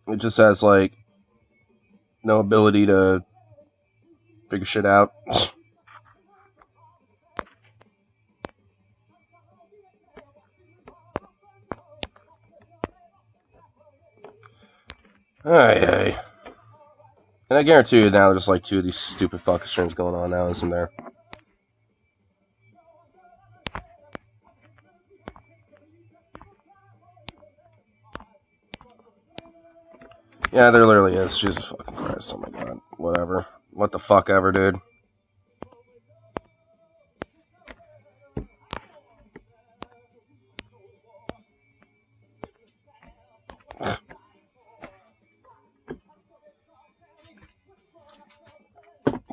It just has, like, no ability to figure shit out. Ay. And I guarantee you now there's like 2 of these stupid fucking streams going on now, isn't there? Yeah, there literally is. Jesus fucking Christ. Oh my god. Whatever. What the fuck ever, dude.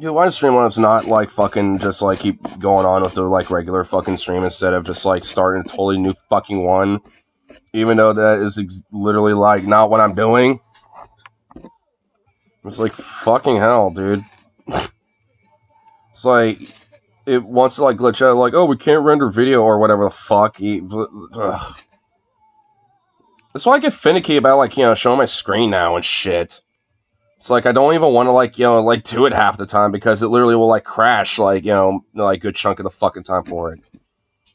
Dude, why does Streamlabs not, like, fucking just, like, keep going on with the, like, regular fucking stream instead of just, like, starting a totally new fucking one? Even though that is literally, like, not what I'm doing. It's like, fucking hell, dude. It's like, it wants to, like, glitch out, like, oh, we can't render video or whatever the fuck. Ugh. That's why I get finicky about, like, you know, showing my screen now and shit. It's like, I don't even want to, like, you know, like, do it half the time because it literally will, like, crash, like, you know, like, a good chunk of the fucking time for it.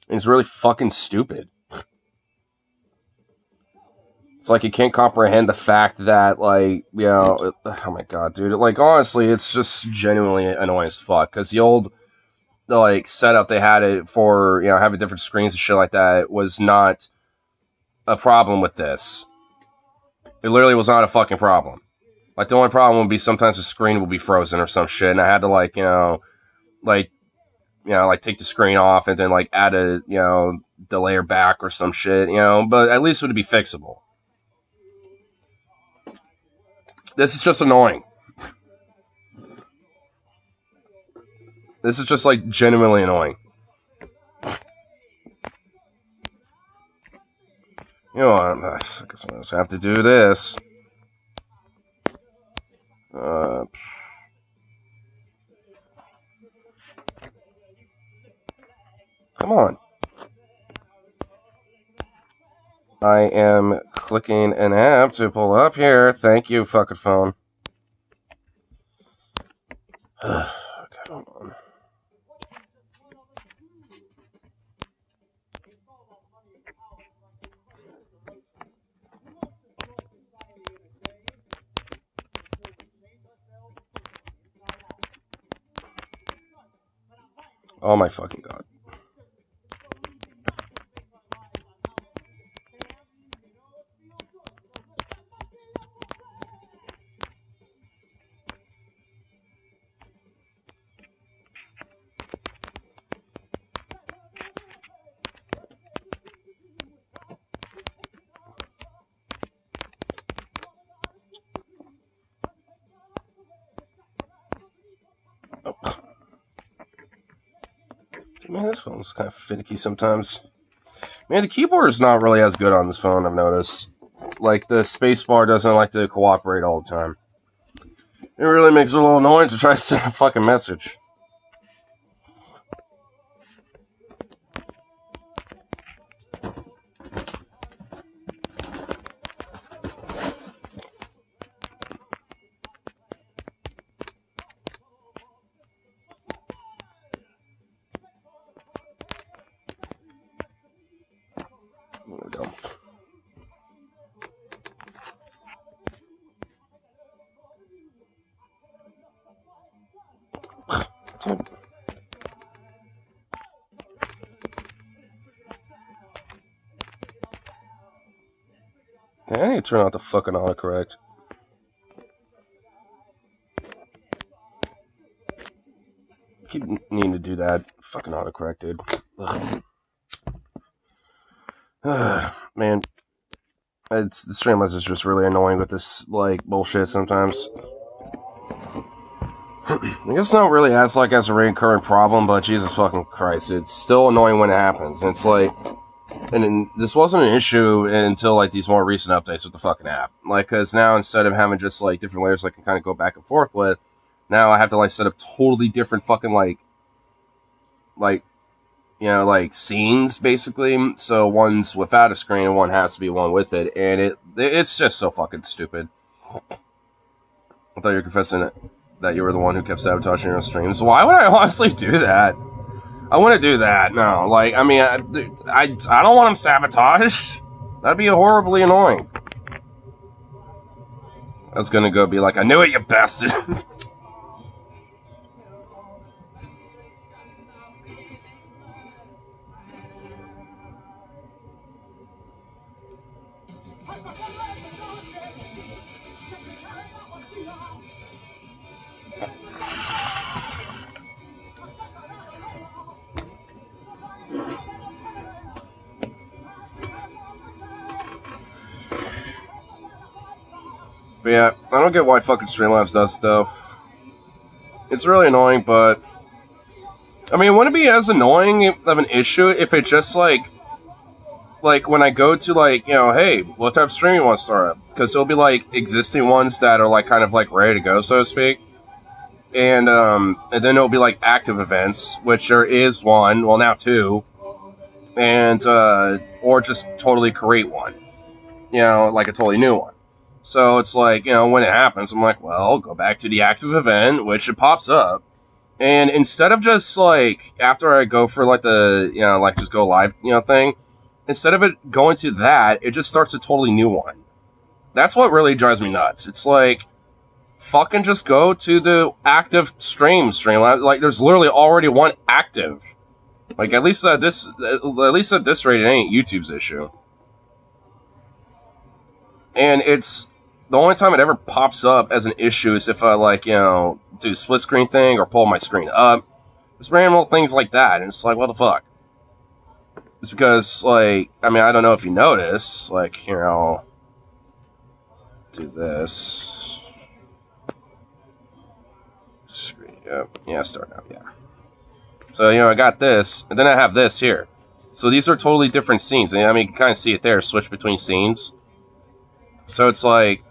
And it's really fucking stupid. It's like, you can't comprehend the fact that, like, you know, oh my god, dude. Like, honestly, it's just genuinely annoying as fuck. Because the old, like, setup they had it for, you know, having different screens and shit like that was not a problem with this. It literally was not a fucking problem. Like, the only problem would be sometimes the screen would be frozen or some shit, and I had to, like, like, take the screen off and then, like, add a, you know, delayer back or some shit, you know, but at least it would be fixable. This is just annoying. This is just, like, genuinely annoying. You know what, I guess I'm gonna have to do this. Come on. I am clicking an app to pull up here. Thank you, fucking phone. Okay, hold on. Oh my fucking god. Man, this phone's kind of finicky sometimes. Man, the keyboard is not really as good on this phone, I've noticed. Like, the spacebar doesn't like to cooperate all the time. It really makes it a little annoying to try to send a fucking message. There we go. Dude. I need to turn out the fucking autocorrect. I keep needing to do that. Fucking autocorrect, dude. Man. The Streamlabs is just really annoying with this, like, bullshit sometimes. I guess it's not really as a recurrent problem, but Jesus fucking Christ, it's still annoying when it happens. And it's like, this wasn't an issue until, like, these more recent updates with the fucking app. Like, because now instead of having just, like, different layers I can kind of go back and forth with, now I have to, like, set up totally different fucking, like, you know, like, scenes, basically. So one's without a screen and one has to be one with it. And it's just so fucking stupid. I thought you were confessing that you were the one who kept sabotaging your own streams. Why would I honestly do that? I wouldn't do that, no. Like, I mean, I don't want him sabotaged. That'd be horribly annoying. I was gonna go be like, I knew it, you bastard. But yeah, I don't get why fucking Streamlabs does it, though. It's really annoying, but... I mean, wouldn't it be as annoying of an issue if it just, like, when I go to, like, you know, hey, what type of stream you want to start up? Because there'll be, like, existing ones that are, like, kind of, like, ready to go, so to speak. And then there'll be, like, active events, which there is one, well, now two. And, or just totally create one. You know, like a totally new one. So it's like, you know, when it happens, I'm like, well, go back to the active event, which it pops up. And instead of just, like, after I go for, like, the, you know, like, just go live, you know, thing, instead of it going to that, it just starts a totally new one. That's what really drives me nuts. It's like, fucking just go to the active Streamlabs. Like, there's literally already one active. Like, at least at this rate, it ain't YouTube's issue. And it's the only time it ever pops up as an issue is if I, like, you know, do a split screen thing or pull my screen up. Just random little things like that. And it's like, what the fuck? It's because, like, I mean, I don't know if you notice. Like, here, I'll do this. Screen, yeah, start now, yeah. So, you know, I got this, and then I have this here. So these are totally different scenes. And, I mean, you can kind of see it there, switch between scenes. So it's like,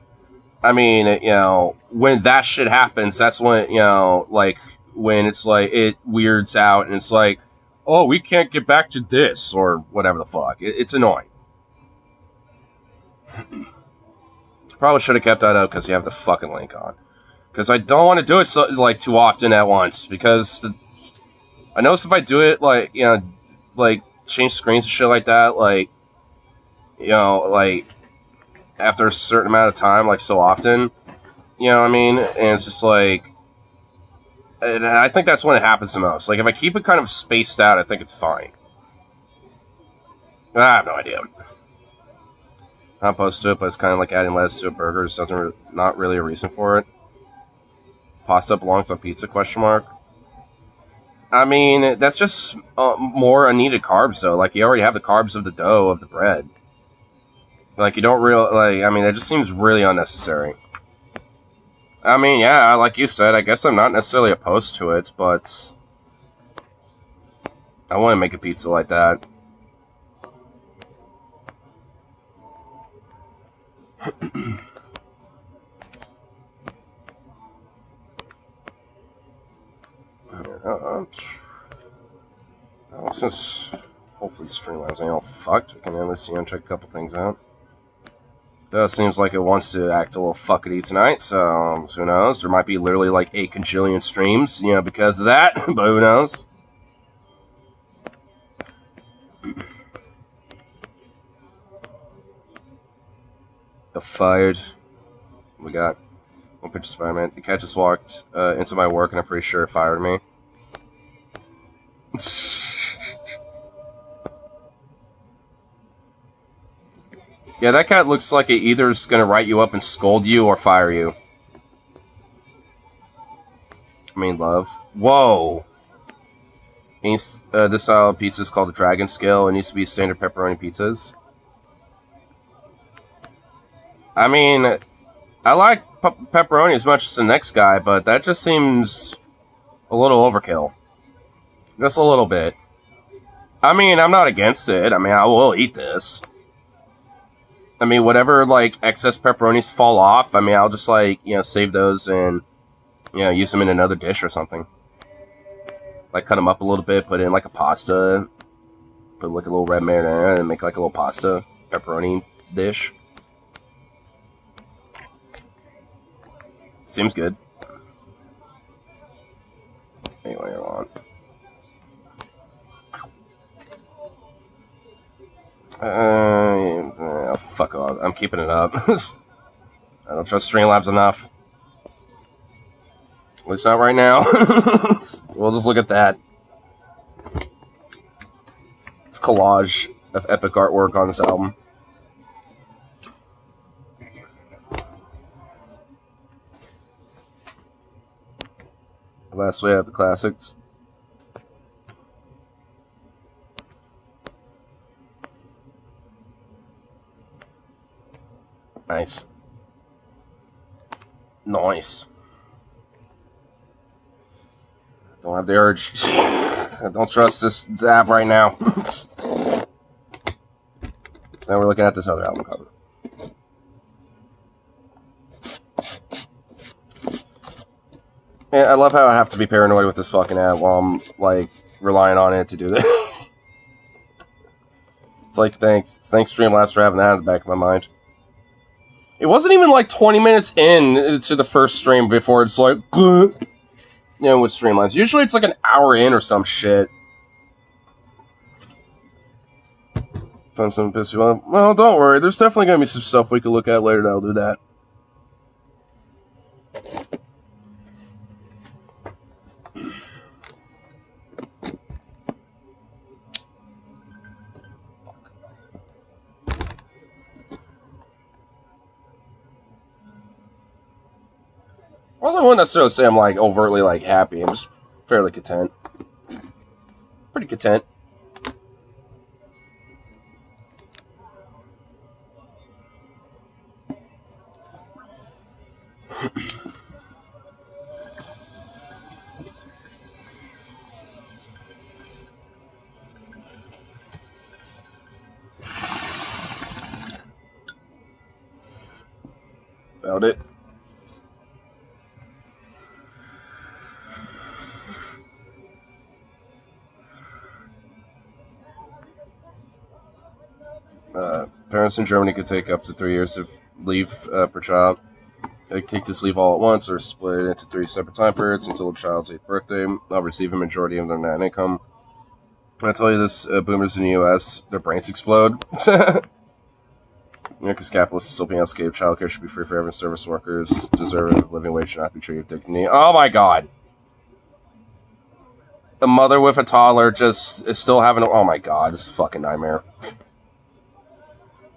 I mean, you know, when that shit happens, that's when, you know, like, when it's like, it weirds out, and it's like, oh, we can't get back to this, or whatever the fuck. It's annoying. Probably should have kept that up, because you have the fucking link on. Because I don't want to do it, so, like, too often at once, because I notice if I do it, like, you know, like, change screens and shit like that, like, you know, like, after a certain amount of time, like, so often, you know what I mean? And it's just like, and I think that's when it happens the most. Like, if I keep it kind of spaced out, I think it's fine. I have no idea. I'm opposed to it, but it's kind of like adding lettuce to a burger. Just not really a reason for it. Pasta belongs on pizza, question mark. I mean, that's just more unneeded carbs, though. Like, you already have the carbs of the dough, of the bread. Like, you don't like, I mean, it just seems really unnecessary. I mean, yeah, like you said, I guess I'm not necessarily opposed to it, but I want to make a pizza like that. Since hopefully Streamlabs ain't all fucked, we can at least check a couple things out. Seems like it wants to act a little fuckety tonight, so who knows? There might be literally like 8 cajillion streams, you know, because of that, but who knows? Fired. We got one pitch Spider-Man. The cat just walked into my work, and I'm pretty sure it fired me. Yeah, that cat looks like it either is going to write you up and scold you or fire you. I mean, love. Whoa! This style of pizza is called the Dragon Scale. It needs to be standard pepperoni pizzas. I mean, I like pepperoni as much as the next guy, but that just seems a little overkill. Just a little bit. I mean, I'm not against it. I mean, I will eat this. I mean, whatever, like, excess pepperonis fall off, I mean, I'll just, like, you know, save those and, you know, use them in another dish or something. Like, cut them up a little bit, put in, like, a pasta, put, like, a little red marinara, and make, like, a little pasta pepperoni dish. Seems good. Anyway, I want. Fuck off. I'm keeping it up. I don't trust Streamlabs enough. At least not right now. So we'll just look at that. It's collage of epic artwork on this album. Last we have the classics. Nice. Nice. Don't have the urge. I don't trust this app right now. So now we're looking at this other album cover. Yeah, I love how I have to be paranoid with this fucking app while I'm, like, relying on it to do this. It's like, thanks Streamlabs for having that in the back of my mind. It wasn't even, like, 20 minutes in to the first stream before it's like, you know, with Streamlabs. Usually it's like an hour in or some shit. Find something piss you off? Well, don't worry. There's definitely going to be some stuff we can look at later that'll do that. Also, I wouldn't necessarily say I'm, like, overtly, like, happy. I'm just fairly content. Pretty content. Found it. Parents in Germany could take up to 3 years of leave per child. They take this leave all at once or split it into 3 separate time periods until the child's 8th birthday. They'll receive a majority of their net income. When I tell you this, boomers in the U.S., their brains explode. Because capitalists still being unscathed, childcare should be free for everyone. Service workers deserve a living wage, should not be treated with dignity. Oh my god. The mother with a toddler just is still having a... Oh my god, this is a fucking nightmare.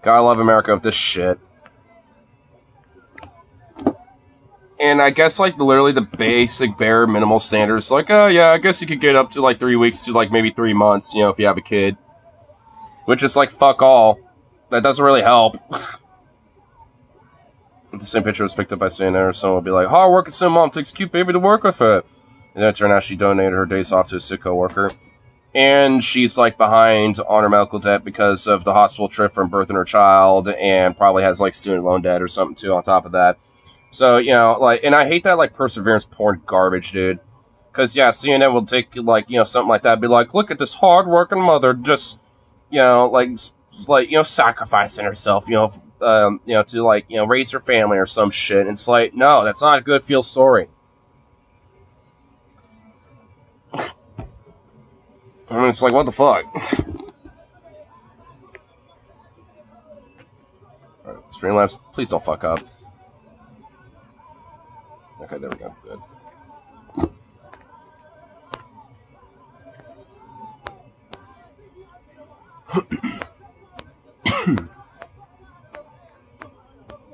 God, I love America with this shit. And I guess, like, literally the basic, bare, minimal standards. Like, oh, yeah, I guess you could get up to, like, 3 weeks to, like, maybe 3 months, you know, if you have a kid. Which is, like, fuck all. That doesn't really help. The same picture was picked up by CNN, someone would be like, hard working single mom takes a cute baby to work with her. And then it turned out she donated her days off to a sick co-worker. And she's, like, behind on her medical debt because of the hospital trip from birthing her child, and probably has, like, student loan debt or something, too, on top of that. So, you know, like, and I hate that, like, perseverance porn garbage, dude. Because, yeah, CNN will take, like, you know, something like that, be like, look at this hard-working mother just, you know, like, you know, sacrificing herself, you know, to, like, you know, raise her family or some shit. And it's like, no, that's not a good feel story. I mean, it's like, what the fuck? Alright, Streamlabs, please don't fuck up. Okay, there we go. Good.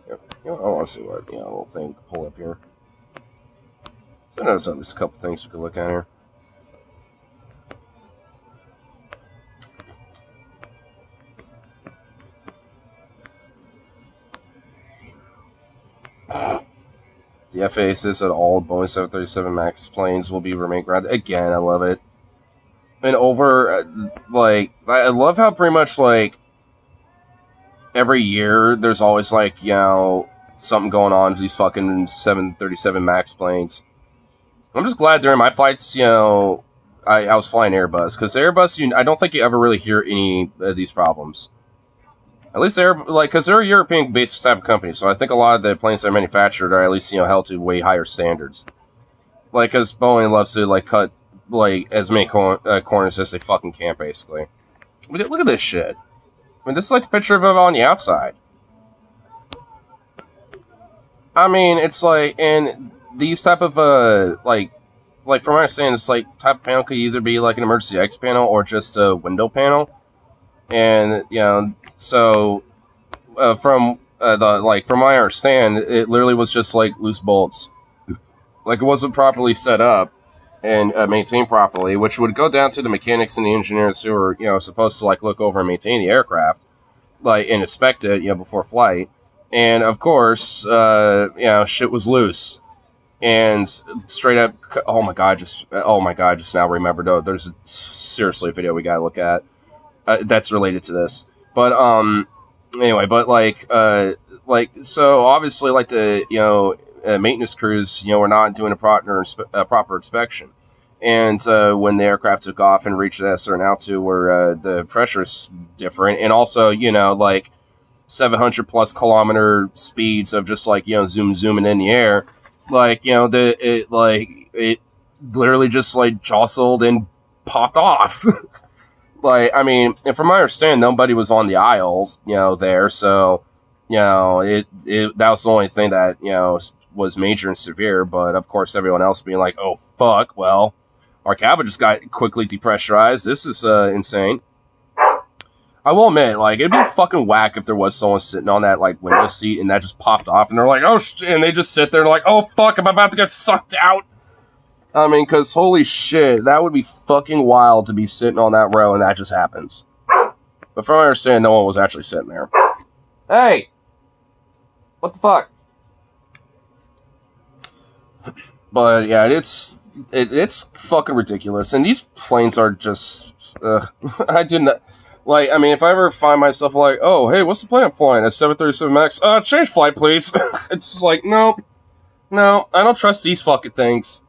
Yep. You know, I want to see what, you know, little thing can pull up here. So I noticed at least a couple things we could look at here. The FAA says that all Boeing 737 MAX planes will be remain grounded. Again, I love it. And like, I love how pretty much, like, every year there's always, like, you know, something going on with these fucking 737 MAX planes. I'm just glad during my flights, you know, I was flying Airbus. Because Airbus, I don't think you ever really hear any of these problems. At least they're like, because they're a European-based type of company, so I think a lot of the planes that are manufactured are at least held to way higher standards. Like, because Boeing loves to like cut like as many corners as they fucking can, basically. Look at this shit. I mean, this is like the picture of it on the outside. I mean, it's like, and these type of like from my understanding, this like type of panel could either be like an emergency exit panel or just a window panel, and so from from my understanding, it literally was just like loose bolts, like it wasn't properly set up and maintained properly, which would go down to the mechanics and the engineers who are supposed to like look over and maintain the aircraft, like and inspect it before flight. And of course, shit was loose, and straight up. Oh my god! Just now remembered. Oh, there's seriously a video we gotta look at that's related to this. But anyway, but so obviously like the maintenance crews were not doing a proper inspection, and when the aircraft took off and reached a certain altitude where the pressure is different, and also 700 plus kilometer speeds of just zooming in the air, it literally just jostled and popped off. I mean, and from my understanding, nobody was on the aisles, there, so that was the only thing that was major and severe. But of course, everyone else being like, "Oh fuck, well, our cabin just got quickly depressurized. This is insane." I will admit, it'd be fucking whack if there was someone sitting on that, window seat and that just popped off and they're like, oh, and they just sit there and like, oh, fuck, I'm about to get sucked out. I mean, because holy shit, that would be fucking wild to be sitting on that row and that just happens. But from what I understand, no one was actually sitting there. Hey! What the fuck? But, yeah, it's fucking ridiculous. And these planes are just, I didn't... I mean, if I ever find myself oh, hey, what's the plane I'm flying? A 737 MAX? Change flight, please. It's just nope. No, I don't trust these fucking things.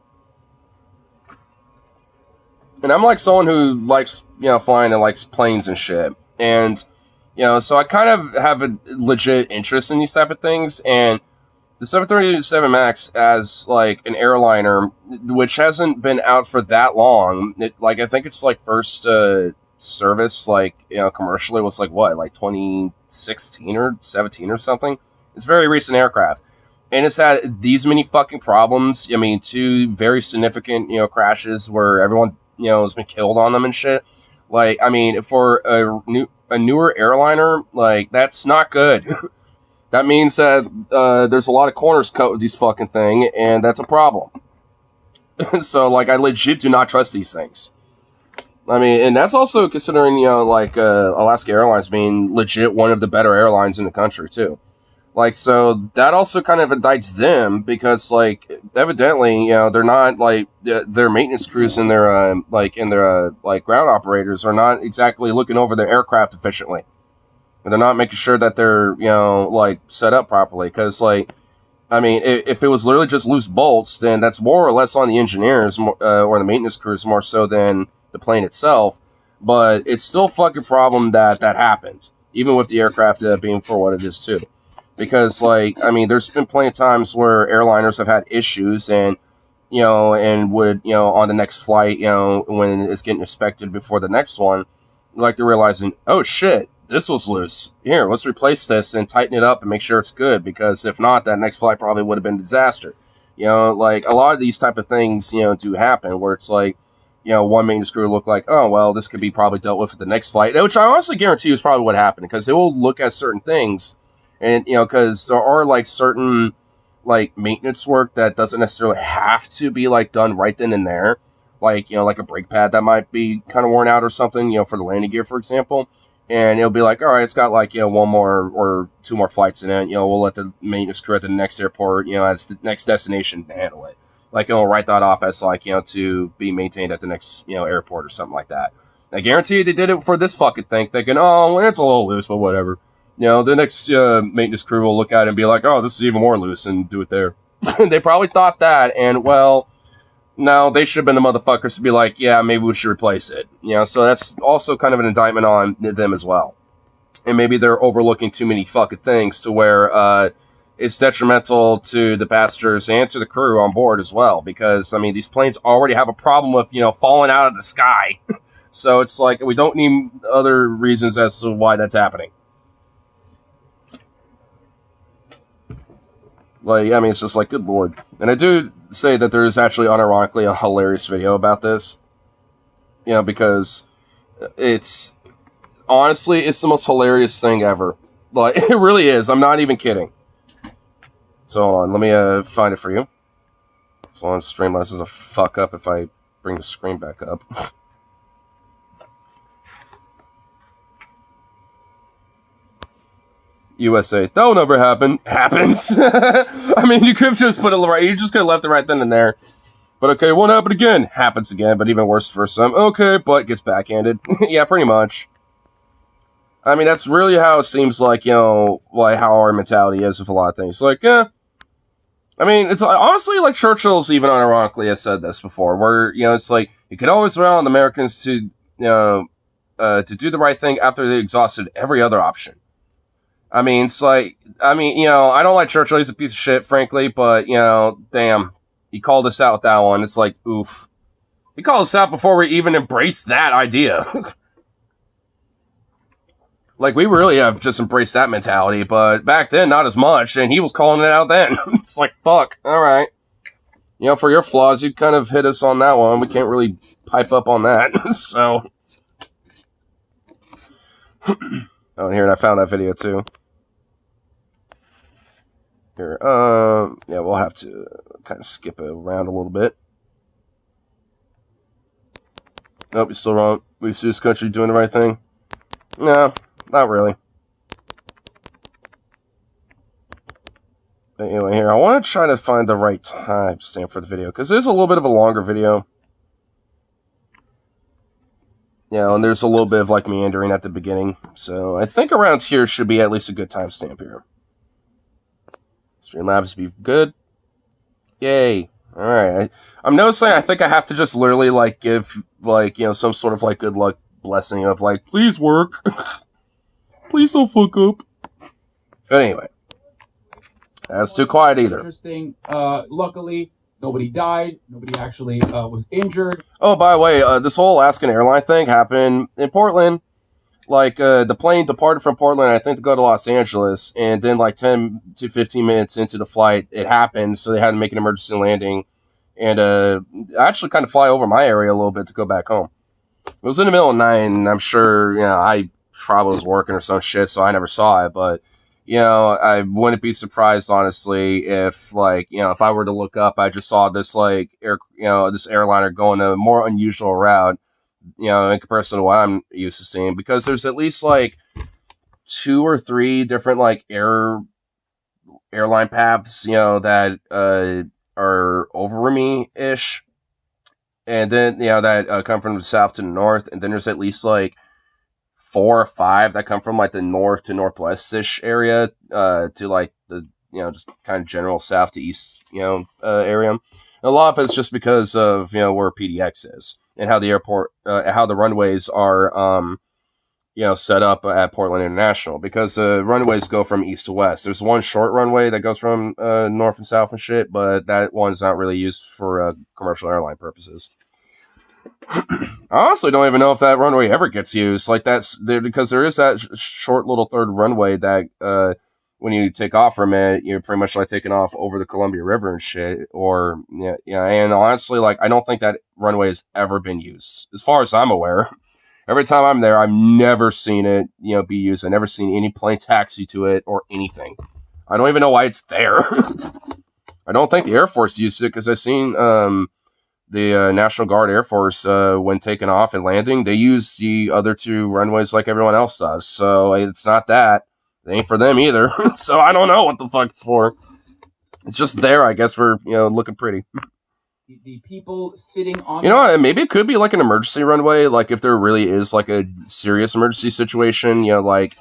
And I'm someone who likes, flying and likes planes and shit. And, so I kind of have a legit interest in these type of things. And the 737 MAX as, an airliner, which hasn't been out for that long, I think it's, first, service commercially was 2016 or 17 or something. It's a very recent aircraft, and it's had these many fucking problems. I mean, 2 very significant crashes where everyone has been killed on them and shit. I mean, for a newer airliner, that's not good. That means that there's a lot of corners cut with these fucking thing, and that's a problem. So I legit do not trust these things. I mean, and that's also considering, Alaska Airlines being legit one of the better airlines in the country, too. So that also kind of indicts them because, evidently, they're not, their maintenance crews and their, ground operators are not exactly looking over their aircraft efficiently. And they're not making sure that they're, set up properly. Because, I mean, if it was literally just loose bolts, then that's more or less on the engineers or the maintenance crews more so than the plane itself, but it's still a fucking problem that happened, even with the aircraft being for what it is too. Because I mean, there's been plenty of times where airliners have had issues and and would on the next flight when it's getting inspected before the next one, they're realizing, oh shit, this was loose. Here, let's replace this and tighten it up and make sure it's good, because if not, that next flight probably would have been a disaster. A lot of these type of things do happen where it's one maintenance crew look oh, well, this could be probably dealt with at the next flight, which I honestly guarantee is probably what happened, because they will look at certain things, and, because there are, certain, maintenance work that doesn't necessarily have to be, done right then and there, a brake pad that might be kind of worn out or something, for the landing gear, for example, and it'll be all right, it's got, one more or 2 more flights in it, we'll let the maintenance crew at the next airport, as the next destination handle it. It'll write that off as, to be maintained at the next, airport or something like that. I guarantee you they did it for this fucking thing, thinking, oh, well, it's a little loose, but whatever. The next maintenance crew will look at it and be like, oh, this is even more loose, and do it there. They probably thought that, and, well, no, they should have been the motherfuckers to be like, yeah, maybe we should replace it. So that's also kind of an indictment on them as well. and maybe they're overlooking too many fucking things to where it's detrimental to the passengers and to the crew on board as well. Because I mean, these planes already have a problem with falling out of the sky, so it's like we don't need other reasons as to why that's happening. Like, I mean, it's just like, good lord. And I do say that there is actually, unironically, a hilarious video about this. Because it's, honestly, it's the most hilarious thing ever. Like, it really is. I'm not even kidding. So, hold on. Let me find it for you. So on Streamlabs doesn't fuck up if I bring the screen back up. USA. That will never happen. Happens. I mean, you could have just put it right. You just could have left it right then and there. But okay, won't happen again. Happens again, but even worse for some. Okay, but gets backhanded. Yeah, pretty much. I mean, that's really how it seems like, like how our mentality is with a lot of things. Like, I mean, it's honestly like Churchill's even unironically has said this before, where, it's like, you can always rely on Americans to, to do the right thing after they exhausted every other option. I mean, it's like, I don't like Churchill. He's a piece of shit, frankly, but, damn, he called us out with that one. It's like, oof. He called us out before we even embraced that idea. Like, we really have just embraced that mentality, but back then, not as much, and he was calling it out then. It's like, fuck, alright. For your flaws, you kind of hit us on that one. We can't really pipe up on that, so. Oh, here, and I found that video, too. Here, yeah, we'll have to kind of skip it around a little bit. Nope, you're still wrong. We see this country doing the right thing? No, not really. But anyway, here, I want to try to find the right timestamp for the video, because it is a little bit of a longer video. Yeah, and there's a little bit of, like, meandering at the beginning. So, I think around here should be at least a good timestamp here. Streamlabs be good. Yay. Alright. I'm noticing I think I have to just literally, like, give, like, some sort of, like, good luck blessing of, like, please work. Please don't fuck up. But anyway. That's too quiet either. Interesting. Luckily, nobody died. Nobody actually was injured. Oh, by the way, this whole Alaskan airline thing happened in Portland. Like, the plane departed from Portland, I think, to go to Los Angeles, and then, like, 10 to 15 minutes into the flight, it happened, so they had to make an emergency landing, and actually kind of fly over my area a little bit to go back home. It was in the middle of the night, and I'm sure, I probably was working or some shit, so I never saw it, but, I wouldn't be surprised, honestly, if, like, if I were to look up, I just saw this, like, this airliner going a more unusual route, in comparison to what I'm used to seeing, because there's at least, like, 2 or 3 different, like, airline paths, that are over me-ish, and then, that come from the south to the north, and then there's at least, like, 4 or 5 that come from, like, the north to northwest-ish area, to, like, the, just kind of general south to east, area. And a lot of it's just because of, where PDX is, and how the airport, how the runways are, set up at Portland International, because the runways go from east to west. There's one short runway that goes from north and south and shit, but that one's not really used for commercial airline purposes. I honestly don't even know if that runway ever gets used. Like, that's there, because there is that short little third runway that when you take off from it, you're pretty much like taking off over the Columbia River and shit. Or and honestly, like, I don't think that runway has ever been used, as far as I'm aware. Every time I'm there, I've never seen it, be used. I've never seen any plane taxi to it or anything. I don't even know why it's there. I don't think the Air Force used it, because I've seen the National Guard Air Force, when taking off and landing, they use the other 2 runways like everyone else does. So it's not that. It ain't for them either. So I don't know what the fuck it's for. It's just there, I guess, for, looking pretty. The people sitting on... Maybe it could be like an emergency runway, like if there really is like a serious emergency situation, like,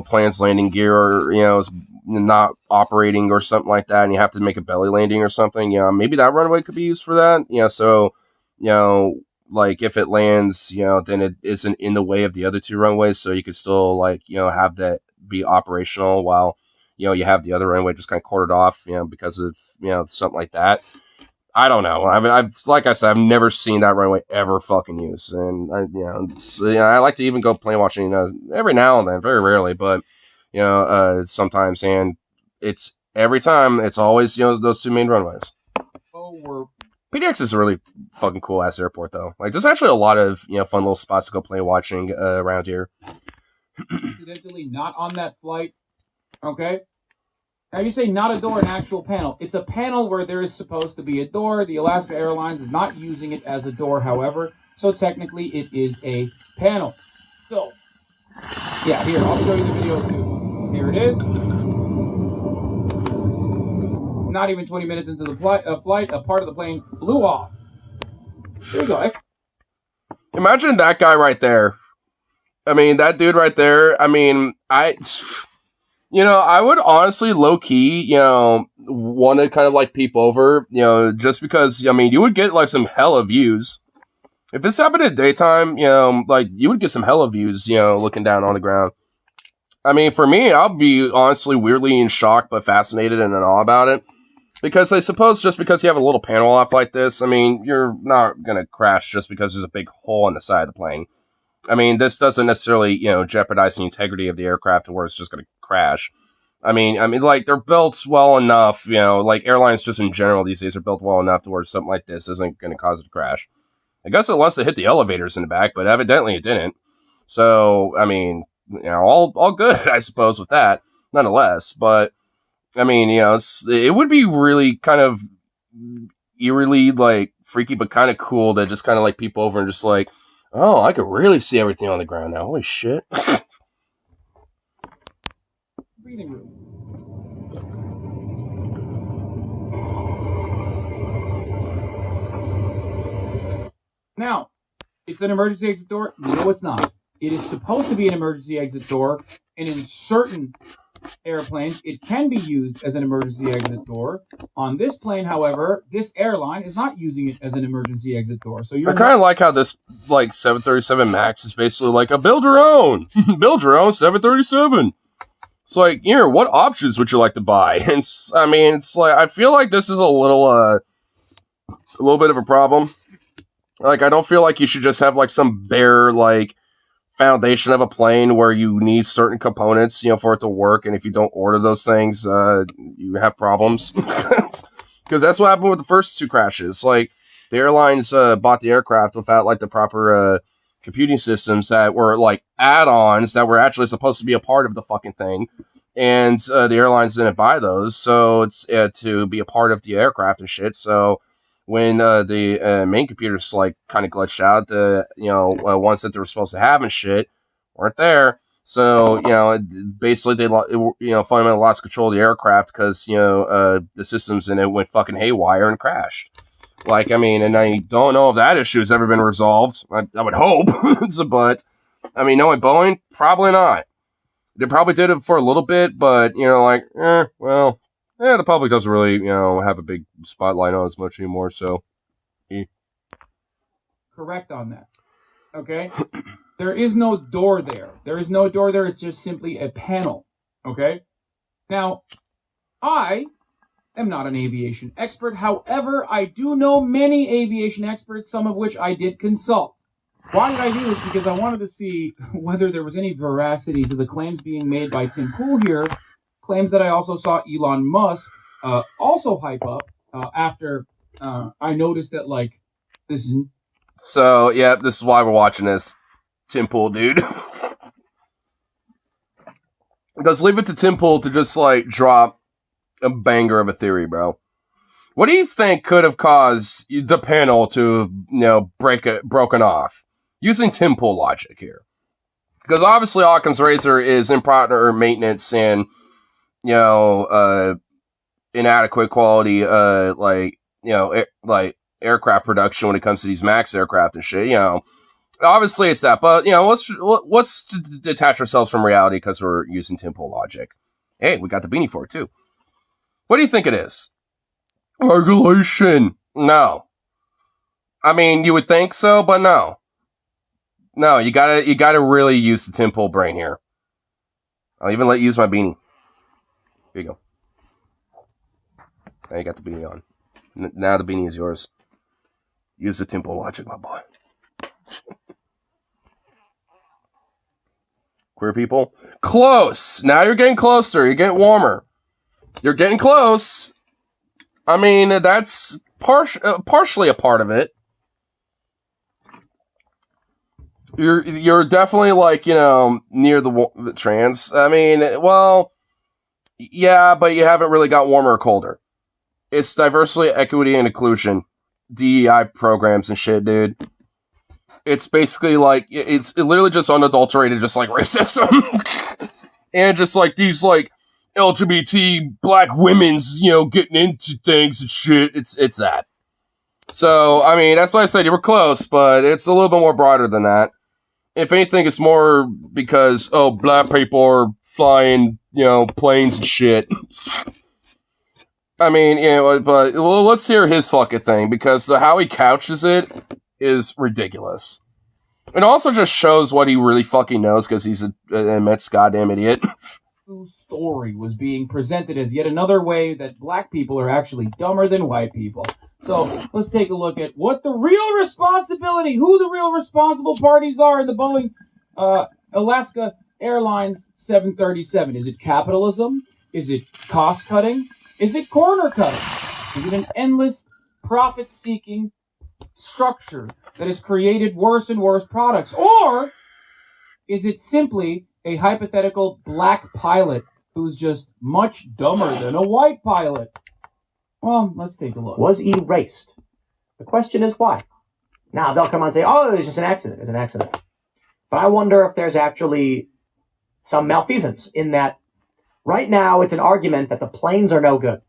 plane's landing gear or, is not operating or something like that, and you have to make a belly landing or something, maybe that runway could be used for that. So, like if it lands, then it isn't in the way of the other two runways, so you could still like have that be operational while you have the other runway just kind of quartered off, because of something like that. I don't know. I mean, I've like I said, I've never seen that runway ever fucking used, and I like to even go plane watching, every now and then, very rarely, but sometimes, and it's every time, it's always those two main runways. PDX is a really fucking cool ass airport, though. Like, there's actually a lot of fun little spots to go plane watching around here. Incidentally, not on that flight. Okay. Now you say not a door, an actual panel. It's a panel where there is supposed to be a door. The Alaska Airlines is not using it as a door, however. So technically it is a panel. So, yeah, here, I'll show you the video too. Here it is. Not even 20 minutes into the flight, a part of the plane flew off. There you go. Imagine that guy right there. I mean, that dude right there. I mean, I would honestly low-key, want to kind of like peep over, just because, I mean, you would get like some hella views. If this happened at daytime, like you would get some hella views, looking down on the ground. I mean, for me, I'll be honestly weirdly in shock, but fascinated and in awe about it. Because I suppose just because you have a little panel off like this, I mean, you're not going to crash just because there's a big hole in the side of the plane. I mean, this doesn't necessarily, jeopardize the integrity of the aircraft to where it's just going to crash. I mean, like, they're built well enough, like, airlines just in general these days are built well enough to where something like this isn't going to cause it to crash. I guess unless it hit the elevators in the back, but evidently it didn't. So, I mean, all good, I suppose, with that, nonetheless. But, I mean, it would be really kind of eerily, like, freaky, but kind of cool to just kind of, like, peep over and just, like, oh, I could really see everything on the ground now. Holy shit. Breathing room. Now, it's an emergency exit door. No, it's not. It is supposed to be an emergency exit door, and in certain airplanes, it can be used as an emergency exit door. On this plane, however, this airline is not using it as an emergency exit door. So I kind of like how this, like, 737 MAX is basically like a build your own. Build your own 737. It's like, here, what options would you like to buy? And it's like, I feel like this is a little bit of a problem. Like, I don't feel like you should just have, like, some bare, like, foundation of a plane where you need certain components, for it to work, and if you don't order those things, you have problems. Because that's what happened with the first two crashes. Like, the airlines bought the aircraft without, like, the proper computing systems that were, like, add-ons that were actually supposed to be a part of the fucking thing. And the airlines didn't buy those, so it's to be a part of the aircraft and shit. So when the main computers, like, kind of glitched out, the ones that they were supposed to have and shit weren't there. So, basically they fundamentally lost control of the aircraft because, the systems in it went fucking haywire and crashed. Like, I mean, and I don't know if that issue has ever been resolved. I would hope. But, I mean, knowing Boeing, probably not. They probably did it for a little bit, but, the public doesn't really, have a big spotlight on as much anymore, so. Correct on that. Okay? There is no door there. There is no door there. It's just simply a panel. Okay? Now, I am not an aviation expert. However, I do know many aviation experts, some of which I did consult. Why did I do this? Because I wanted to see whether there was any veracity to the claims being made by Tim Pool here, claims that I also saw Elon Musk also hype up after I noticed that, like, this... So, yeah, this is why we're watching this. Tim Pool, dude. Let's leave it to Tim Pool to just, like, drop a banger of a theory, bro. What do you think could have caused the panel to, broken off? Using Tim Pool logic here. Because obviously Occam's razor is improper maintenance and, inadequate quality, aircraft production when it comes to these MAX aircraft and shit, Obviously it's that, but, let's detach ourselves from reality because we're using Tim Pool logic. Hey, we got the beanie for it, too. What do you think it is? Regulation. No. I mean, you would think so, but no. No, you gotta really use the Timpool brain here. I'll even let you use my beanie. Here you go. Now you got the beanie on. Now the beanie is yours. Use the Timpool logic, my boy. Queer people? Close! Now you're getting closer. You're getting warmer. You're getting close. I mean, that's partially a part of it. You're definitely, like, you know, near the trans. I mean, well, yeah, but you haven't really got warmer or colder. It's diversity, equity, and inclusion. DEI programs and shit, dude. It's basically like, it's literally just unadulterated, just like racism. And just like these, like, LGBT black women's, you know, getting into things and shit. It's that. So, I mean, that's why I said you were close, but it's a little bit more broader than that. If anything, it's more because, oh, black people are flying, you know, planes and shit. I mean, you know, but well, let's hear his fucking thing, because how he couches it is ridiculous. It also just shows what he really fucking knows, because he's an immense goddamn idiot. Story was being presented as yet another way that black people are actually dumber than white people. So let's take a look at what the real responsibility, who the real responsible parties are in the Boeing Alaska Airlines 737. Is it capitalism? Is it cost cutting? Is it corner cutting? Is it an endless profit-seeking structure that has created worse and worse products? Or is it simply a hypothetical black pilot who's just much dumber than a white pilot? Well, let's take a look. Was erased. The question is why. Now, they'll come on and say, oh, it was just an accident. It was an accident. But I wonder if there's actually some malfeasance in that right now it's an argument that the planes are no good.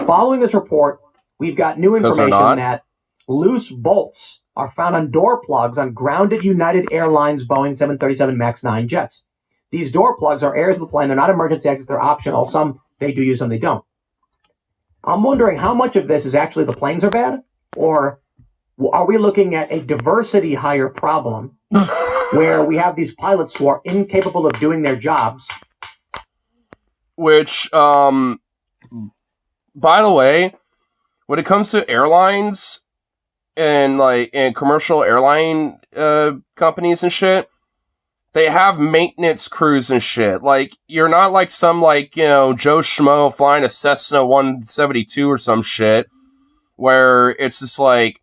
Following this report, we've got new information that loose bolts are found on door plugs on grounded United Airlines Boeing 737 MAX 9 jets. These door plugs are areas of the plane. They're not emergency exits. They're optional. Some they do use, some they don't. I'm wondering how much of this is actually the planes are bad, or are we looking at a diversity hire problem where we have these pilots who are incapable of doing their jobs? Which, by the way, when it comes to airlines and commercial airline companies and shit, they have maintenance crews and shit. Like, you're not like some, like, you know, Joe Schmo flying a Cessna 172 or some shit, where it's just like,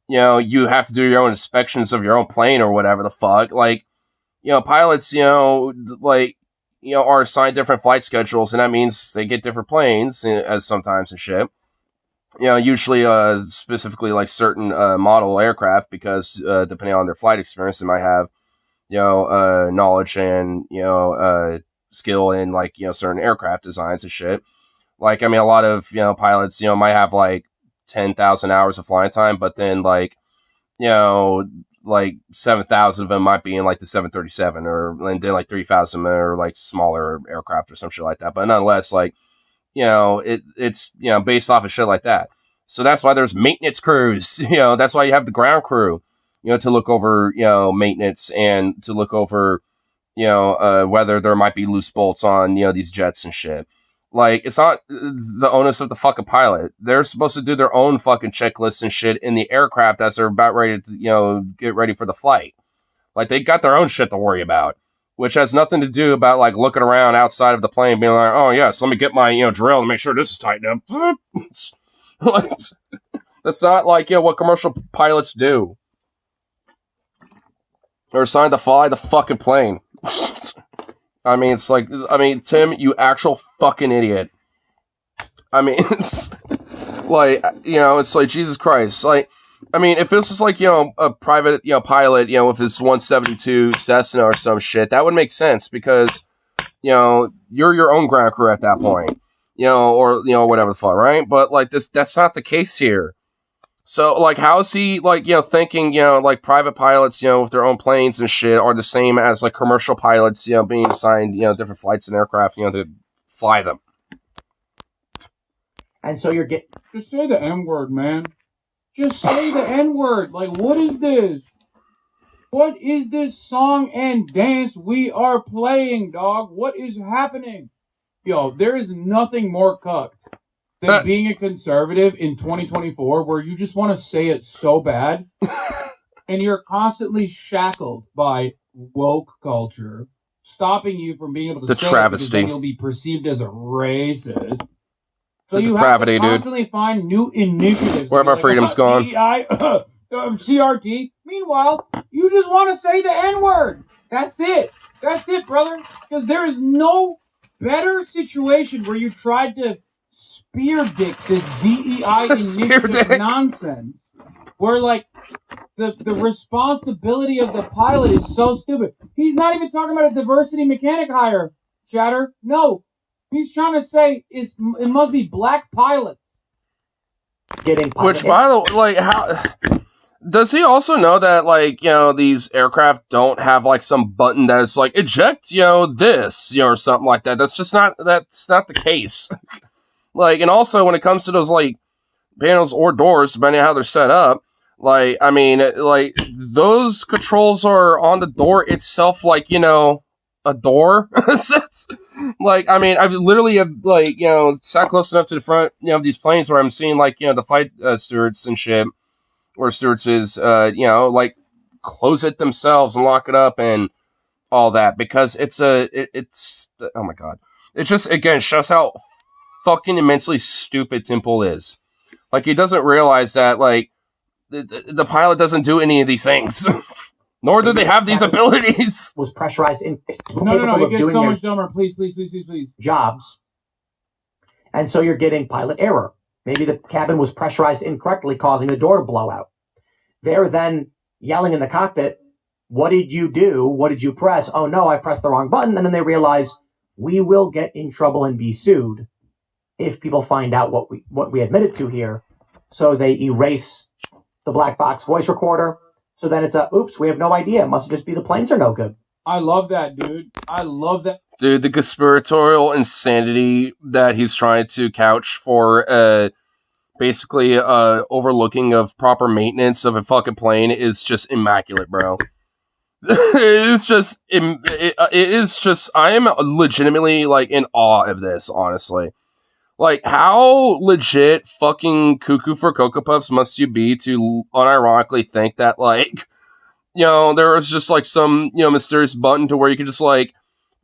you know, you have to do your own inspections of your own plane or whatever the fuck. Like, you know, pilots, you know, like, you know, are assigned different flight schedules, and that means they get different planes as sometimes and shit. You know, usually, specifically like certain model aircraft, because depending on their flight experience, they might have, you know, knowledge and, you know, skill in, like, you know, certain aircraft designs and shit. Like, I mean, a lot of, you know, pilots, you know, might have like 10,000 hours of flying time, but then, like, you know, like 7,000 of them might be in like the 737, and then like 3,000 are like smaller aircraft or some shit like that. But nonetheless, like, you know, it's, you know, based off of shit like that. So that's why there's maintenance crews. You know, that's why you have the ground crew, you know, to look over, you know, maintenance and to look over, you know, whether there might be loose bolts on, you know, these jets and shit. Like, it's not the onus of the fucking pilot. They're supposed to do their own fucking checklists and shit in the aircraft as they're about ready to, you know, get ready for the flight. Like, they got their own shit to worry about, which has nothing to do about, like, looking around outside of the plane being like, oh, yes, let me get my, you know, drill and make sure this is tightened up. Like, that's not, like, you know, what commercial pilots do. They're assigned to fly the fucking plane. I mean, it's like, I mean, Tim, you actual fucking idiot. I mean, it's like, you know, it's like, Jesus Christ. Like, I mean, if this is like, you know, a private, you know, pilot, you know, with this 172 Cessna or some shit, that would make sense, because, you know, you're your own ground crew at that point, you know, or, you know, whatever the fuck, right? But, like, that's not the case here. So, like, how is he, like, you know, thinking, you know, like, private pilots, you know, with their own planes and shit are the same as, like, commercial pilots, you know, being assigned, you know, different flights and aircraft, you know, to fly them. And so you're getting... Just say the M-word, man. Just say the N-word. Like, what is this? What is this song and dance we are playing, dog? What is happening? Yo, there is nothing more cucked than being a conservative in 2024 where you just want to say it so bad and you're constantly shackled by woke culture, stopping you from being able to the say travesty. it because then you'll be perceived as a racist. So The you depravity, have to constantly find new initiatives. Where have our freedoms gone? DEI, CRT. Meanwhile, you just want to say the N-word. That's it. That's it, brother. Because there is no better situation where you tried to spear dick this DEI initiative nonsense. Where, like, the responsibility of the pilot is so stupid. He's not even talking about a diversity mechanic hire, Chatter. No. He's trying to say it must be black pilots. Which, by the way, like, how does he also know that, like, you know, these aircraft don't have like some button that's like eject, you know, this, you know, or something like that? That's not the case. Like, and also when it comes to those like panels or doors, depending on how they're set up, like, I mean, like those controls are on the door itself, like, you know, a door. It's like, I mean, I literally have, like, you know, sat close enough to the front, you know, of these planes where I'm seeing, like, you know, the flight stewards and shit, or stewardesses, you know, like, close it themselves and lock it up and all that, because it's oh my god, it just, again, shows how fucking immensely stupid Tim Pool is. Like, he doesn't realize that, like, the pilot doesn't do any of these things. Nor do they have these abilities. Was pressurized in. No. It gets so much dumber. Please. Jobs. And so you're getting pilot error. Maybe the cabin was pressurized incorrectly, causing the door to blow out. They're then yelling in the cockpit, "What did you do? What did you press? Oh no, I pressed the wrong button." And then they realize we will get in trouble and be sued if people find out what we admitted to here. So they erase the black box voice recorder. So then it's oops, we have no idea. It must just be the planes are no good. I love that, dude. I love that. Dude, the conspiratorial insanity that he's trying to couch for basically overlooking of proper maintenance of a fucking plane is just immaculate, bro. It is just, I am legitimately, like, in awe of this, honestly. Like, how legit fucking cuckoo for Cocoa Puffs must you be to unironically think that, like, you know, there was just, like, some, you know, mysterious button to where you could just, like,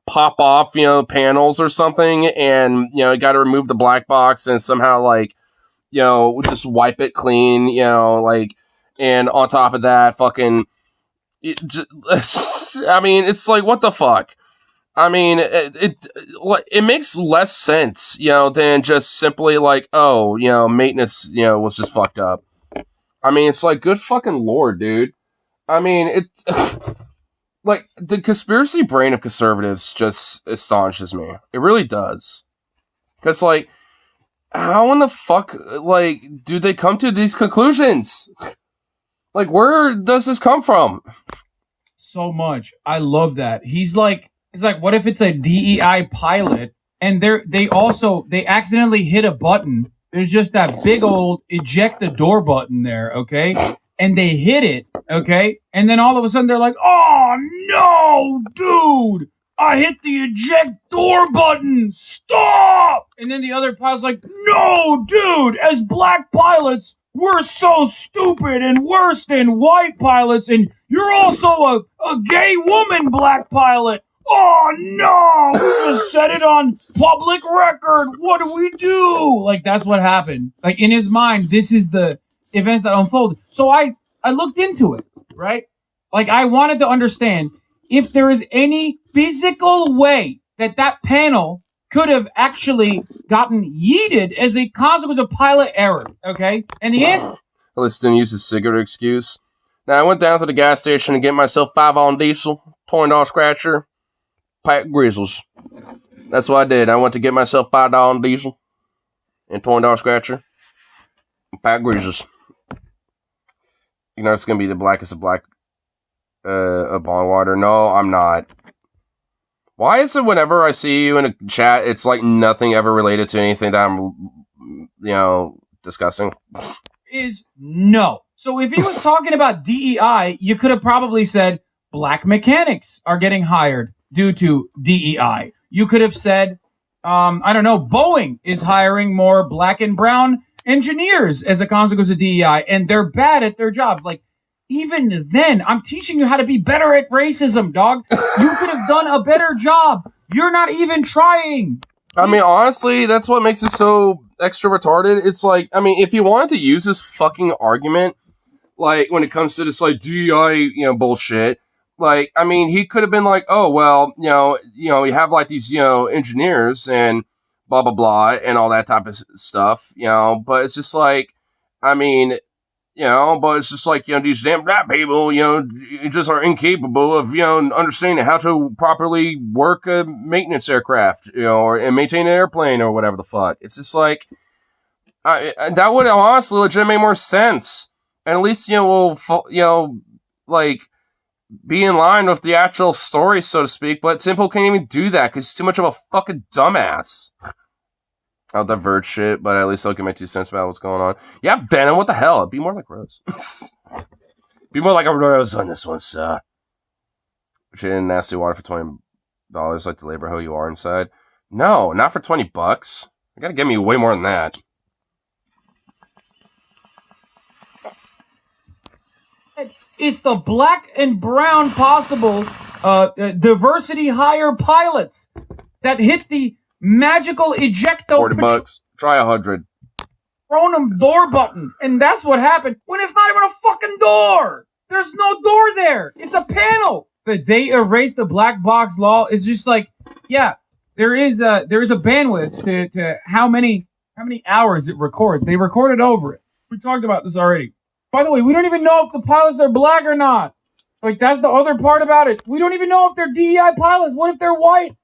pop off, you know, panels or something, and, you know, you gotta remove the black box and somehow, like, you know, just wipe it clean, you know, like, and on top of that, fucking, I mean, it's like, what the fuck? I mean, it makes less sense, you know, than just simply like, oh, you know, maintenance, you know, was just fucked up. I mean, it's like, good fucking lord, dude. I mean, it's like, the conspiracy brain of conservatives just astonishes me. It really does. Because, like, how in the fuck, like, do they come to these conclusions? Like, where does this come from? So much. I love that. He's like, what if it's a DEI pilot and they accidentally hit a button? There's just that big old eject the door button there, okay? And they hit it, okay? And then all of a sudden they're like, oh no, dude, I hit the eject door button. Stop! And then the other pilot's like, no, dude, as black pilots, we're so stupid and worse than white pilots, and you're also a gay woman black pilot. Oh no! We just said it on public record. What do we do? Like, that's what happened. Like, in his mind, this is the events that unfolded. So I looked into it, right? Like, I wanted to understand if there is any physical way that panel could have actually gotten yeeted as a consequence of pilot error, okay? And the answer... Liston used a cigarette excuse. Now, I went down to the gas station to get myself 5 on diesel, $20 scratcher, pack grizzles. That's what I did. I went to get myself $5 on diesel and $20 scratcher, pack grizzles. You know, it's going to be the blackest of black of bond water. No, I'm not. Why is it whenever I see you in a chat, it's like nothing ever related to anything that I'm, you know, discussing? is no. So if he was talking about DEI, you could have probably said black mechanics are getting hired due to DEI. You could have said, I don't know, Boeing is hiring more black and brown engineers as a consequence of DEI, and they're bad at their jobs. Like, even then, I'm teaching you how to be better at racism, dog. You could have done a better job. You're not even trying. I mean, honestly, that's what makes it so extra retarded. It's like, I mean, if you wanted to use this fucking argument, like, when it comes to this, like, DEI, bullshit, like, I mean, he could have been like, oh, well, you have, like, these, engineers and blah, blah, blah, and all that type of stuff, but it's just like, I mean, but it's just like, these damn black people, just are incapable of, understanding how to properly work a maintenance aircraft, and maintain an airplane or whatever the fuck. It's just like, that would honestly legit make more sense. And at least, we'll, like, be in line with the actual story, so to speak, but Simple can't even do that because he's too much of a fucking dumbass. I'll diverge shit, but at least I'll give my 2 cents about what's going on. Yeah, Venom, what the hell? Be more like Rose. Be more like a Rose on this one, sir. Shit in nasty water for $20, like the labor hoe you are inside. No, not for $20. You gotta give me way more than that. It's the black and brown possible diversity hire pilots that hit the magical ejecto $40. Try 100. Thrown them door button, and that's what happened when it's not even a fucking door. There's no door there. It's a panel. But they erased the black box law. It's just like, yeah, there is a bandwidth to how many hours it records. They recorded over it. We talked about this already. By the way, we don't even know if the pilots are black or not. Like, that's the other part about it. We don't even know if they're DEI pilots. What if they're white?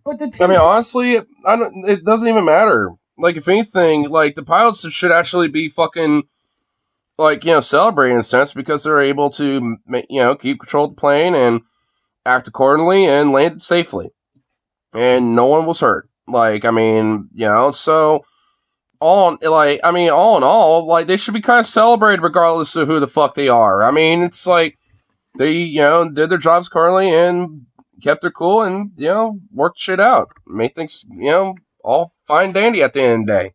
But I mean, honestly, it doesn't even matter. Like, if anything, like, the pilots should actually be fucking, like, celebrating in a sense because they're able to, keep control of the plane and act accordingly and land it safely. And no one was hurt. Like, I mean, so, all in all, like, they should be kind of celebrated regardless of who the fuck they are. I mean, it's like, they, did their jobs accordingly and kept their cool and, worked shit out. Made things, all fine dandy at the end of the day.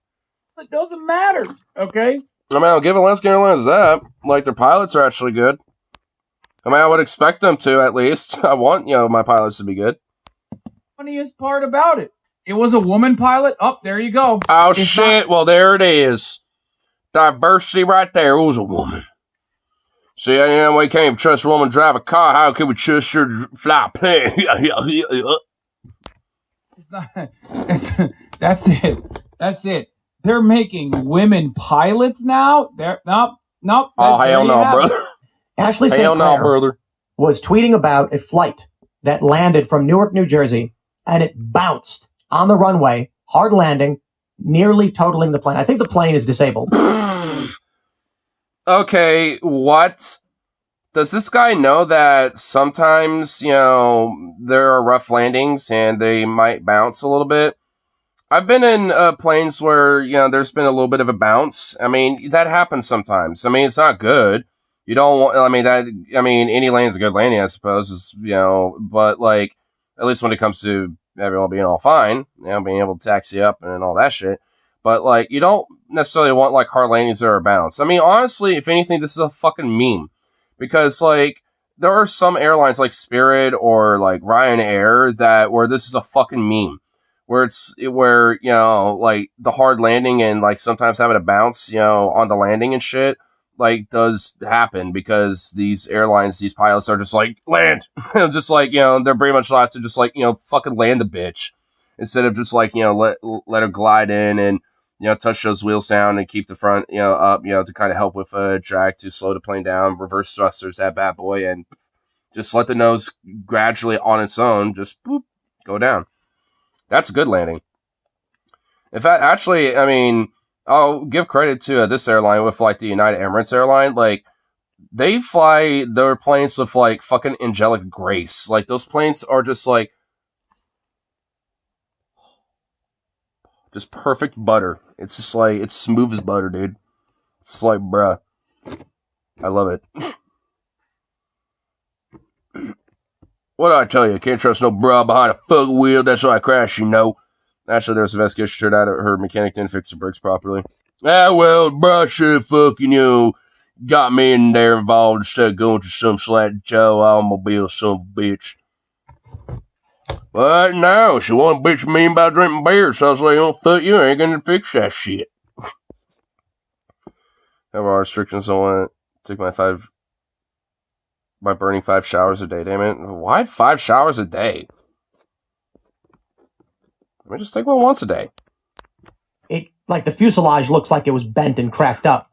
It doesn't matter, okay? I mean, I'll give Alaska Airlines that. Like, their pilots are actually good. I mean, I would expect them to, at least. I want, my pilots to be good. Funniest part about it. It was a woman pilot. Oh, there you go. Oh, shit. Well, there it is. Diversity right there. It was a woman. See, we can't even trust a woman to drive a car. How can we trust her to fly a plane? It's not, that's it. That's it. They're making women pilots now? Nope. Oh, hell no, brother. Ashley St. Clair was tweeting about a flight that landed from Newark, New Jersey, and it bounced on the runway, hard landing, nearly totaling the plane. I think the plane is disabled. Okay, what? Does this guy know that sometimes, there are rough landings and they might bounce a little bit? I've been in planes where, there's been a little bit of a bounce. I mean, that happens sometimes. I mean, it's not good. You don't want, any landing's a good landing, I suppose, is, but, like, at least when it comes to everyone being all fine, being able to taxi up and all that shit. But, like, you don't necessarily want, like, hard landings or a bounce. I mean, honestly, if anything, this is a fucking meme. Because, like, there are some airlines like Spirit or, like, Ryanair where this is a fucking meme. Where like, the hard landing and, like, sometimes having a bounce, on the landing and shit, like, does happen because these airlines, these pilots are just like, land! Just like, they're pretty much allowed to just, like, fucking land the bitch. Instead of just, like, let her glide in and, touch those wheels down and keep the front, up, to kind of help with drag to slow the plane down, reverse thrusters, that bad boy, and just let the nose gradually on its own, just boop, go down. That's a good landing. In fact, actually, I mean, I'll give credit to this airline with, like, the United Emirates airline. Like, they fly their planes with, like, fucking angelic grace. Like, those planes are just, like, just perfect butter. It's just, like, it's smooth as butter, dude. It's like, bruh. I love it. What did I tell you? Can't trust no bruh behind a fucking wheel. That's why I crashed, you know. Actually, there was an investigation turned out her mechanic didn't fix the brakes properly. Ah, well, bruh should have fucking, got me in there involved instead of going to some Slat Joe automobile son of a bitch. But no, she wanted to bitch me about drinking beer, so I was like, fuck you, I ain't gonna fix that shit. Have our restrictions on it. Take by burning 5 showers a day, damn it. Why 5 showers a day? Let me just take one once a day. Like the fuselage looks like it was bent and cracked up.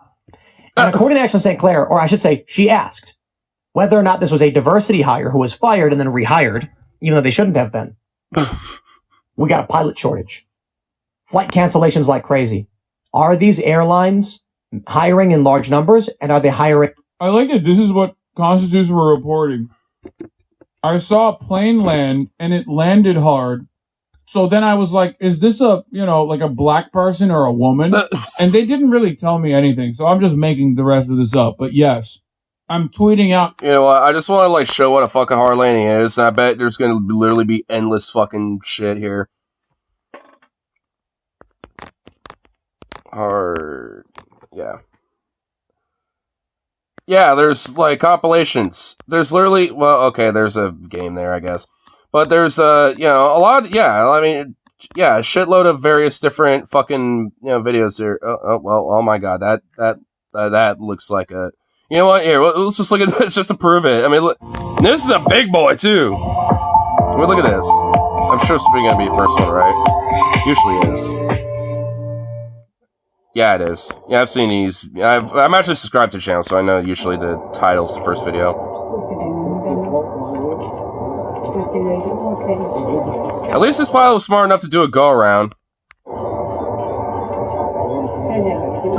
And according to Ashley St. Clair, or I should say, she asked whether or not this was a diversity hire who was fired and then rehired, even though they shouldn't have been. We got a pilot shortage. Flight cancellations like crazy. Are these airlines hiring in large numbers, and are they hiring? I like it. This is what constitutes for reporting. I saw a plane land, and it landed hard. So then I was like, is this like a black person or a woman? And they didn't really tell me anything, so I'm just making the rest of this up. But yes, I'm tweeting out. You know what? I just want to show what a fucking hard landing is, and I bet there's going to literally be endless fucking shit here. Hard. Yeah. Yeah, there's compilations. There's literally, there's a game there, I guess. But there's a lot, a shitload of various different fucking, videos here. Oh my god, that looks like a, you know what, here, let's just look at this just to prove it. I mean, look, this is a big boy, too. I mean, look at this. I'm sure it's gonna be the first one, right? Usually is. Yeah, it is. Yeah, I've seen these. I'm actually subscribed to the channel, so I know usually the title's the first video. At least this pilot was smart enough to do a go-around. Dude,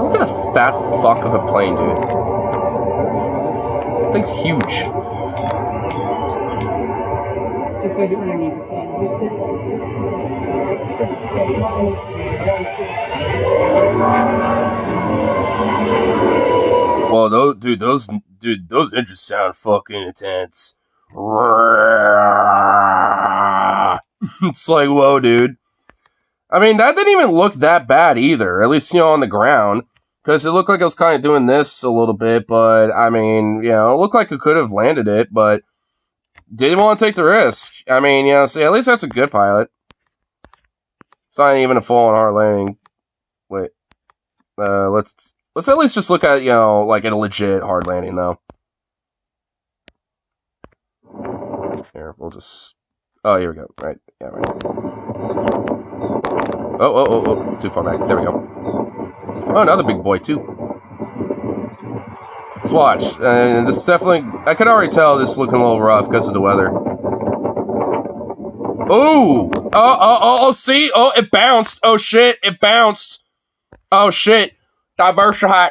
look at a fat fuck of a plane, dude. That thing's huge. Well, those engines sound fucking intense. It's like, whoa, dude. I mean, that didn't even look that bad either. At least, on the ground. Because it looked like it was kind of doing this a little bit. But, I mean, it looked like it could have landed it. But didn't want to take the risk. I mean, see, at least that's a good pilot. It's not even a full-on hard landing. Wait. Let's at least just look at, like a legit hard landing, though. Here, we'll just... Oh, here we go. Right. Yeah, right. Oh. Too far back. There we go. Oh, another big boy, too. Let's watch. And this is definitely... I can already tell this is looking a little rough because of the weather. Ooh! Oh, see? Oh, it bounced. Oh, shit. It bounced. Oh, shit. Diversity high.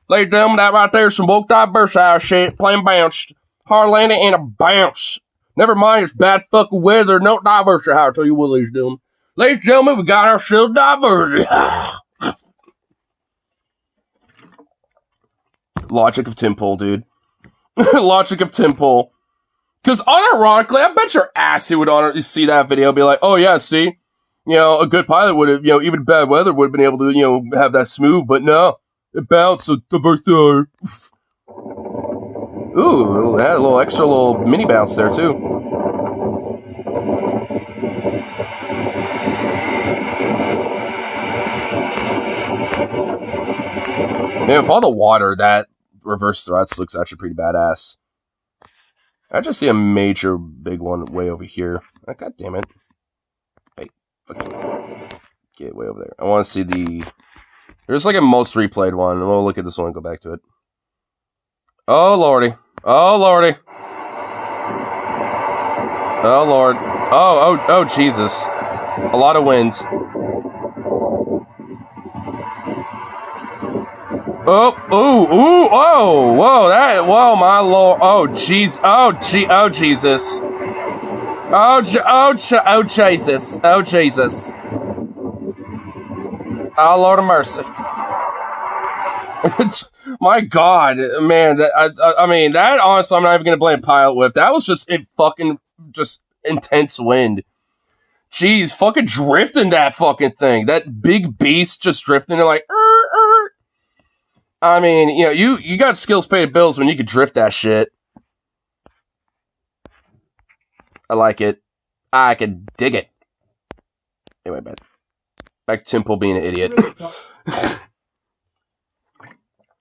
Ladies and gentlemen, that right there is some woke diversity high shit. Plane bounced. Hard landing and a bounce. Never mind, it's bad fucking weather. No diversity high. I'll tell you what, ladies and gentlemen. Ladies and gentlemen, we got ourselves diversity high. Logic of Tim Pool, dude. Logic of Tim Pool. Because unironically, I bet your ass he would see that video and be like, oh yeah, see? A good pilot would have, even bad weather would have been able to, have that smooth, but no. It bounced, so diversity high. Ooh, it had a little extra mini bounce there, too. Man, with all the water, that reverse thrusts looks actually pretty badass. I just see a major big one way over here. Oh, God damn it. Hey, fucking get way over there. I want to see the... There's like a most replayed one. We'll look at this one and go back to it. Oh, lordy. Oh, lordy. Oh, Lord. Oh, Jesus. A lot of wind. Oh, whoa, my Lord. Oh, jeez. Oh, Jesus. Oh, Jesus. Oh, Jesus. Oh, Lord of mercy. My God, man, I mean, that honestly, I'm not even gonna blame Pilot Whip. That was just just intense wind. Jeez, fucking drifting that fucking thing. That big beast just drifting and like, I mean, you got skills paid bills when you could drift that shit. I like it. I can dig it. Anyway, back to Timple being an idiot.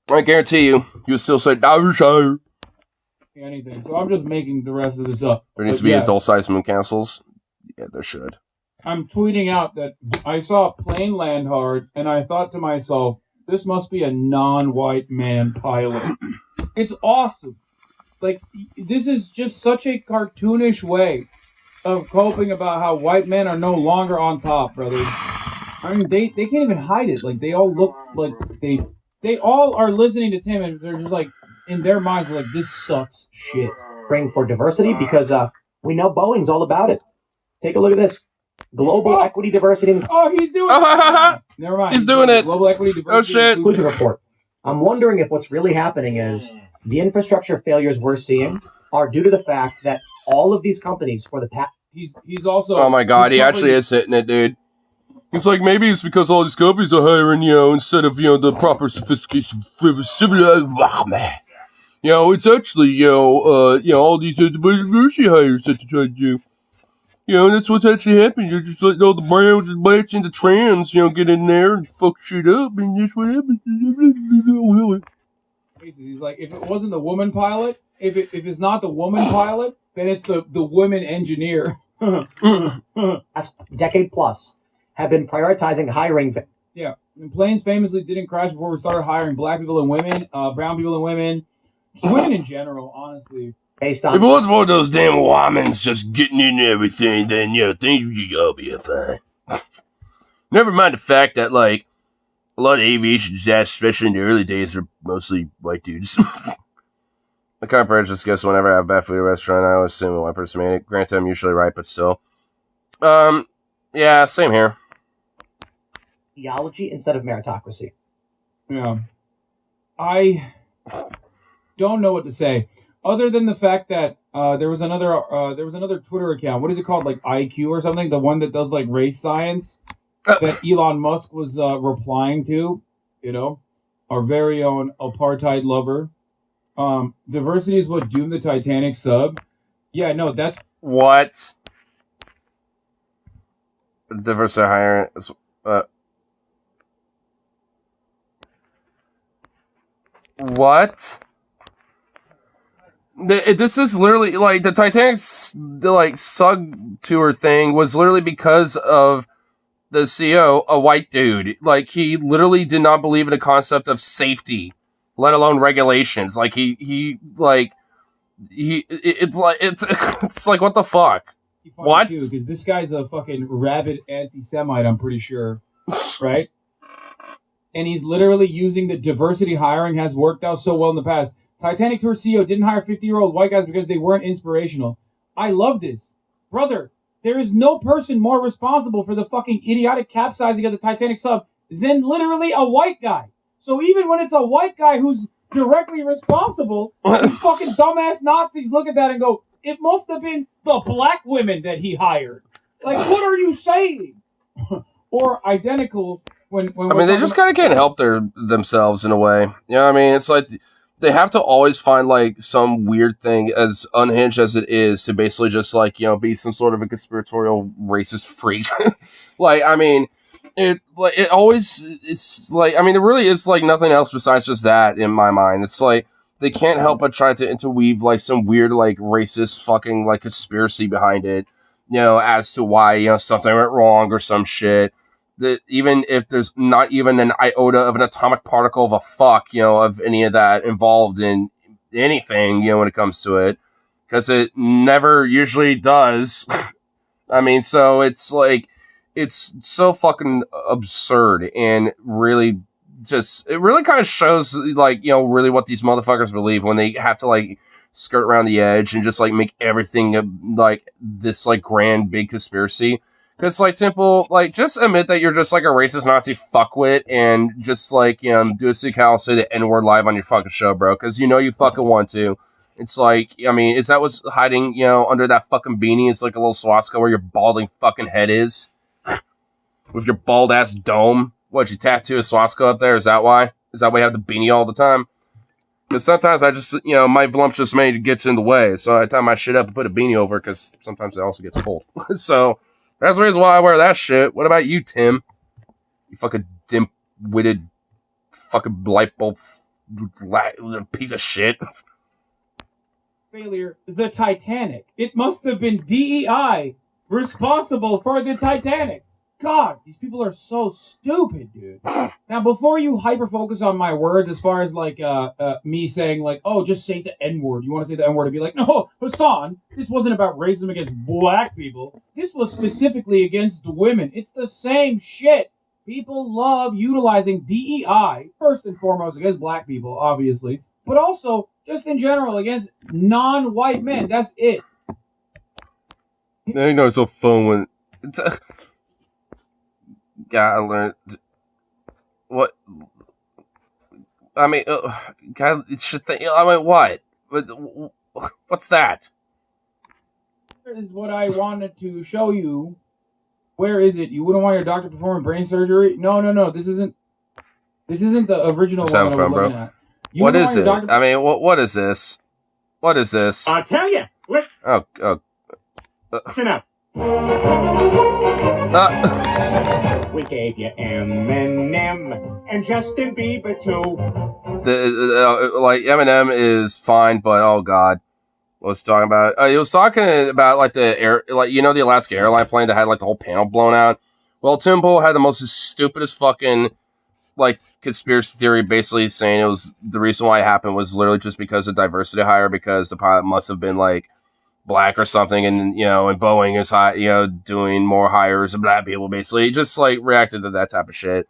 I guarantee you would still say, anything. So I'm just making the rest of this up. There needs to be adult-sized moon castles. Yeah, there should. I'm tweeting out that I saw a plane land hard, and I thought to myself, this must be a non-white man pilot. It's awesome. Like, this is just such a cartoonish way of coping about how white men are no longer on top, brothers. I mean, they can't even hide it. Like, they all look like they all are listening to Tim, and they're just like, in their minds, they're like, this sucks shit. Bring for diversity because we know Boeing's all about it. Take a look at this. Global equity, diversity. Oh, he's doing it. Never mind. He's doing it. Global equity, diversity. Oh, shit. Inclusion report. I'm wondering if what's really happening is the infrastructure failures we're seeing are due to the fact that all of these companies for the past... He's also... Oh, my God. He actually is hitting it, dude. It's like, maybe it's because all these companies are hiring, instead of, the proper sophistication for civilized... it's actually, all these diversity hires that they're trying to do. That's what's actually happening. You're just letting all the browns and blacks and the trans, get in there and fuck shit up, and that's what happens. He's like, if it wasn't the woman pilot, if it's not the woman pilot, then it's the women engineer. Last decade plus have been prioritizing hiring. Yeah, and planes famously didn't crash before we started hiring black people and women, brown people and women in general, honestly. Based on if it wasn't for those damn womans just getting in everything, then think you'll be fine. Never mind the fact that a lot of aviation disasters, especially in the early days, are mostly white dudes. I kind of prejudice guess whenever I have bad food at a restaurant, I always assume a white person made it. Granted, I'm usually right, but still. Yeah, same here. Theology instead of meritocracy. Yeah. I don't know what to say. Other than the fact that there was another Twitter account. What is it called? Like IQ or something? The one that does race science that Elon Musk was replying to. Our very own apartheid lover. Diversity is what doomed the Titanic sub. Yeah, no, that's what. Diversity higher. What? This is literally the Titanic's sub tour thing was literally because of the CEO, a white dude. He literally did not believe in the concept of safety, let alone regulations. It's like what the fuck? What? Because this guy's a fucking rabid anti-Semite, I'm pretty sure, right? And he's literally using the diversity hiring has worked out so well in the past. Titanic Tour CEO didn't hire 50-year-old white guys because they weren't inspirational. I love this. Brother, there is no person more responsible for the fucking idiotic capsizing of the Titanic sub than literally a white guy. So even when it's a white guy who's directly responsible, these fucking dumbass Nazis look at that and go, it must have been the black women that he hired. What are you saying? Or identical when they just kind of can't help themselves in a way. It's like they have to always find some weird thing, as unhinged as it is, to basically just be some sort of a conspiratorial racist freak. It always there really is nothing else besides just that in my mind. It's they can't help but try to interweave some weird racist fucking conspiracy behind it, as to why something went wrong or some shit. That even if there's not even an iota of an atomic particle of a fuck, of any of that involved in anything, when it comes to it, because it never usually does. So it's it's so fucking absurd and really it really kind of shows really what these motherfuckers believe when they have to skirt around the edge and just make everything this grand big conspiracy. Because, like, Temple, like, just admit that you're just, like, a racist Nazi fuckwit and just, like, you know, do a sick how and say the N-word live on your fucking show, bro. Because you know you fucking want to. It's like, I mean, is that what's hiding, you know, under that fucking beanie? It's like a little swastika where your balding fucking head is? With your bald-ass dome? What, you tattoo a swastika up there? Is that why? Is that why you have the beanie all the time? Because sometimes I just, you know, my voluptuous maid gets in the way. So I tie my shit up and put a beanie over because sometimes it also gets cold. So... that's the reason why I wear that shit. What about you, Tim? You fucking dim-witted fucking light bulb piece of shit. Failure, the Titanic. It must have been DEI responsible for the Titanic. God, these people are so stupid, dude. Now, before you hyper-focus on my words as far as, like, me saying, like, oh, just say the N-word. You want to say the N-word and be like, no, Hassan, this wasn't about racism against black people. This was specifically against the women. It's the same shit. People love utilizing DEI, first and foremost, against black people, obviously, but also, just in general, against non-white men. That's it. You know, it's so fun when... God, I learned... what? I mean, God, it should think... I mean, what? What's that? This is what I wanted to show you. Where is it? You wouldn't want your doctor performing brain surgery? No. This isn't the original one that I was looking at. What is it? I mean, what is this? What is this? I'll tell you. Oh. Listen up. We gave you Eminem and Justin Bieber too. Like Eminem is fine, but oh god, what was he talking about? He was talking about like the air, like you know the Alaska airline plane that had like the whole panel blown out. Well, Tim Pool had the most stupidest fucking like conspiracy theory, basically saying it was the reason why it happened was literally just because of diversity hire because the pilot must have been like black or something, and you know, and Boeing is doing more hires of black people. Basically, he just like reacted to that type of shit,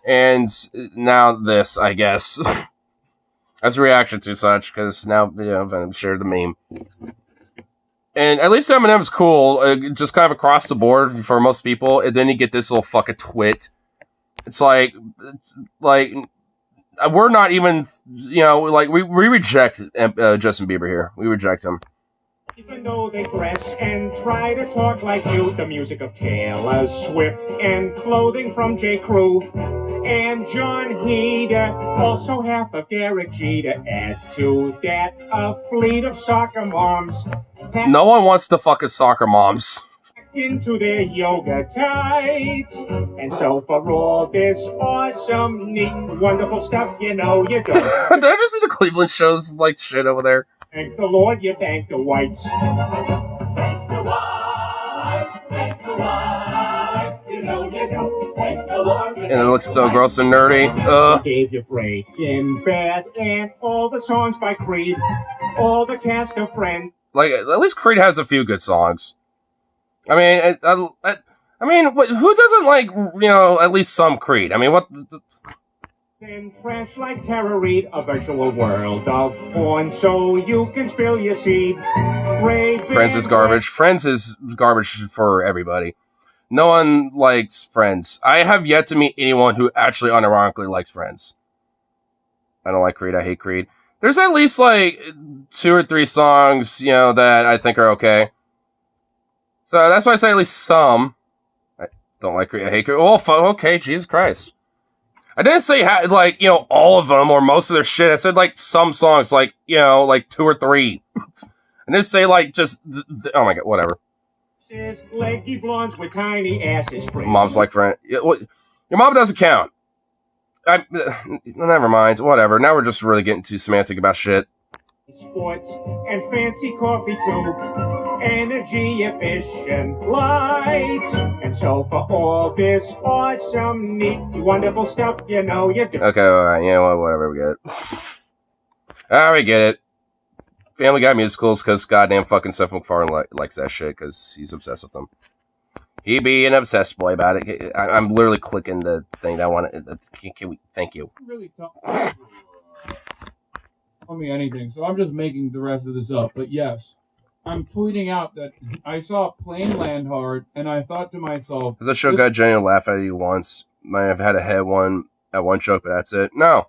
and now this, I guess, as a reaction to such, because now you know Venom shared the meme, and at least Eminem's cool, just kind of across the board for most people, and then you get this little fucking twit. It's like we're not even, you know, like we reject Justin Bieber here. We reject him. Even though they dress and try to talk like you, the music of Taylor Swift and clothing from J. Crew and John Heder, also half of Derek Jeter. Add to that a fleet of soccer moms. No one wants to fuck his soccer moms. Into their yoga tights. And so for all this awesome, neat, wonderful stuff, you know you don't. Did I just see the Cleveland shows like shit over there? Thank the Lord, you thank the whites. Thank the wife, you know you don't thank the Lord. And it looks so gross and nerdy. Gave you Breaking Bad and all the songs by Creed, all the cast of Friends. Like at least Creed has a few good songs. I mean, I mean, who doesn't like, you know, at least some Creed? I mean, what? And trash like Tara Reid, a virtual world of porn, so you can spill your seed. Friends is garbage. Friends is garbage for everybody. No one likes Friends. I have yet to meet anyone who actually unironically likes Friends. I don't like Creed. I hate Creed. There's at least like 2 or 3 songs, you know, that I think are okay. So that's why I say at least some. I don't like Creed. I hate Creed. Oh, okay, Jesus Christ. I didn't say, like, you know, all of them or most of their shit. I said, like, some songs, like, you know, like 2 or 3. I didn't say, like, just, oh my god, whatever. Leggy blondes with tiny asses. Mom's like, friend. Your mom doesn't count. Never mind, whatever. Now we're just really getting too semantic about shit. Sports and fancy coffee too. Energy efficient lights. And so for all this awesome, neat, wonderful stuff, you know you do. Okay, alright, you know what, whatever, we get it. Alright, we get it. Family Guy musicals, because goddamn fucking Seth MacFarlane likes that shit, because he's obsessed with them. He be an obsessed boy about it. I'm literally clicking the thing that I want to... Can we... Thank you. Really tell me anything, so I'm just making the rest of this up. But yes, I'm tweeting out that I saw a plane land hard, and I thought to myself, Has that show got Jenny to laugh at you once? Might have had a head one at one joke, but that's it. No.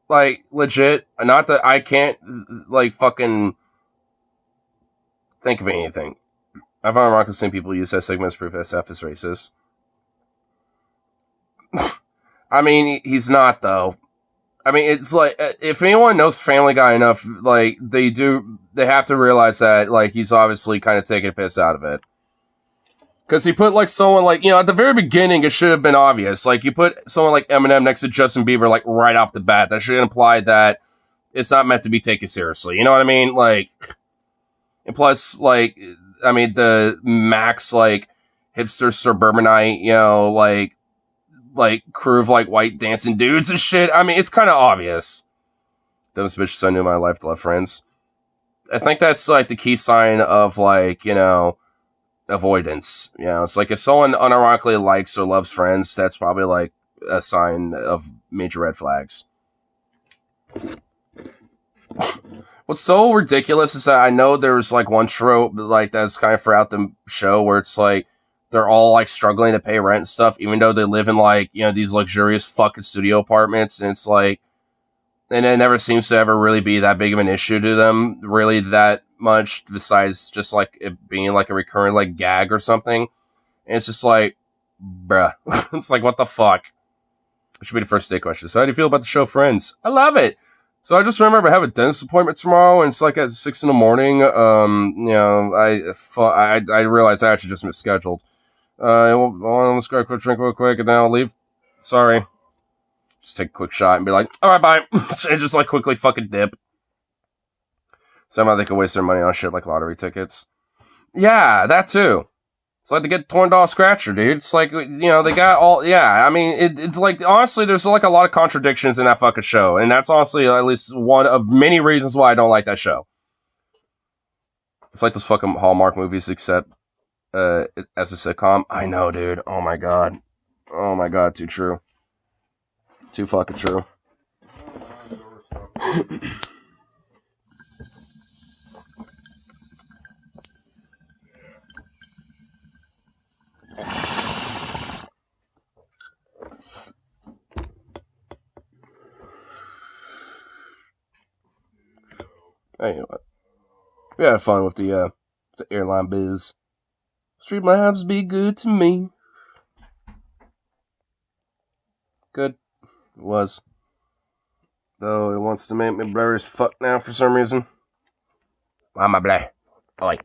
Like, legit, not that I can't, like, fucking think of anything. I found ironically seen people use that segment as proof that SF is racist. I mean, he's not, though. I mean, it's like, if anyone knows Family Guy enough, like, they have to realize that, like, he's obviously kind of taking a piss out of it. Because he put, like, someone, like, you know, at the very beginning, it should have been obvious. Like, you put someone like Eminem next to Justin Bieber, like, right off the bat. That should imply that it's not meant to be taken seriously. You know what I mean? Like, and plus, like, I mean, the Max, like, hipster suburbanite, you know, like, crew of, like, white dancing dudes and shit. I mean, it's kind of obvious. Those bitches I knew in my life to love friends. I think that's, like, the key sign of, like, you know, avoidance. You know, it's like if someone unironically likes or loves friends, that's probably, like, a sign of major red flags. What's so ridiculous is that I know there's, like, one trope, like, that's kind of throughout the show where it's, like, they're all, like, struggling to pay rent and stuff, even though they live in, like, you know, these luxurious fucking studio apartments, and it's, like, and it never seems to ever really be that big of an issue to them, really that much, besides just, like, it being, like, a recurring, like, gag or something. And it's just, like, bruh. It's like, what the fuck? It should be the first day question. So how do you feel about the show Friends? I love it! So I just remember I have a dentist appointment tomorrow, and it's like at 6 in the morning. You know, I realized I actually just misscheduled. Let's go quick drink real quick, and then I'll leave. Sorry. Just take a quick shot and be like, alright, bye. And just, like, quickly fucking dip. Somehow they could waste their money on shit like lottery tickets. Yeah, that too. It's like they get $20 scratcher, dude. It's like, you know, they got all, yeah, I mean, it's like, honestly, there's, like, a lot of contradictions in that fucking show, and that's honestly at least one of many reasons why I don't like that show. It's like those fucking Hallmark movies, except as a sitcom. I know, dude. Oh my god. Oh my god, too true. Too fucking true. Anyway, we had fun with the airline biz. Streamlabs be good to me. Good. It was. Though it wants to make me blurry as fuck now for some reason. Why am I blurry? Oh, wait.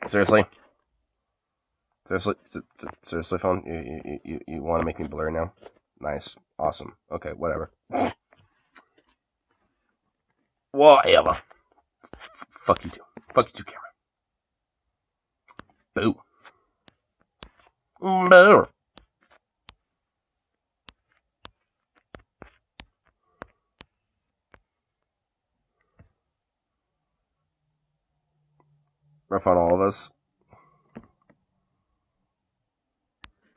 Seriously? Seriously, phone? You want to make me blurry now? Nice. Awesome. Okay, whatever. Whatever. Fuck you too. Fuck you too, camera. Boo. Boo. Rough on all of us.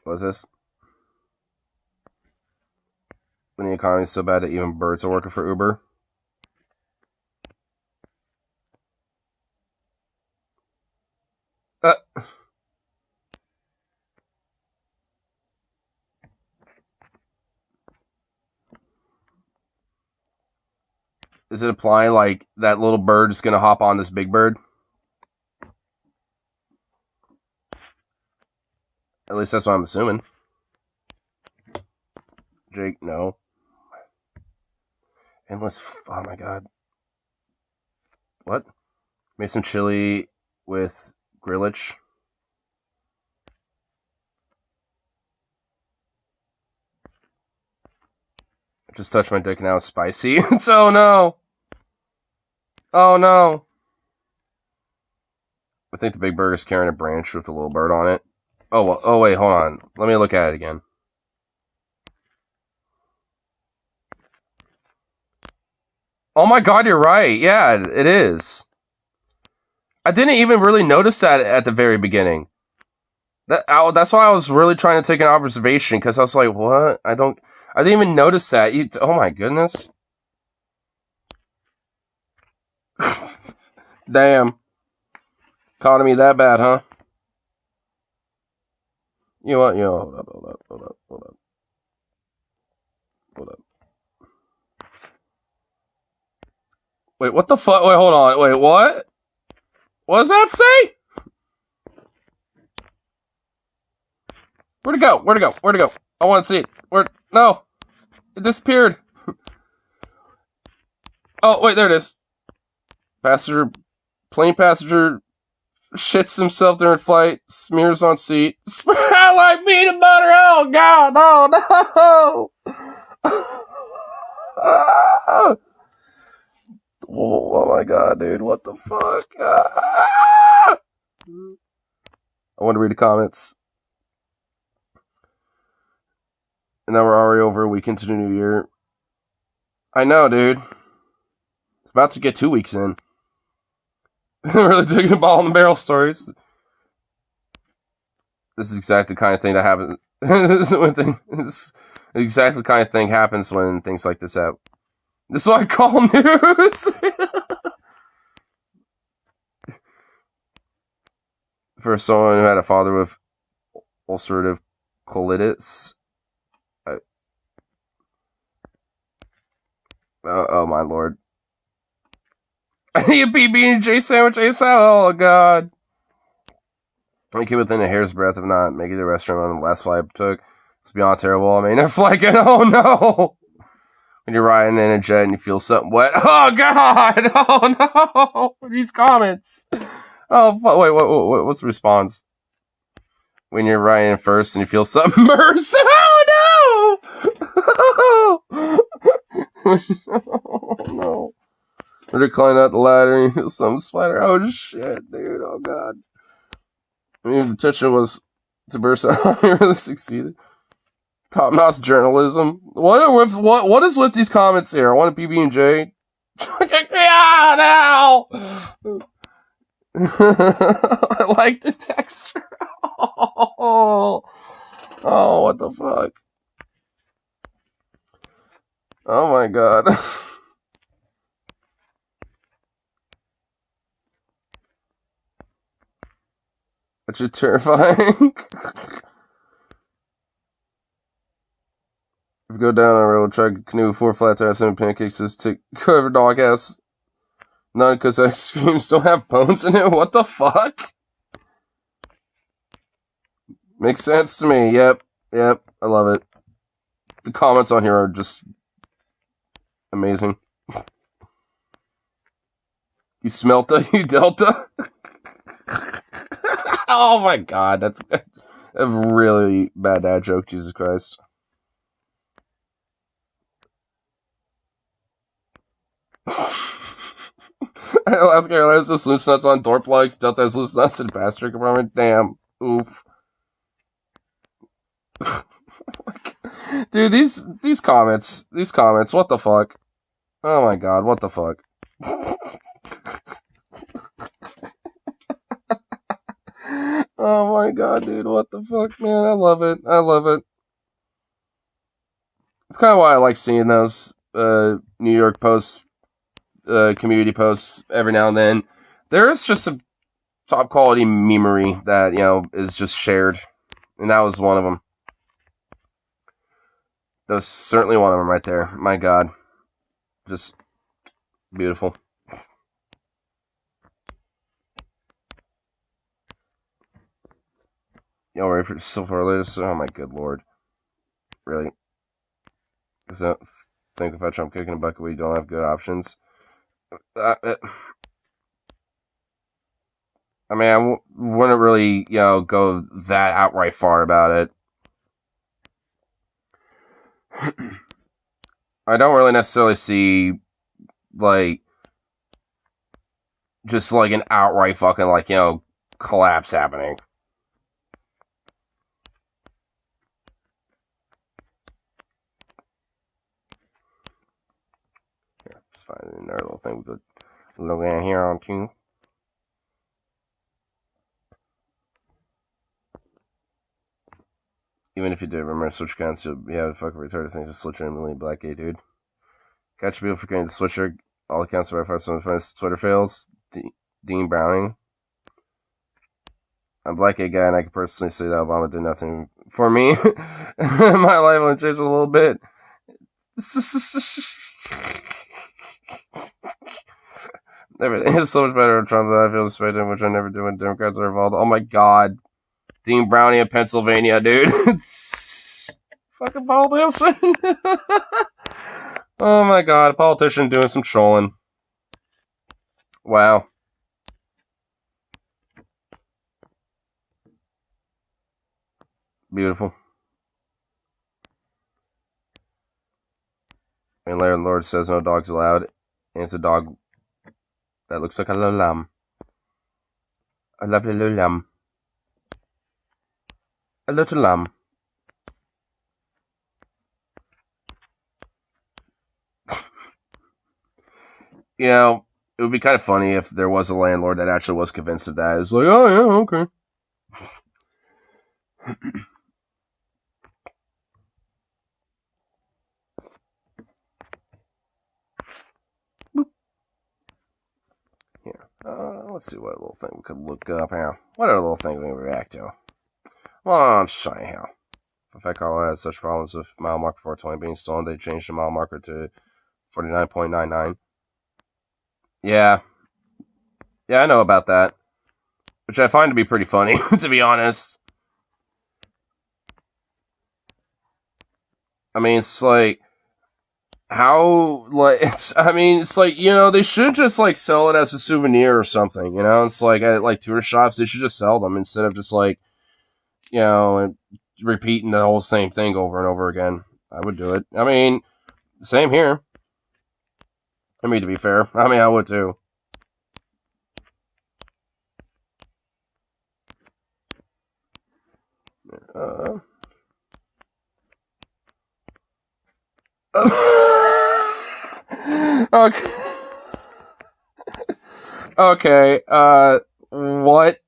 What is this? When the economy is so bad that even birds are working for Uber. Is it implying like that little bird is gonna hop on this big bird? At least that's what I'm assuming. Jake, no. Endless. Oh my god. What? Made some chili with grillage. Just touched my dick and now it's spicy. Oh no. Oh no. I think the big bird is carrying a branch with a little bird on it. Oh, well, oh wait, hold on. Let me look at it again. Oh my god, you're right. Yeah, it is. I didn't even really notice that at the very beginning. That's why I was really trying to take an observation, because I was like, what? I didn't even notice that. Oh my goodness. Damn. Economy that bad, huh? You know what? Hold up. Wait, what the fuck? Wait, hold on. Wait, what? What does that say? Where'd it go? I want to see it. No. It disappeared. Oh, wait, there it is. Plane passenger shits himself during flight, smears on seat. Spread like peanut butter. Oh, God. Oh, no. Oh my God, dude. What the fuck? I want to read the comments. And now we're already over a week into the new year. I know, dude. It's about to get 2 weeks in. Really digging the ball in the barrel stories. This is exactly the kind of thing that happens. This is exactly the kind of thing happens when things like this happen. This is what I call news. For someone who had a father with ulcerative colitis. Oh my lord. I need a PB&J sandwich ASAP. Oh god. I came within a hair's breadth of not making the restaurant on the last flight I took. It's beyond terrible. I mean, they're flying. Oh no. When you're riding in a jet and you feel something wet. Oh god! Oh no! These comments. Oh wait, what's the response? When you're riding in first and you feel something immersed. Oh no! Oh no! When you're climbing out the ladder and you feel something splatter. Oh shit, dude! Oh god! I mean, if the tension was to burst out, you really succeeded. Top-notch journalism. What is with these comments here? I want a PB&J. Yeah, now. I like the texture. Oh, what the fuck? Oh my god. That's just terrifying. If you go down a road, try canoe 4 flat tires, 7 pancakes, just take cover dog ass. None because ice creams don't have bones in it. What the fuck? Makes sense to me. Yep. I love it. The comments on here are just amazing. You Smelta, you Delta. Oh my god, that's a really bad dad joke. Jesus Christ. Alaska Airlines has loose nuts on door plugs. Delta has loose nuts in the passenger compartment. Damn. Oof. Dude, these comments. What the fuck? Oh my god, what the fuck? Oh my god, dude, what the fuck, man? I love it. It's kind of why I like seeing those New York Post community posts every now and then. There's just some top quality memery that, is just shared. And that was one of them. That was certainly one of them right there. My god. Just beautiful. Y'all ready for so far later? Oh my good lord. Really? Because I think if I try kicking a bucket, we don't have good options. I mean, I wouldn't really, go that outright far about it. I don't really necessarily see, just an outright fucking, collapse happening. Here, just find another little thing we could look at here on too. Even if you did remember switch counts, you'll be having fucking retarded things to switch randomly black gay dude. Catch people forgetting to switch all accounts by some of his Twitter fails. Dean Browning. I'm a black gay guy, and I can personally say that Obama did nothing for me. My life only changed a little bit. Everything is so much better with Trump than I feel suspected, which I never do when Democrats are involved. Oh my god. Dean Browning in Pennsylvania, dude. Fucking politician. Oh my god, a politician doing some trolling. Wow. Beautiful. And landlord says no dogs allowed. And it's a dog that looks like a little lamb. A lovely little lamb. A little lamb. You know, it would be kind of funny if there was a landlord that actually was convinced of that. It was like, oh yeah, okay. Here, let's see what little thing we could look up here. What other little thing we can react to? Well, I'm shy here. If I call has such problems with mile marker 420 being stolen, they changed the mile marker to 49.99. Yeah. Yeah, I know about that. Which I find to be pretty funny, to be honest. I mean, it's like, how, like, it's like, you know, they should just, like, sell it as a souvenir or something, you know? It's like, at, like, tourist shops, they should just sell them instead of just, like, you know, repeating the whole same thing over and over again. I would do it. I mean, same here. I mean, to be fair, I mean, I would too. Okay. Okay, what?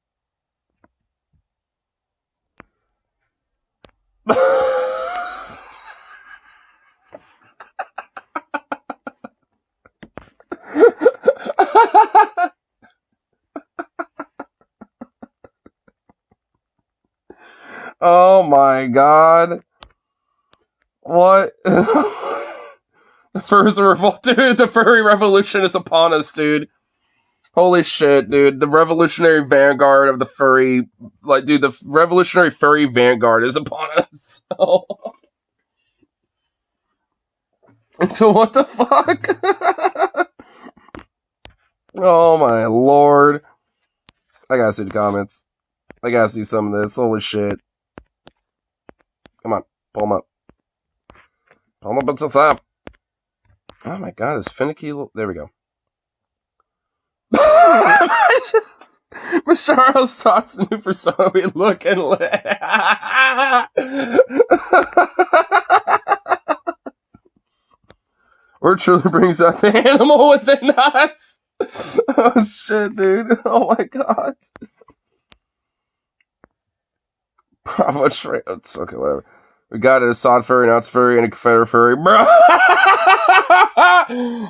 Oh my god. What? The furs are revolt, dude. The furry revolution is upon us, dude. Holy shit, dude. The revolutionary vanguard of the furry, like, dude, the revolutionary furry vanguard is upon us. Oh. So what the fuck? Oh my lord. I gotta see the comments. I gotta see some of this. Holy shit. Come on, pull them up. Pull them up to the top. Oh my god, this finicky. There we go. Masharo's thoughts new persona we look and or truly brings out the animal within us. Oh shit, dude. Oh my god. Bravo straight. It's okay, whatever. We got an Assad furry, now it's furry, and a Confederate furry. Bro.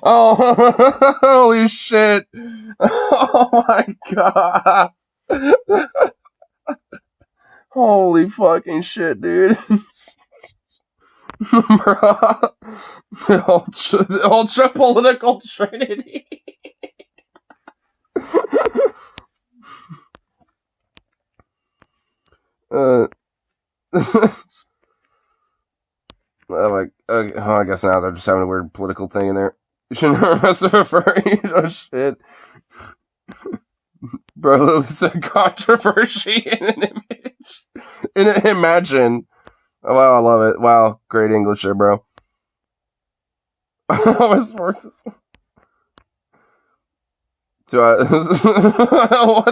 Oh, holy shit. Oh my god. Holy fucking shit, dude. Bruh. The ultra political trinity. I guess now they're just having a weird political thing in there. You shouldn't arrest a furry. Oh shit. Bro, Lily said controversy in an image. In an imagine. Oh, wow, I love it. Wow, great English there, bro. What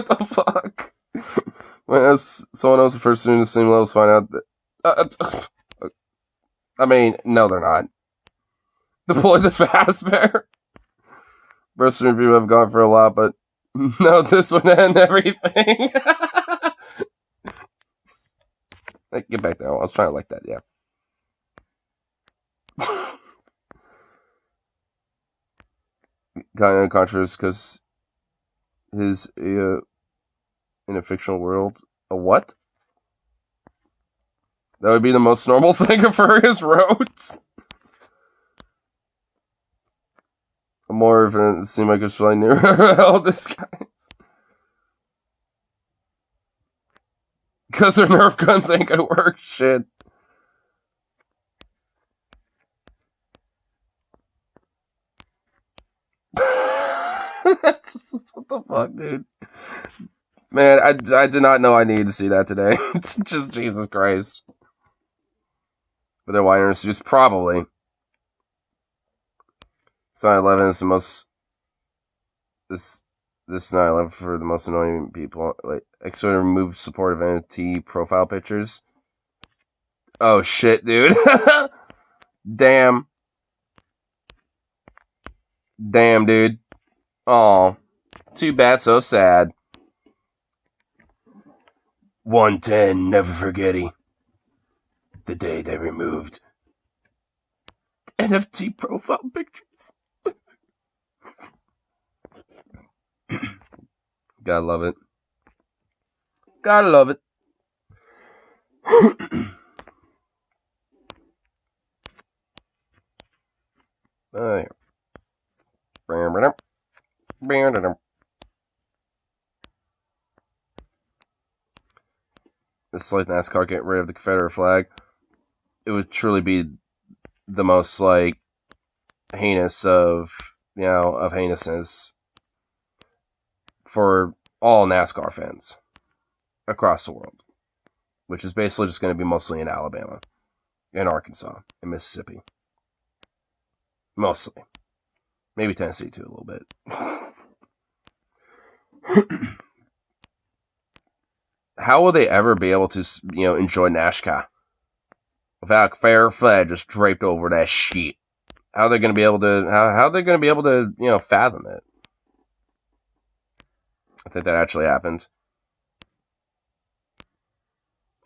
the fuck? When someone else the first student in the same levels find out that. I mean, no, they're not. Deploy the fast bear. Most people have gone for a lot, but no, this would end everything. Like, get back there. I was trying to like that, yeah. kind of controversy because his in a fictional world. A what? That would be the most normal thing a furries wrote. More of it seemed like it's really near all this guys. Because their Nerf guns ain't gonna work. Shit. What the fuck, dude? Man, I did not know I needed to see that today. Just Jesus Christ. But then why introduce probably. It's 9/11 is the most. This 9/11 for the most annoying people. Like, X-Twitter removed support of NFT profile pictures. Oh shit, dude. Damn. Damn, dude. Aw. Too bad, so sad. 110, never forgetty. The day they removed NFT profile pictures. Gotta love it. Gotta love it. This like NASCAR getting rid of the Confederate flag. It would truly be the most like heinous of heinousness for all NASCAR fans across the world, which is basically just going to be mostly in Alabama, in Arkansas, in Mississippi, mostly, maybe Tennessee too a little bit. How will they ever be able to, enjoy NASCAR without a fair flag just draped over that shit? How are they going to be able to? How are they going to be able to, fathom it? I think that actually happened.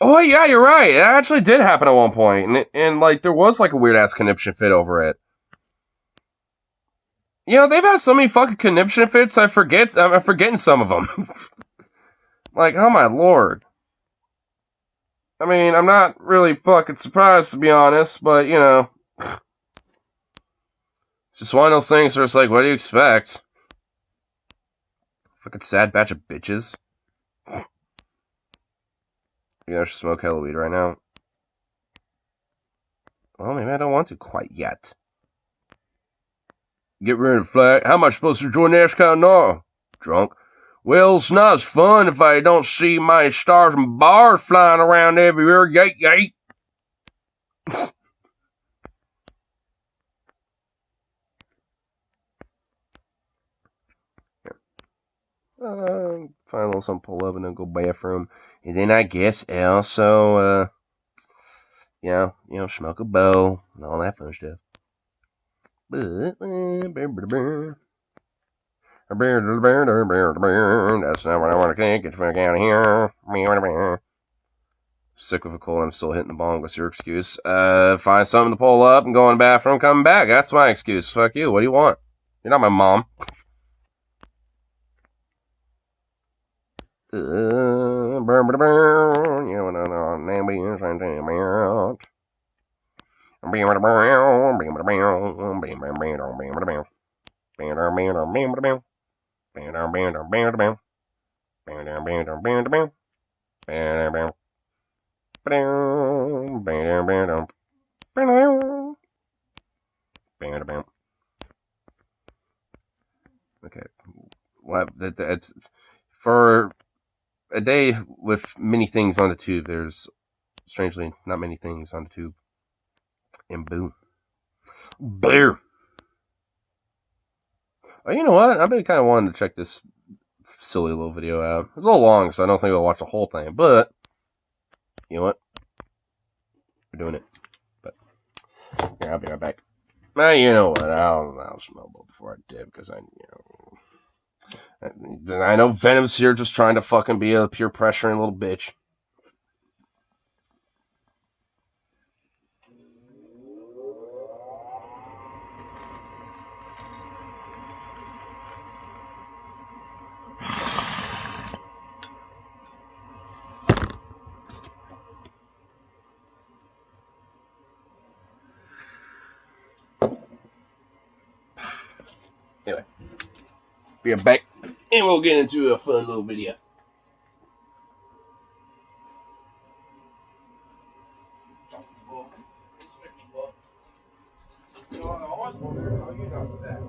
Oh yeah, you're right. It actually did happen at one point, and like there was like a weird ass conniption fit over it. They've had so many fucking conniption fits. I'm forgetting some of them. Like, oh my lord. I mean, I'm not really fucking surprised to be honest, but it's just one of those things where it's like, what do you expect? Fucking sad batch of bitches. I should smoke hella weed right now. Well, maybe I don't want to quite yet. Get rid of the flag. How am I supposed to join NASCAR now? Drunk. Well, it's not as fun if I don't see my stars and bars flying around everywhere. Yay, yay. Find a little something pull up and then go bathroom. And then I guess also, smoke a bow and all that fun stuff. That's not what I want to think. Get the fuck out of here. Sick with a cold. I'm still hitting the bong. What's your excuse? Find something to pull up and go in the bathroom, come back. That's my excuse. Fuck you. What do you want? You're not my mom. Okay. Well, that's for a day with many things on the tube. There's strangely not many things on the tube. And boom. Bear. Oh, you know what? I've been kind of wanting to check this silly little video out. It's a little long, so I don't think I'll watch the whole thing. But you know what? We're doing it. But yeah, I'll be right back. You know what? I'll smell before I dip because I know Venom's here just trying to fucking be a peer pressuring little bitch. Be right back, and we'll get into a fun little video. I always wonder how you got that.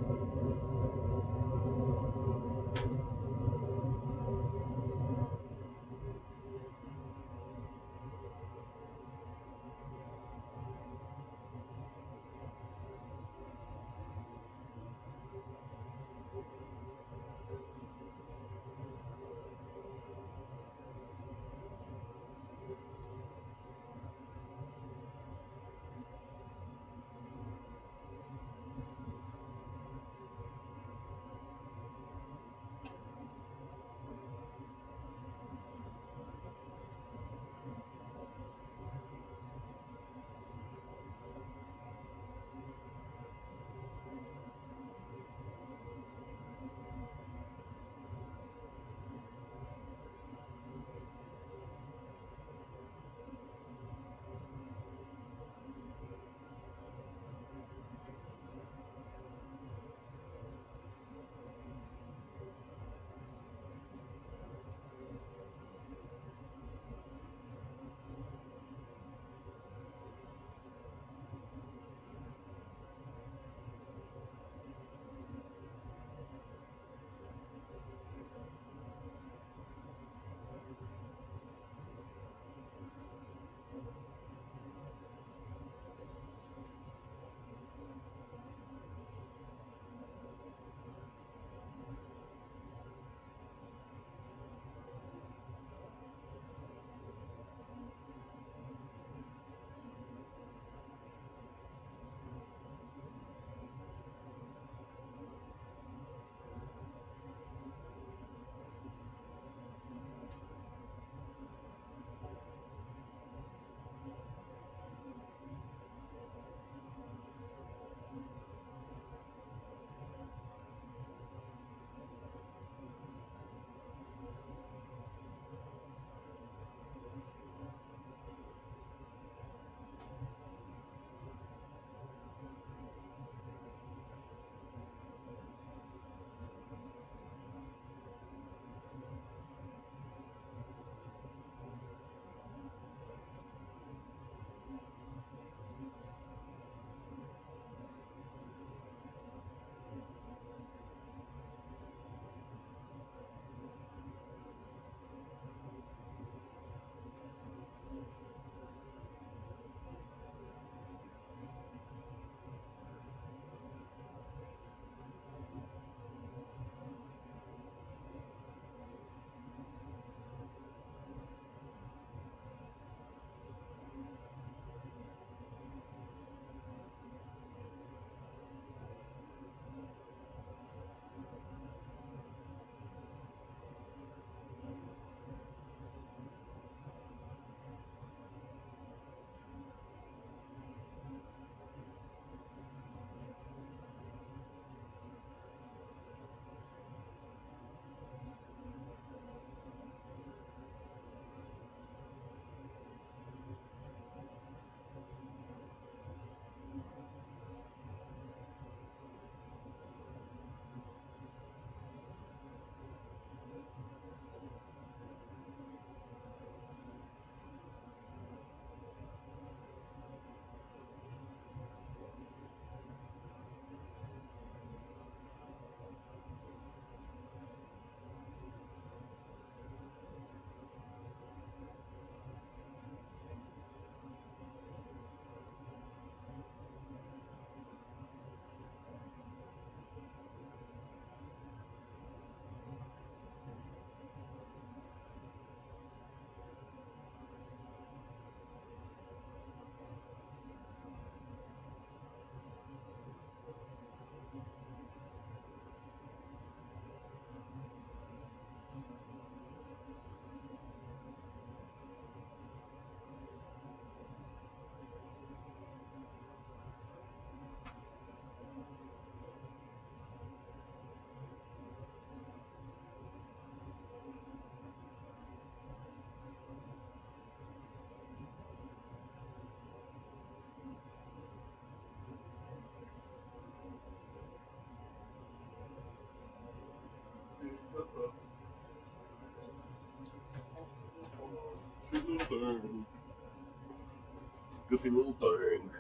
Goofy little thing.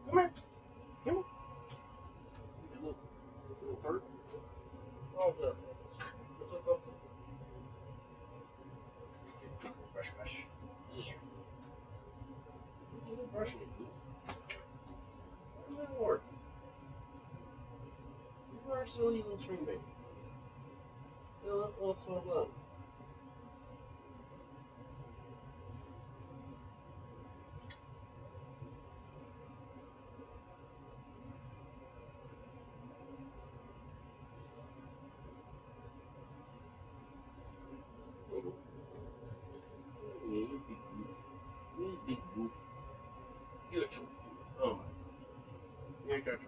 Come here. Come here. Goofy little bird. Oh, yeah. Brush, brush. Yeah. Brushing it, Goof. Lord. You are a silly little string baby. Still up, little small blood. Yeah, you big goof. You big goof. You're a troll. Oh my. You're a troll.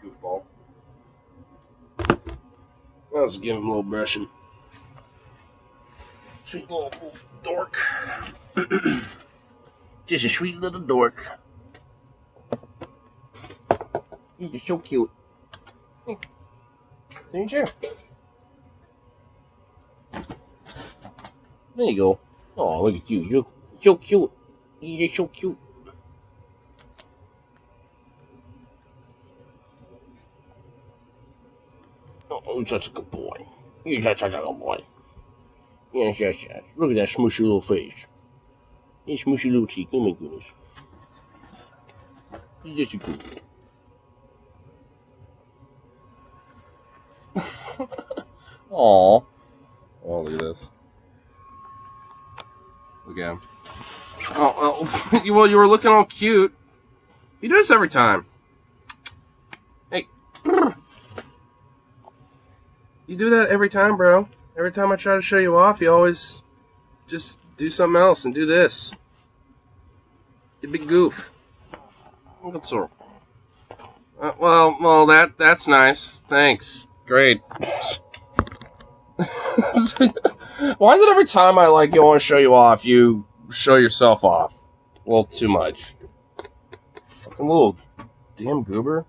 Goofball. Let's give him a little brushing. Sweet little dork. Just a sweet little dork. You're just so cute. Hey, sit in your chair. There you go. Oh, look at you. You're so cute. You're just so cute. Oh, you're such a good boy. You're such a good boy. Yes, yes, yes. Look at that smushy little face. That smushy little cheek. Oh my goodness. He's just a goof. Aww. Oh, look at this. Look at him. Oh, well, you were looking all cute. You do this every time. Hey. You do that every time, bro. Every time I try to show you off, you always just do something else and do this. You big goof. What's up? Well, that's nice. Thanks. Great. Why is it every time I you want to show you off, you show yourself off? A little too much. Fucking little damn goober.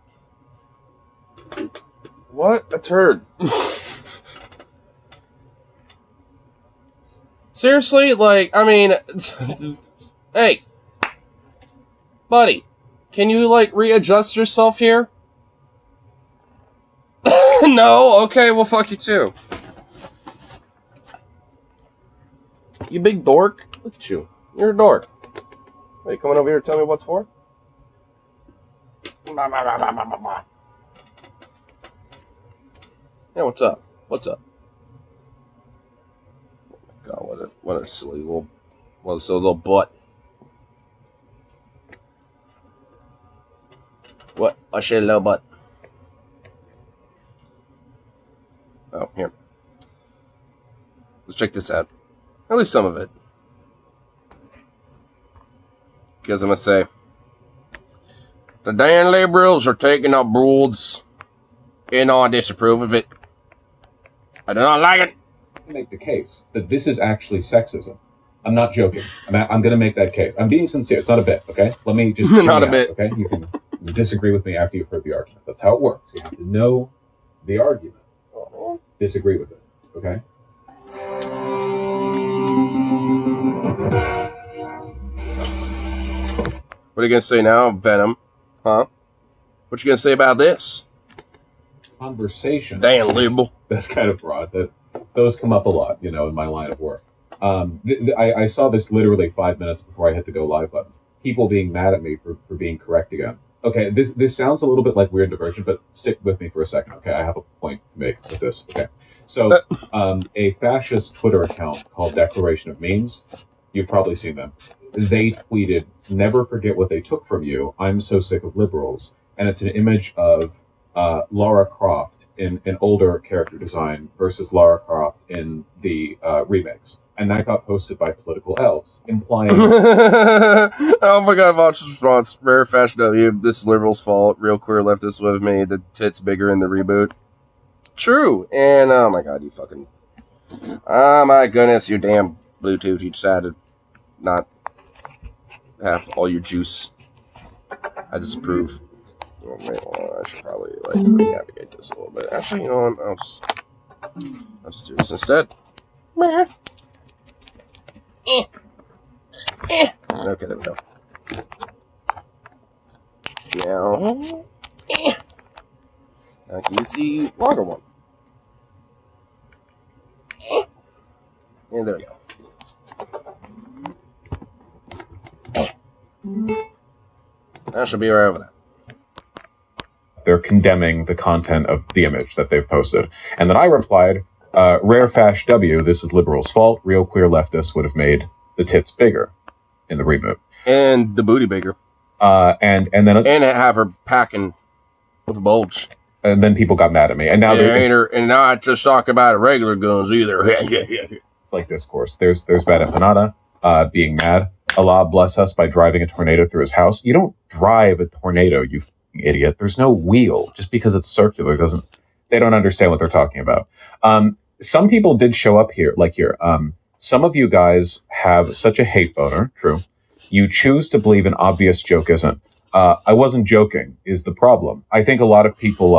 What a turd. Seriously, I mean, hey, buddy, can you readjust yourself here? No? Okay, well, fuck you too. You big dork. Look at you. You're a dork. Are you coming over here to tell me what's for? Yeah, what's up? What's up? Oh my god, what a silly little butt. What? I shit a little butt. Oh, here. Let's check this out. At least some of it. Because I'm going to say, the damn liberals are taking up broads, and I disapprove of it. I do not like it. Make the case that this is actually sexism. I'm not joking. I'm going to make that case. I'm being sincere. It's not a bit, okay? Let me just... Not a bit. Okay? You can disagree with me after you've heard the argument. That's how it works. You have to know the argument. Disagree with it, okay? What are you going to say now, Venom? Huh? What you going to say about this? Conversation. Damn, liberal. That's kind of broad. Those come up a lot, in my line of work. I saw this literally 5 minutes before I hit the go live button. People being mad at me for being correct again. Okay, this sounds a little bit like weird diversion, but stick with me for a second, okay? I have a point to make with this, okay? So, a fascist Twitter account called Declaration of Memes, you've probably seen them. They tweeted, "Never forget what they took from you. I'm so sick of liberals." And it's an image of Lara Croft in an older character design versus Lara Croft in the remakes. And that got posted by Political Elves, implying... Oh my god, Monster's response. Rare fashion W. This is liberal's fault. Real queer leftist with me. The tits bigger in the reboot. True. And oh my god, you fucking... Oh my goodness, your damn Bluetooth. You decided not... have all your juice. I disapprove. Oh, wait, well, I should probably like navigate this a little bit. Actually, you know what? I'll just do this instead. Okay, there we go. Now can you see longer one? And there we go. That should be right over there. They're condemning the content of the image that they've posted. And then I replied, Rare Fash W, this is liberals' fault. Real queer leftists would have made the tits bigger in the reboot. And the booty bigger. And then have her packing with a bulge. And then people got mad at me. And now and not just talk about regular guns either. It's like discourse. There's Bad Empanada being mad. Allah bless us by driving a tornado through his house. You don't drive a tornado, you idiot. There's no wheel. Just because it's circular doesn't. They don't understand what they're talking about. Some people did show up here. Some of you guys have such a hate boner. True. You choose to believe an obvious joke isn't. I wasn't joking. Is the problem? I think a lot of people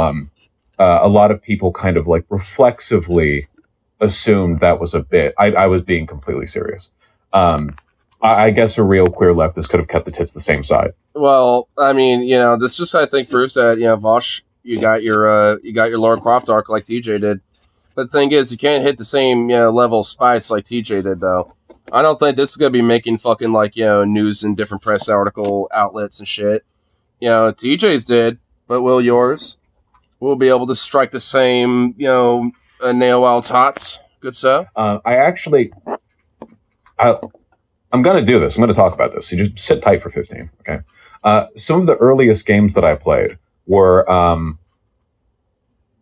kind of like reflexively assumed that was a bit. I was being completely serious. I guess a real queer leftist could have kept the tits the same side. Well, I mean, you know, this just I think proves that, you know, Vosh, you got your Lara Croft arc like TJ did. But the thing is, you can't hit the same, you know, level of spice like TJ did, though. I don't think this is gonna be making fucking like, you know, news in different press article outlets and shit. You know, TJ's did, but will yours? We'll be able to strike the same, you know, nail while it's hot. Good sir. I'm going to do this. I'm going to talk about this. You just sit tight for 15, okay? Some of the earliest games that I played were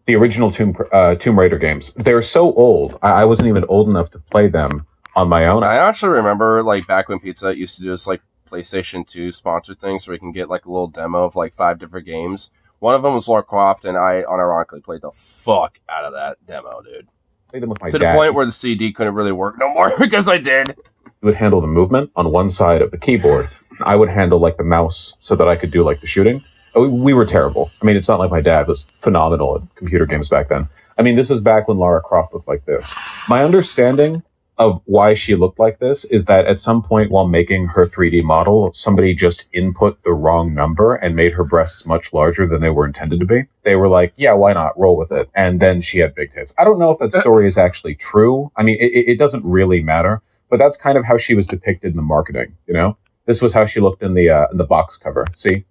the original Tomb Raider games. They're so old, I wasn't even old enough to play them on my own. I actually remember, like, back when Pizza Hut used to do this, like, PlayStation 2 sponsored things where you can get, like, a little demo of, like, 5 different games. One of them was Lara Croft, and I unironically played the fuck out of that demo, dude. Played them with my dad. The point where the CD couldn't really work no more because I did. You would handle the movement on one side of the keyboard. I would handle like the mouse so that I could do like the shooting. We were terrible. I mean, it's not like my dad was phenomenal at computer games back then. I mean, this is back when Lara Croft looked like this. My understanding of why she looked like this is that at some point while making her 3D model, somebody just input the wrong number and made her breasts much larger than they were intended to be. They were like, yeah, why not? Roll with it. And then she had big tits. I don't know if that story is actually true. I mean, it doesn't really matter. But that's kind of how she was depicted in the marketing, you know? This was how she looked in the box cover. See?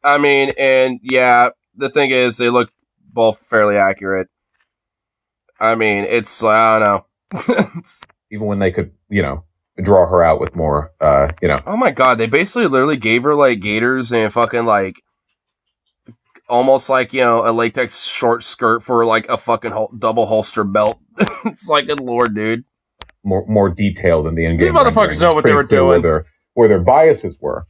I mean, and yeah, the thing is, they look both fairly accurate. I mean, it's, I don't know. Even when they could, you know, draw her out with more, you know. Oh my god, they basically literally gave her, like, gaiters and fucking, like, almost like, you know, a latex short skirt for, like, a fucking double holster belt. It's like, good lord, dude. More detailed in the in-game. These motherfuckers know what they were doing. Where their biases were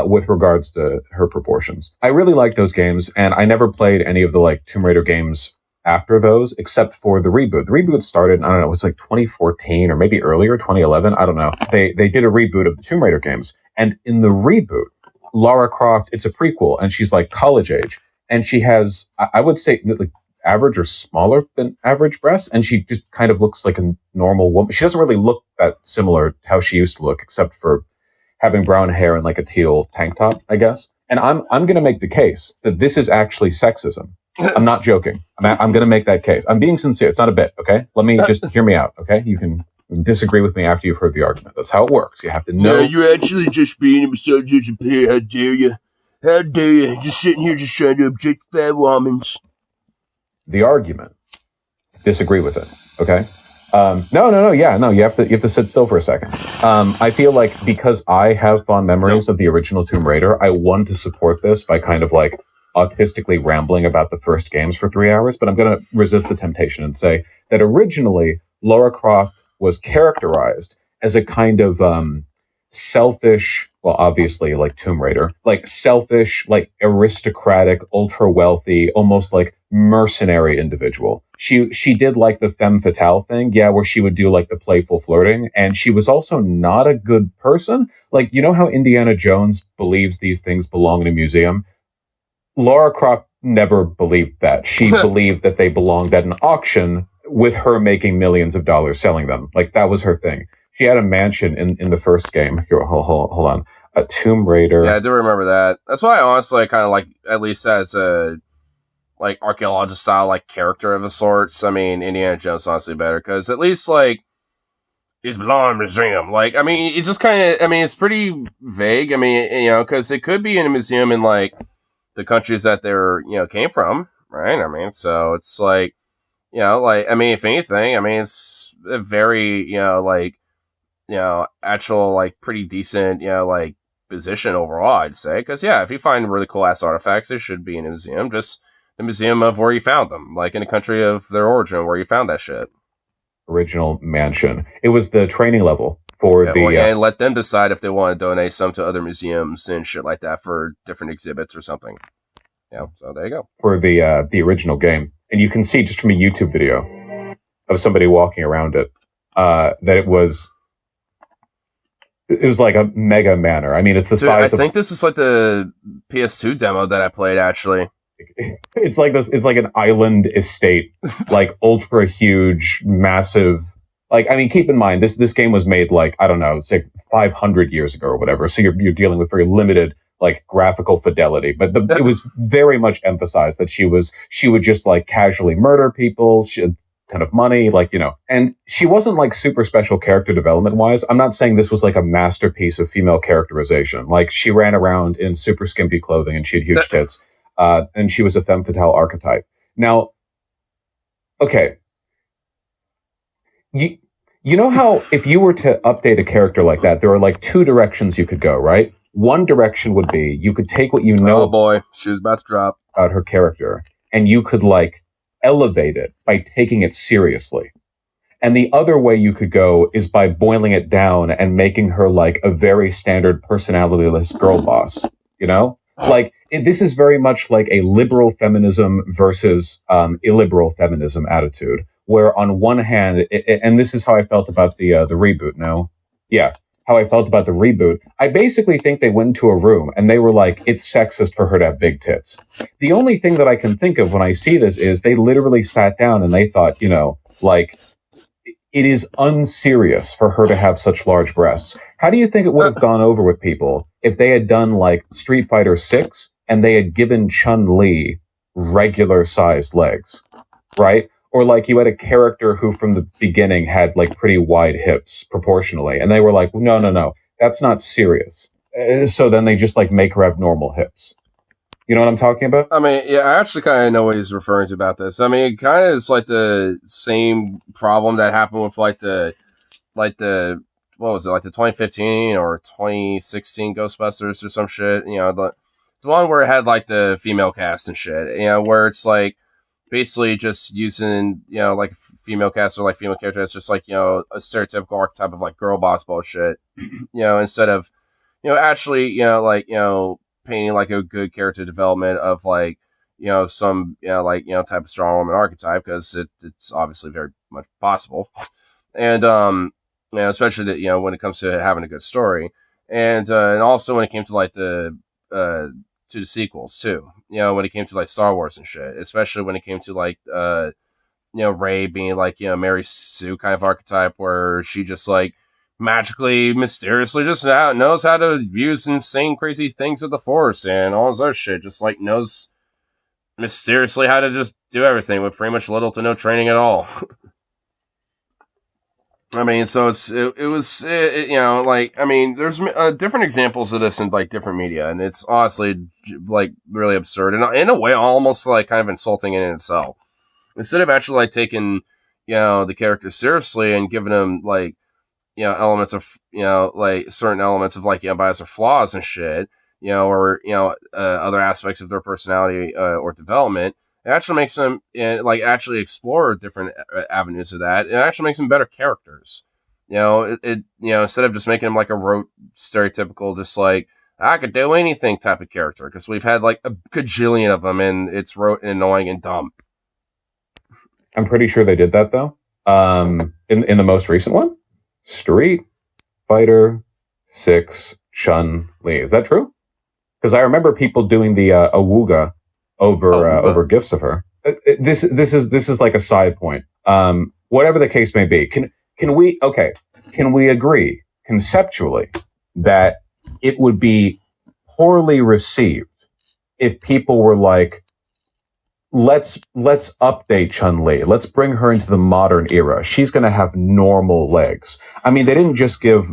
with regards to her proportions. I really like those games, and I never played any of the like Tomb Raider games after those, except for the reboot. The reboot started, I don't know, it was like 2014 or maybe earlier, 2011. I don't know. They did a reboot of the Tomb Raider games, and in the reboot, Lara Croft, it's a prequel, and she's like college age, and she has, I would say, like, average or smaller than average breasts, and she just kind of looks like a normal woman. She doesn't really look that similar to how she used to look, except for having brown hair and like a teal tank top, I guess. And I'm going to make the case that this is actually sexism. I'm not joking. I'm going to make that case. I'm being sincere. It's not a bit, okay? Let me just hear me out, okay? You can disagree with me after you've heard the argument. That's how it works. You have to know. Yeah, you're actually just being a misogynist. How dare you? How dare you? Just sitting here just trying to objectify women. The argument. Disagree with it. Okay. No. Yeah, no. You have to sit still for a second. I feel like because I have fond memories of the original Tomb Raider, I want to support this by kind of like autistically rambling about the first games for 3 hours. But I'm going to resist the temptation and say that originally Lara Croft was characterized as a kind of selfish. Well, obviously, like Tomb Raider, like selfish, like aristocratic, ultra wealthy, almost like mercenary individual. she did like the femme fatale thing, yeah, where she would do like the playful flirting, and she was also not a good person. Like, you know how Indiana Jones believes these things belong in a museum? Laura Croft never believed that. She believed that they belonged at an auction with her making millions of dollars selling them. Like, that was her thing. She had a mansion in the first game. Here, hold on. A Tomb Raider. Yeah, I do remember that. That's why I honestly kind of like, at least as a like archaeologist style like character of a sorts. I mean, Indiana Jones honestly better because at least like he's belong in a museum. Like, I mean, it just kind of, I mean, it's pretty vague. I mean, you know, because it could be in a museum in like the countries that they're, you know, came from, right? I mean, so it's like, you know, like, I mean, if anything, I mean, it's a very, you know, like, you know, actual, like, pretty decent, you know, like, position overall, I'd say. Because, yeah, if you find really cool ass artifacts, they should be in a museum. Just the museum of where you found them, like in the country of their origin, where you found that shit. Original mansion. It was the training level for and let them decide if they want to donate some to other museums and shit like that for different exhibits or something. Yeah, so there you go. For the original game, and you can see just from a YouTube video of somebody walking around it that it was like a mega manor. I mean, it's the size. I think this is like the PS2 demo that I played. Actually, it's like this. It's like an island estate, like ultra huge, massive. Like, I mean, keep in mind this game was made like, I don't know, it's like 500 years ago or whatever. So you're dealing with very limited like graphical fidelity, but it was very much emphasized that she would just like casually murder people. She had a ton of money, like, you know, and she wasn't like super special character development wise. I'm not saying this was like a masterpiece of female characterization. Like, she ran around in super skimpy clothing and she had huge tits, and she was a femme fatale archetype. Now, okay. You know how if you were to update a character like that, there are like two directions you could go, right? One direction would be you could take what you know. Oh boy, she was about to drop about her character, and you could like elevate it by taking it seriously. And the other way you could go is by boiling it down and making her like a very standard personality-less girl boss. You know, like this is very much like a liberal feminism versus illiberal feminism attitude. Where on one hand, and this is how I felt about the reboot. No, yeah, how I felt about the reboot. I basically think they went into a room and they were like, "It's sexist for her to have big tits." The only thing that I can think of when I see this is they literally sat down and they thought, you know, like, it is unserious for her to have such large breasts. How do you think it would have gone over with people if they had done like Street Fighter 6 and they had given Chun-Li regular sized legs, right? Or like you had a character who from the beginning had like pretty wide hips proportionally. And they were like, no, that's not serious. So then they just like make her have normal hips. You know what I'm talking about? I mean, yeah, I actually kind of know what he's referring to about this. I mean, it kind of is like the same problem that happened with like the what was it, like the 2015 or 2016 Ghostbusters or some shit. You know, the one where it had like the female cast and shit. You know, where it's like, basically just using, you know, like female cast or like female character as just like, you know, a stereotypical archetype of like girl boss bullshit, you know, instead of, you know, actually, you know, like, you know, painting like a good character development of like, you know, some, you know, like, you know, type of strong woman archetype, because it's obviously very much possible. And, you know, especially that, you know, when it comes to having a good story, and also when it came to like the sequels too, you know, when it came to like Star Wars and shit, especially when it came to like you know, Rey being like, you know, Mary Sue kind of archetype, where she just like magically, mysteriously just knows how to use insane crazy things of the Force and all this other shit, just like knows mysteriously how to just do everything with pretty much little to no training at all. I mean, so it was you know, like, I mean, there's different examples of this in like different media, and it's honestly like really absurd and in a way almost like kind of insulting in itself. Instead of actually like taking, you know, the character seriously and giving them like, you know, elements of, you know, like certain elements of like, you know, bias or flaws and shit, you know, or, you know, other aspects of their personality or development, it actually makes them like actually explore different avenues of that. It actually makes them better characters. You know, it you know, instead of just making them like a rote, stereotypical, just like I could do anything type of character, because we've had like a gajillion of them, and it's rote and annoying and dumb. I'm pretty sure they did that though. In the most recent one, Street Fighter 6 Chun-Li. Is that true? Because I remember people doing the awooga over gifs of her. This is like a side point. Whatever the case may be, can we agree conceptually that it would be poorly received if people were like, let's update Chun-Li, let's bring her into the modern era. She's going to have normal legs. I mean, they didn't just give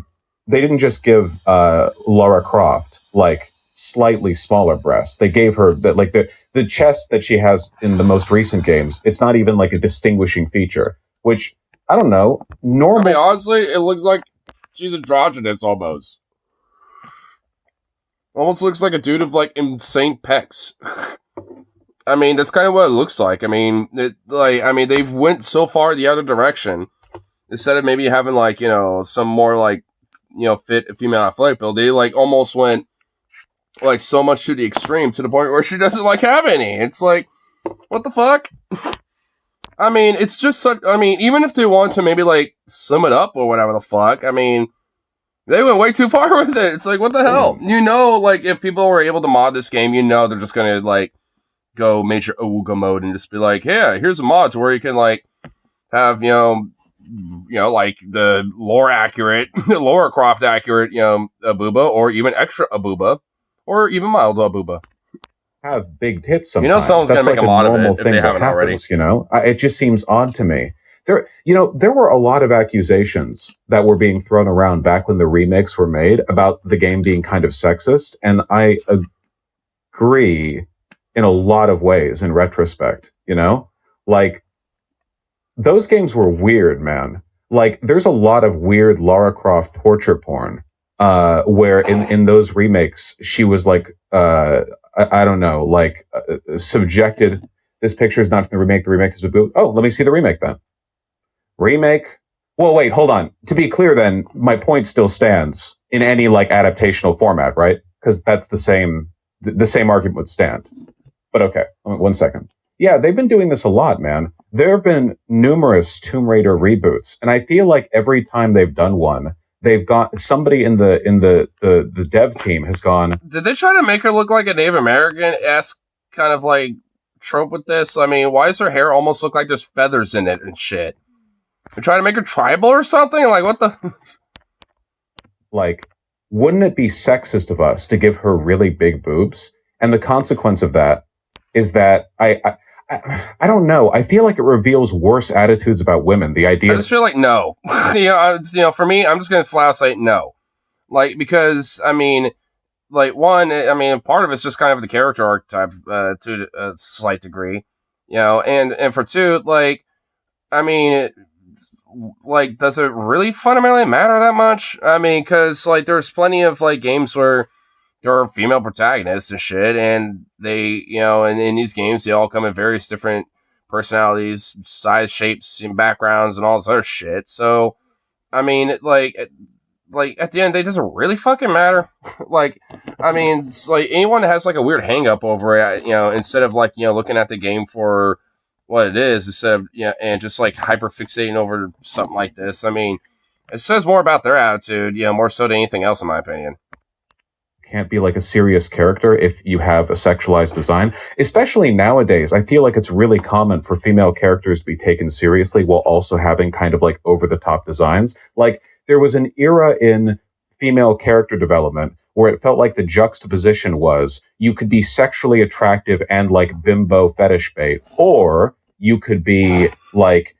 Lara Croft like slightly smaller breasts. They gave her the chest that she has in the most recent games. It's not even like a distinguishing feature, which I don't know. Normal. I mean, honestly, it looks like she's androgynous almost. Almost looks like a dude of like insane pecs. I mean, that's kind of what it looks like. I mean, they've went so far the other direction. Instead of maybe having like, you know, some more like, you know, fit female athletic build, they like almost went like so much to the extreme to the point where she doesn't like have any. It's like, what the fuck? I mean, it's just such. I mean, even if they want to maybe like sum it up or whatever the fuck, I mean, they went way too far with it. It's like, what the hell? You know, like if people were able to mod this game, you know, they're just gonna like go major awooga mode and just be like, yeah, here's a mod to where you can like have, you know, like the Lara Croft accurate, you know, Abuba, or even extra Abuba, or even mild Abuba. Have big tits sometimes. You know, someone's That's gonna make a mod of it if they haven't already. You know, it just seems odd to me. There were a lot of accusations that were being thrown around back when the remakes were made about the game being kind of sexist, and I agree in a lot of ways in retrospect. You know, like those games were weird, man. Like there's a lot of weird Lara Croft torture porn, where in those remakes she was like, I don't know, like subjected. This picture is not from the remake. The remake is a boot. Oh, let me see the remake then. Remake. Well, wait, hold on. To be clear, then my point still stands in any like adaptational format, right? Because that's the same argument would stand. But okay, 1 second. Yeah, they've been doing this a lot, man. There have been numerous Tomb Raider reboots, and I feel like every time they've done one, they've got somebody in the dev team has gone. Did they try to make her look like a Native American-esque kind of like trope with this? I mean, why does her hair almost look like there's feathers in it and shit? They're trying to make her tribal or something? Like, what the? Like, wouldn't it be sexist of us to give her really big boobs? And the consequence of that is that I don't know. I feel like it reveals worse attitudes about women. The idea. I just feel like no. For me, I'm just gonna flat out say no. Like, because I mean, like one, I mean, part of it's just kind of the character archetype to a slight degree, you know, and for two, like, I mean, like, does it really fundamentally matter that much? I mean, because like, there's plenty of like games where there are female protagonists and shit, and they, you know, and in these games, they all come in various different personalities, size, shapes, and backgrounds, and all this other shit. So, I mean, like at the end of the day, it doesn't really fucking matter. Like, I mean, it's like anyone that has like a weird hang up over it, you know, instead of like, you know, looking at the game for what it is, instead of, you know, and just like hyper fixating over something like this. I mean, it says more about their attitude, you know, more so than anything else, in my opinion. Can't be like a serious character if you have a sexualized design. Especially nowadays, I feel like it's really common for female characters to be taken seriously while also having kind of like over-the-top designs. Like, there was an era in female character development where it felt like the juxtaposition was you could be sexually attractive and like bimbo fetish bait, or you could be like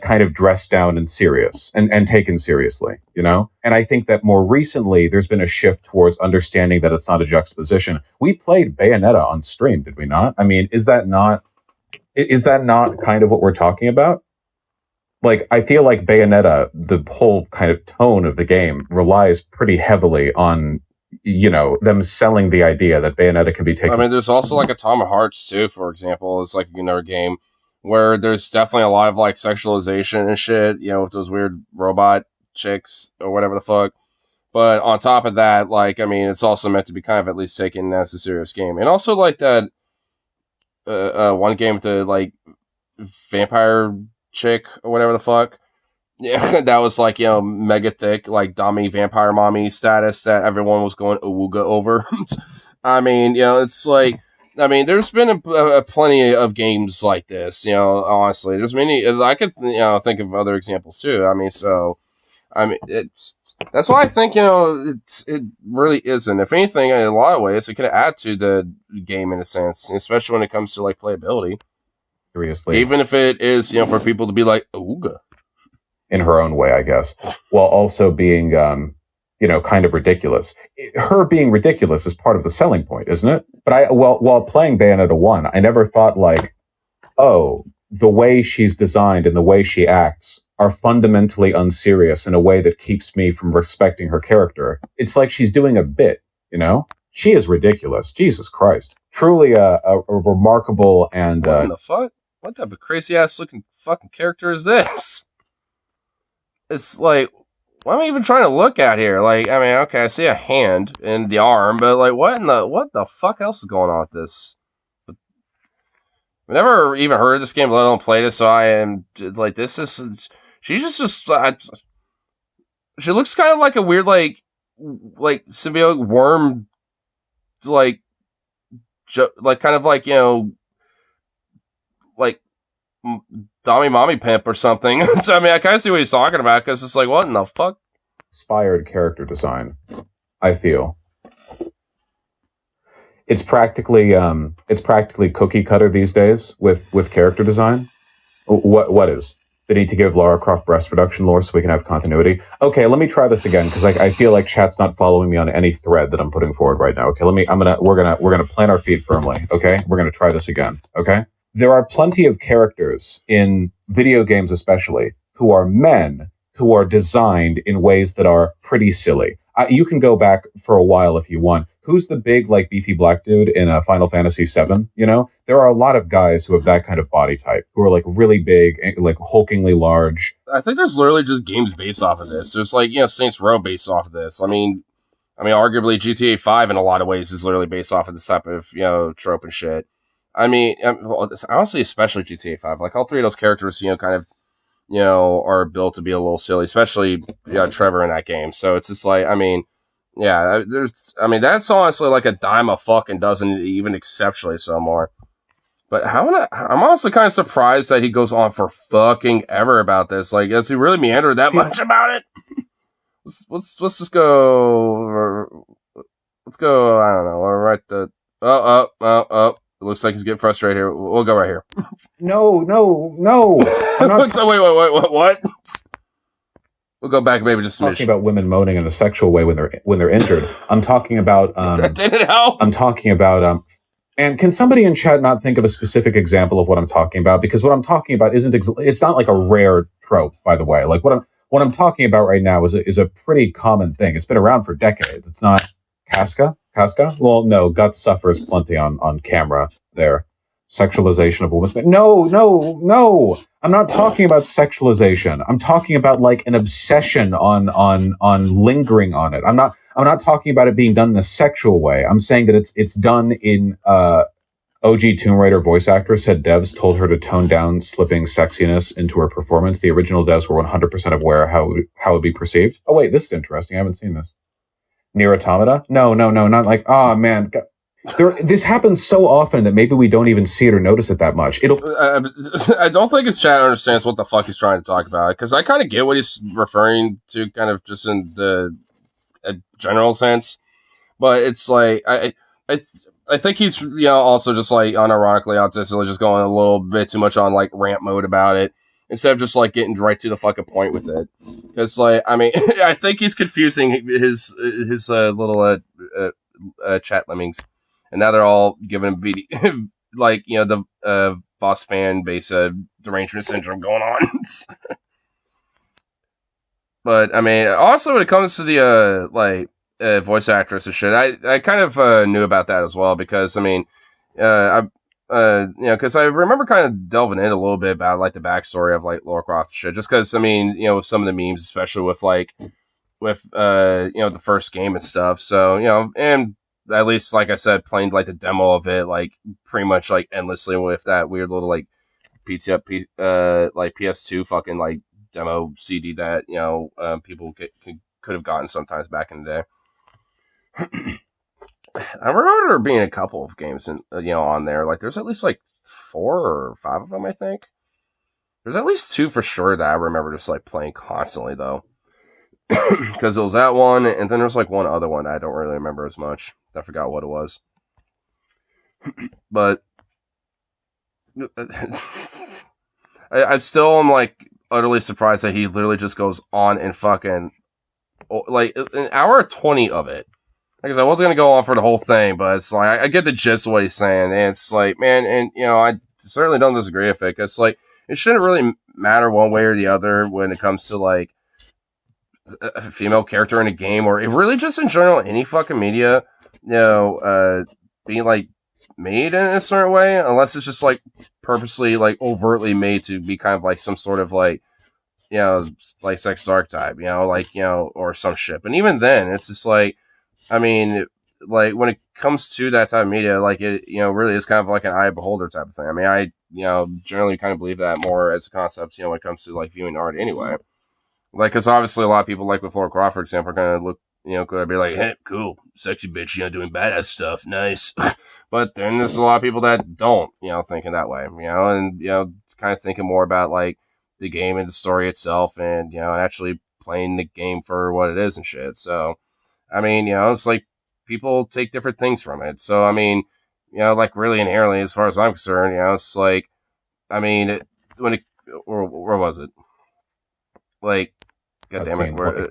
kind of dressed down and serious and taken seriously, you know? And I think that more recently there's been a shift towards understanding that it's not a juxtaposition. We played Bayonetta on stream, did we not? I mean, is that not kind of what we're talking about? Like, I feel like Bayonetta, the whole kind of tone of the game relies pretty heavily on, you know, them selling the idea that Bayonetta can be taken. I mean, there's also like Atomic Hearts too, for example. It's like another game where there's definitely a lot of like sexualization and shit, you know, with those weird robot chicks or whatever the fuck. But on top of that, like, I mean, it's also meant to be kind of at least taken as a serious game. And also like that one game with the like vampire chick or whatever the fuck. Yeah, that was like, mega thick, like Dami vampire mommy status that everyone was going awooga over. I mean, it's like, I mean, there's been a plenty of games like this, honestly. There's many, I could, think of other examples too. I mean, that's why I think, it really isn't. If anything, in a lot of ways, it can add to the game in a sense, especially when it comes to like playability. Seriously. Even if it is, for people to be like, ooga. In her own way, I guess, while also being, kind of ridiculous. Her being ridiculous is part of the selling point, isn't it? But while playing Bayonetta 1, I never thought like, oh, the way she's designed and the way she acts are fundamentally unserious in a way that keeps me from respecting her character. It's like she's doing a bit, She is ridiculous. Jesus Christ. Truly a remarkable and... What in the fuck? What type of crazy-ass looking fucking character is this? It's like, what am I even trying to look at here? Like, I mean, okay, I see a hand and the arm, but like, what the fuck else is going on with this? I've never even heard of this game, let alone played it, so I am, like, this is, she looks kind of like a weird, like symbiotic worm, like kind of like, like, Dommy Mommy Pimp or something. So, I mean, I kind of see what he's talking about, because it's like, what in the fuck? Inspired character design, I feel. It's practically cookie cutter these days with character design. What is? They need to give Lara Croft breast reduction lore so we can have continuity. Okay, let me try this again, because I feel like chat's not following me on any thread that I'm putting forward right now. Okay, we're gonna plant our feet firmly. Okay, we're gonna try this again. Okay. There are plenty of characters in video games, especially, who are men who are designed in ways that are pretty silly. You can go back for a while if you want. Who's the big, like, beefy black dude in Final Fantasy VII? There are a lot of guys who have that kind of body type, who are, like, really big, like, hulkingly large. I think there's literally just games based off of this. There's, like, Saints Row based off of this. I mean, arguably GTA 5 in a lot of ways is literally based off of this type of, trope and shit. I mean, honestly, especially GTA 5. Like, all three of those characters, kind of, are built to be a little silly, especially, Trevor in that game. So it's just like, I mean, yeah, that's honestly like a dime a fucking dozen, even exceptionally so more. But I'm also kind of surprised that he goes on for fucking ever about this. Like, has he really meandered that much about it? Let's just go. Let's go. I don't know. We're right the. Oh. It looks like he's getting frustrated here. We'll go right here. No. I'm not wait, what? We'll go back maybe just talking about women moaning in a sexual way when they're injured. I'm talking about that didn't help. I'm talking about and can somebody in chat not think of a specific example of what I'm talking about? Because what I'm talking about it's not like a rare trope, by the way. Like what I'm talking about right now is a pretty common thing. It's been around for decades. It's not Casca? Well, no, Guts suffers plenty on camera there. Sexualization of women. No. I'm not talking about sexualization. I'm talking about like an obsession on lingering on it. I'm not talking about it being done in a sexual way. I'm saying that it's done in OG Tomb Raider voice actress said devs told her to tone down slipping sexiness into her performance. The original devs were 100% aware how it would be perceived. Oh wait, this is interesting. I haven't seen this. Nier Automata? No, not like, oh man. This happens so often that maybe we don't even see it or notice it that much. I don't think his chat understands what the fuck he's trying to talk about, because I kind of get what he's referring to, kind of just in the general sense, but it's like I think he's also just like unironically autistically just going a little bit too much on like rant mode about it, instead of just like getting right to the fucking point with it. Because like, I mean, I think he's confusing his little chat lemmings, and now they're all giving him VD like the boss fan base derangement syndrome going on. But I mean, also when it comes to the voice actress and shit, I kind of knew about that as well, because I mean, because I remember kind of delving in a little bit about like the backstory of like Lara Croft shit, just because I mean, with some of the memes, especially with the first game and stuff. So and at least like I said, playing like the demo of it like pretty much like endlessly with that weird little like like PS2 fucking like demo CD that people could have gotten sometimes back in the day. I remember there being a couple of games on there. Like there's at least like 4 or 5 of them, I think. There's at least 2 for sure that I remember just like playing constantly though. Because it was that one, and then there's like one other one that I don't really remember as much. I forgot what it was. But I still am like utterly surprised that he literally just goes on and fucking like an hour 20 of it. Because I wasn't gonna go on for the whole thing, but it's like I get the gist of what he's saying, and it's like, man, and I certainly don't disagree with it. It's like it shouldn't really matter one way or the other when it comes to like a female character in a game, or really just in general any fucking media, being like made in a certain way, unless it's just like purposely like overtly made to be kind of like some sort of like like sex archetype, or some shit. But even then, it's just like, I mean, like when it comes to that type of media, like it really is kind of like an eye beholder type of thing. I mean, I generally kind of believe that more as a concept, when it comes to like viewing art anyway. Like, because obviously a lot of people, like with Laura Croft, for example, are going to look, going to be like, hey, cool, sexy bitch, doing badass stuff, nice. But then there's a lot of people that don't, thinking that way, and, kind of thinking more about, like, the game and the story itself and, actually playing the game for what it is and shit. So, I mean, it's like people take different things from it. So, I mean, like really inherently, as far as I'm concerned, it's like, I mean, where was it? Like, God damn it! Where?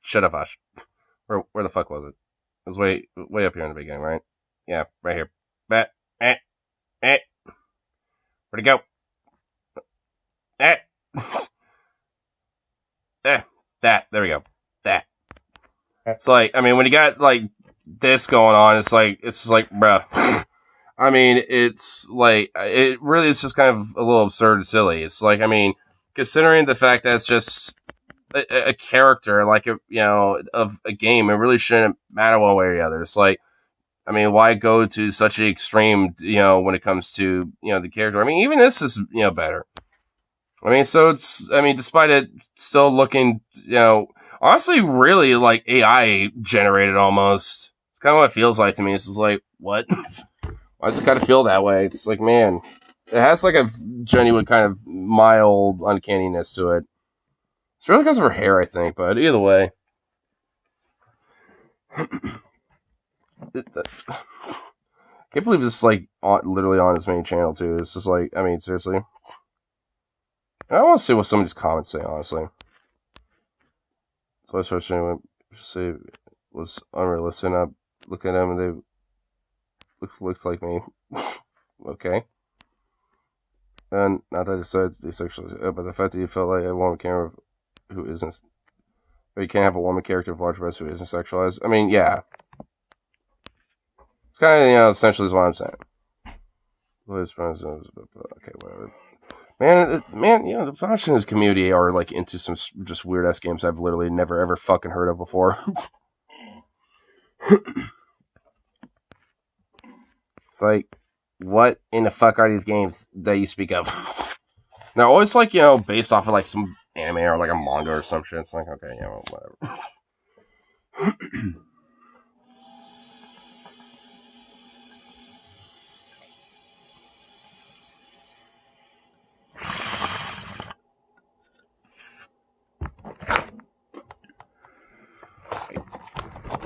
Shut up, Ash. Where the fuck was it? It was way up here in the beginning, right? Yeah, right here. Where'd it go? That. There we go. That. It's like, I mean, when you got like this going on, it's just like, bruh. I mean, it's like, it really is just kind of a little absurd and silly. It's like, I mean, considering the fact that it's just a character, like, of a game, it really shouldn't matter one way or the other. It's like, I mean, why go to such an extreme, when it comes to, the character? I mean, even this is, better. I mean, so it's, I mean, despite it still looking, honestly, really, like, AI generated almost. It's kind of what it feels like to me. It's just like, what? Why does it kind of feel that way? It's like, man, it has like a genuine kind of mild uncanniness to it. It's really because of her hair, I think, but either way. Can't believe this is like literally on his main channel too. It's just like, I mean, seriously. I want to see what some of these comments say, honestly. So I was frustrated when say it was unrealistic. I look at them and they looked like me. Okay. And not that I decided to be sexual, but the fact that you felt like a woman character who isn't, or you can't have a woman character of large breasts who isn't sexualized. I mean, yeah. It's kind of, essentially is what I'm saying. Okay, whatever. Man, the fashion in this community are like into some just weird ass games I've literally never ever fucking heard of before. It's like, what in the fuck are these games that you speak of? Now, always like, based off of like some anime or like a manga or some shit. It's like, okay, whatever.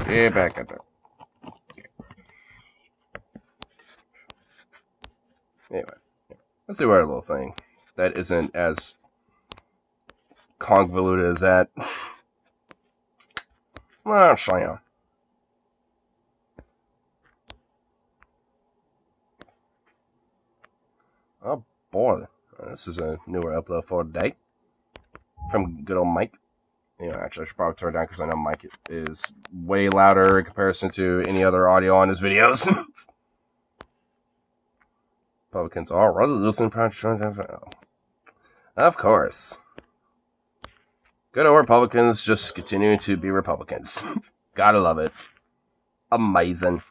Yeah, back at that. Anyway, let's do our little thing that isn't as convoluted as that. I'll show you. Oh boy, this is a newer upload for today from good old Mike. Actually, I should probably turn it down because I know Mike is way louder in comparison to any other audio on his videos. Republicans are rather losing of course. Good old Republicans just continuing to be Republicans. Gotta love it. Amazing.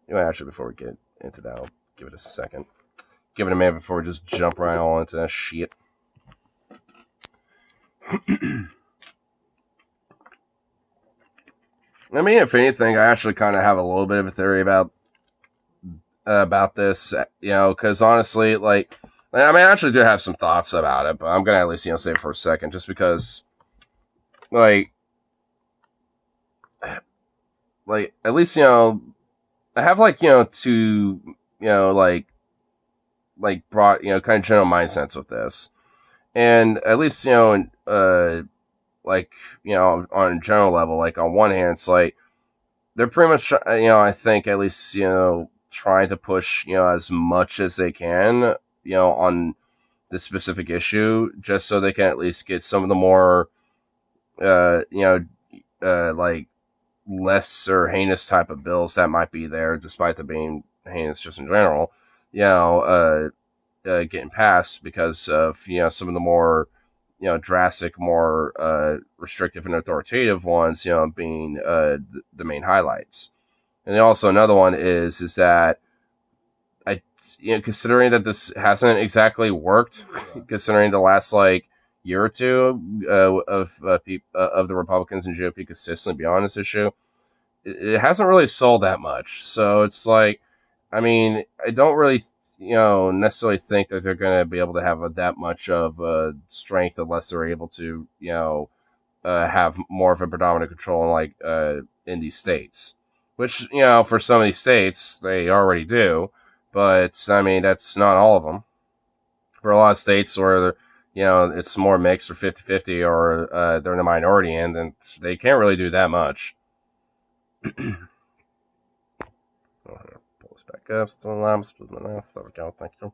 Anyway, actually, before we get into that, I'll Give it a second. Give it a minute before we just jump right all into that shit. I mean, if anything, I actually kind of have a little bit of a theory about this, you know, because honestly, like, I mean, I actually do have some thoughts about it, but I'm gonna at least, you know, say it for a second, just because, like, at least, you know, I have, like, you know, two, you know, like broad, you know, kind of general mindsets with this, and at least, you know, like, you know, on a general level, like, on one hand, it's like, they're pretty much, you know, I think at least, you know, trying to push, you know, as much as they can, you know, on this specific issue, just so they can at least get some of the more, you know, like, lesser heinous type of bills that might be there, despite them being heinous just in general, you know, getting passed because of, you know, some of the more, you know, drastic, more restrictive and authoritative ones, you know, being the main highlights. And then also another one is that you know, considering that this hasn't exactly worked, considering the last like year or two of the Republicans and GOP consistently be on this issue, it hasn't really sold that much. So it's like, I mean, I don't really, you know, necessarily think that they're going to be able to have that much of strength unless they're able to, you know, have more of a predominant control in like in these states, which, you know, for some of these states they already do. But, I mean, that's not all of them. For a lot of states where, you know, it's more mixed or 50-50 or they're in the minority end, then they can't really do that much. Pull this back up. Streamlabs. There we go. Thank you.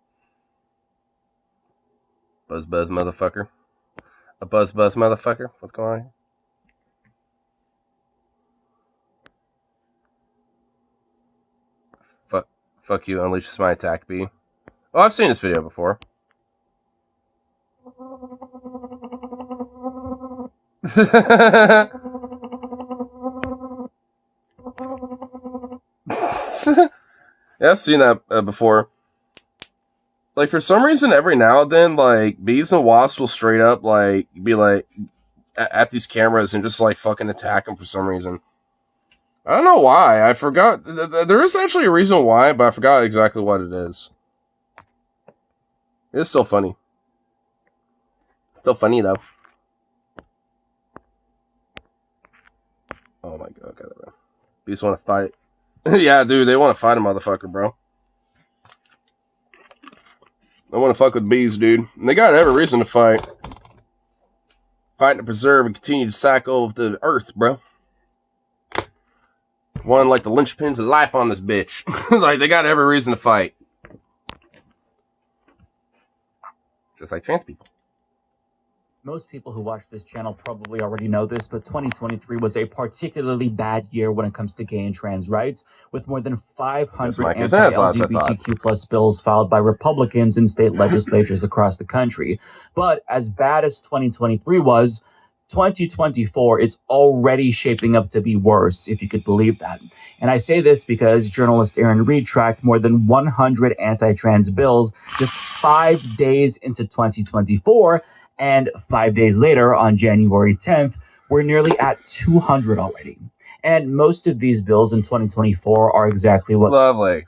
Buzz motherfucker. A buzz motherfucker. What's going on here? Fuck you, unleashes my attack B. Oh, I've seen this video before. Yeah, I've seen that before. Like, for some reason, every now and then, like, bees and wasps will straight up, like, be like, at these cameras and just, like, fucking attack them for some reason. I don't know why. I forgot. There is actually a reason why, but I forgot exactly what it is. It's still funny. Still funny, though. Oh my god. Okay, bees want to fight. Yeah, dude, they want to fight a motherfucker, bro. They want to fuck with bees, dude. And they got every reason to fight. Fighting to preserve and continue the cycle of the earth, bro. One like the linchpins of life on this bitch. Like, they got every reason to fight. Just like trans people. Most people who watch this channel probably already know this, but 2023 was a particularly bad year when it comes to gay and trans rights, with more than 500 anti-LGBTQ plus bills filed by Republicans in state legislatures across the country. But as bad as 2023 was, 2024 is already shaping up to be worse, if you could believe that. And I say this because journalist Aaron Reed tracked more than 100 anti-trans bills just 5 days into 2024, and 5 days later, on January 10th, we're nearly at 200 already. And most of these bills in 2024 are exactly what... Lovely.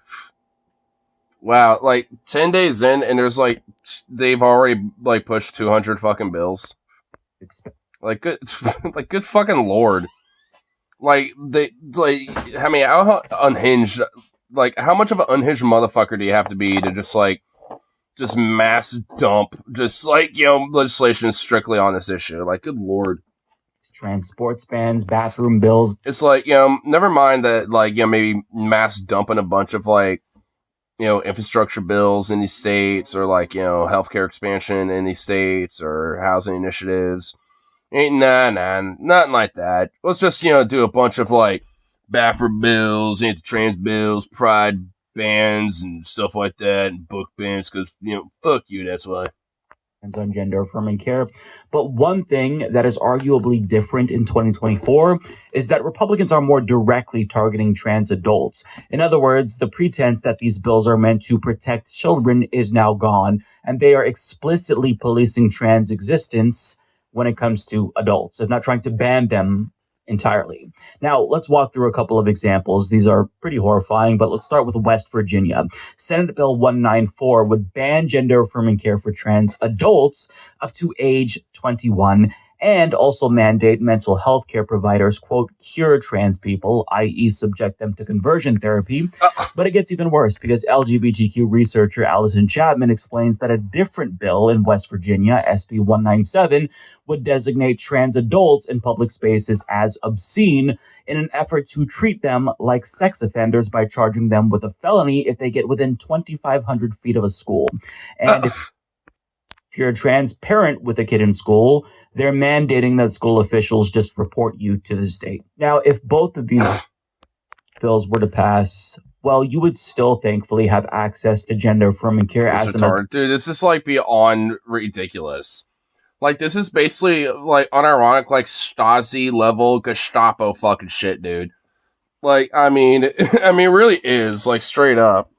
Wow, like, 10 days in, and there's, like, they've already, like, pushed 200 fucking bills. Like, good, like, good fucking lord. Like, they, like, I mean, how unhinged, like, how much of an unhinged motherfucker do you have to be to just, like, just mass dump, just, like, you know, legislation strictly on this issue? Like, good lord. Transport spans, bathroom bills. It's like, you know, never mind that, like, you know, maybe mass dumping a bunch of, like, you know, infrastructure bills in these states, or, like, you know, healthcare expansion in these states, or housing initiatives. Nah, nothing like that. Let's just, you know, do a bunch of, like, bathroom bills, anti-trans bills, pride bans, and stuff like that, and book bans, because, you know, fuck you, that's why. on gender affirming care. But one thing that is arguably different in 2024 is that Republicans are more directly targeting trans adults. In other words, the pretense that these bills are meant to protect children is now gone, and they are explicitly policing trans existence when it comes to adults, if not trying to ban them entirely. Now, let's walk through a couple of examples. These are pretty horrifying, but let's start with West Virginia. Senate Bill 194 would ban gender affirming care for trans adults up to age 21 and also mandate mental health care providers, quote, cure trans people, i.e. subject them to conversion therapy. But it gets even worse because LGBTQ researcher Allison Chapman explains that a different bill in West Virginia, SB 197, would designate trans adults in public spaces as obscene in an effort to treat them like sex offenders by charging them with a felony if they get within 2,500 feet of a school. And if you're a trans parent with a kid in school, they're mandating that school officials just report you to the state. Now, if both of these bills were to pass, well, you would still thankfully have access to gender affirming care as an adult. Dude, this is like beyond ridiculous. Like, this is basically like unironic, like Stasi level Gestapo fucking shit, dude. Like, I mean, it really is like straight up.